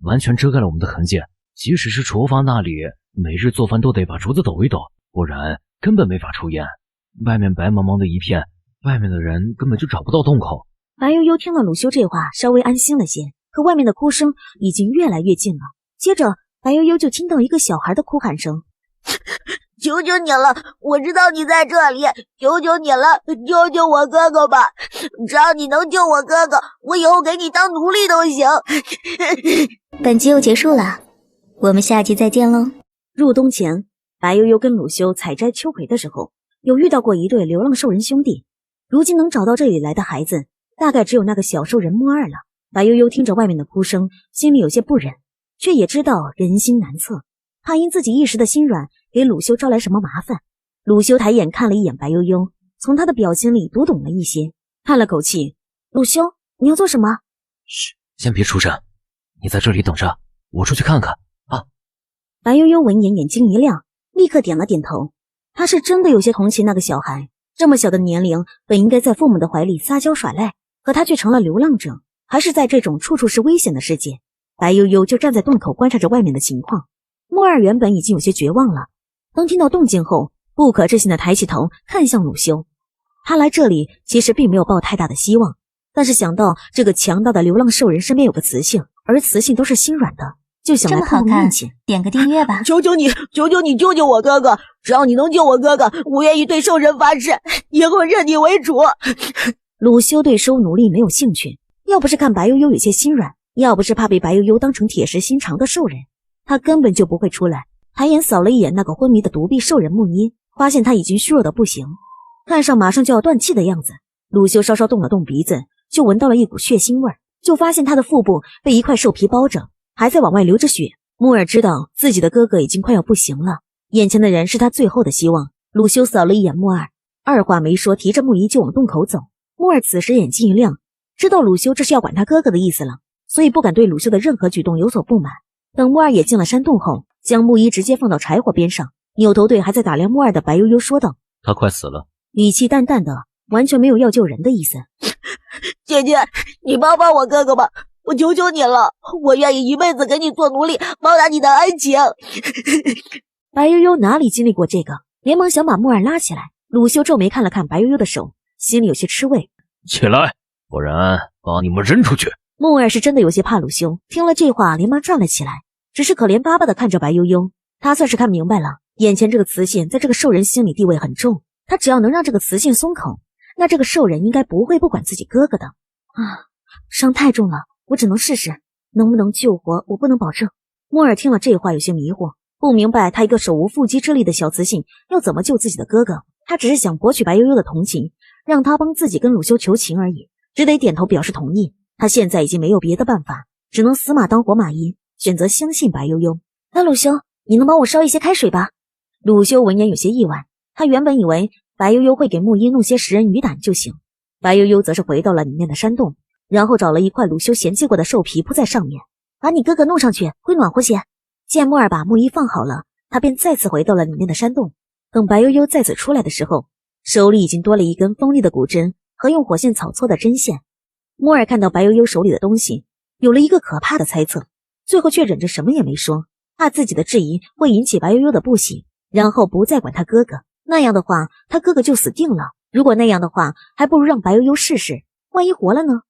完全遮盖了我们的痕迹。即使是厨房那里，每日做饭都得把竹子抖一抖，不然根本没法抽烟。外面白茫茫的一片，外面的人根本就找不到洞口。白悠悠听了鲁修这话，稍微安心了些，可外面的哭声已经越来越近了。接着白悠悠就听到一个小孩的哭喊声，求求你了，我知道你在这里，求求你了，救救我哥哥吧！只要你能救我哥哥，我以后给你当奴隶都行。本集又结束了，我们下集再见喽。入冬前，白悠悠跟鲁修采摘秋葵的时候，有遇到过一对流浪兽人兄弟。如今能找到这里来的孩子，大概只有那个小兽人木二了。白悠悠听着外面的哭声，心里有些不忍，却也知道人心难测，怕因自己一时的心软给鲁修招来什么麻烦。鲁修抬眼看了一眼白悠悠，从他的表情里读懂了一些，叹了口气：“鲁修，你要做什么？”“嘘，先别出声，你在这里等着，我出去看看啊。”白悠悠闻言眼睛一亮，立刻点了点头。他是真的有些同情那个小孩，这么小的年龄本应该在父母的怀里撒娇耍赖，可他却成了流浪者，还是在这种处处是危险的世界。白悠悠就站在洞口观察着外面的情况。木二原本已经有些绝望了，当听到动静后，不可置信地抬起头看向鲁修。他来这里其实并没有抱太大的希望，但是想到这个强大的流浪兽人身边有个雌性，而雌性都是心软的，就想来碰碰运气。点个订阅吧。求求你，求求你救救我哥哥！只要你能救我哥哥，我愿意对兽人发誓，以后认你为主。鲁修对收奴隶没有兴趣，要不是看白悠悠有些心软，要不是怕被白悠悠当成铁石心肠的兽人，他根本就不会出来。抬眼扫了一眼那个昏迷的独臂兽人木一，发现他已经虚弱的不行，看上马上就要断气的样子。鲁修稍稍动了动鼻子，就闻到了一股血腥味，就发现他的腹部被一块兽皮包着，还在往外流着血。木尔知道自己的哥哥已经快要不行了，眼前的人是他最后的希望。鲁修扫了一眼木二，二话没说，提着木一就往洞口走。木二此时眼睛一亮，知道鲁修这是要管他哥哥的意思了，所以不敢对鲁修的任何举动有所不满。等木二也进了山洞后，将木一直接放到柴火边上，扭头对还在打量木二的白悠悠说道：“他快死了。”语气淡淡的，完全没有要救人的意思。姐姐，你帮帮我哥哥吧，我求求你了，我愿意一辈子给你做奴隶，报答你的恩情。白悠悠哪里经历过这个，连忙想把木二拉起来。鲁修皱眉看了看白悠悠的手，心里有些吃味。起来，不然把你们扔出去。木二是真的有些怕鲁修，听了这话连忙站了起来，只是可怜巴巴地看着白悠悠。他算是看明白了，眼前这个雌性在这个兽人心里地位很重，他只要能让这个雌性松口，那这个兽人应该不会不管自己哥哥的。伤太重了，我只能试试，能不能救活我不能保证。莫尔听了这话有些迷惑，不明白他一个手无缚鸡之力的小雌性要怎么救自己的哥哥。他只是想博取白悠悠的同情，让他帮自己跟鲁修求情而已，只得点头表示同意。他现在已经没有别的办法，只能死马当活马医，选择相信白悠悠。那鲁修，你能帮我烧一些开水吧？鲁修闻言有些意外，他原本以为白悠悠会给木伊弄些食人鱼胆就行。白悠悠则是回到了里面的山洞，然后找了一块鲁修嫌弃过的兽皮铺在上面，把你哥哥弄上去会暖和些。见莫尔把木伊放好了，他便再次回到了里面的山洞。等白悠悠再次出来的时候，手里已经多了一根锋利的骨针和用火线草搓的针线。莫尔看到白悠悠手里的东西，有了一个可怕的猜测，最后却忍着什么也没说，怕自己的质疑会引起白悠悠的不喜，然后不再管他哥哥。那样的话，他哥哥就死定了。如果那样的话，还不如让白悠悠试试，万一活了呢？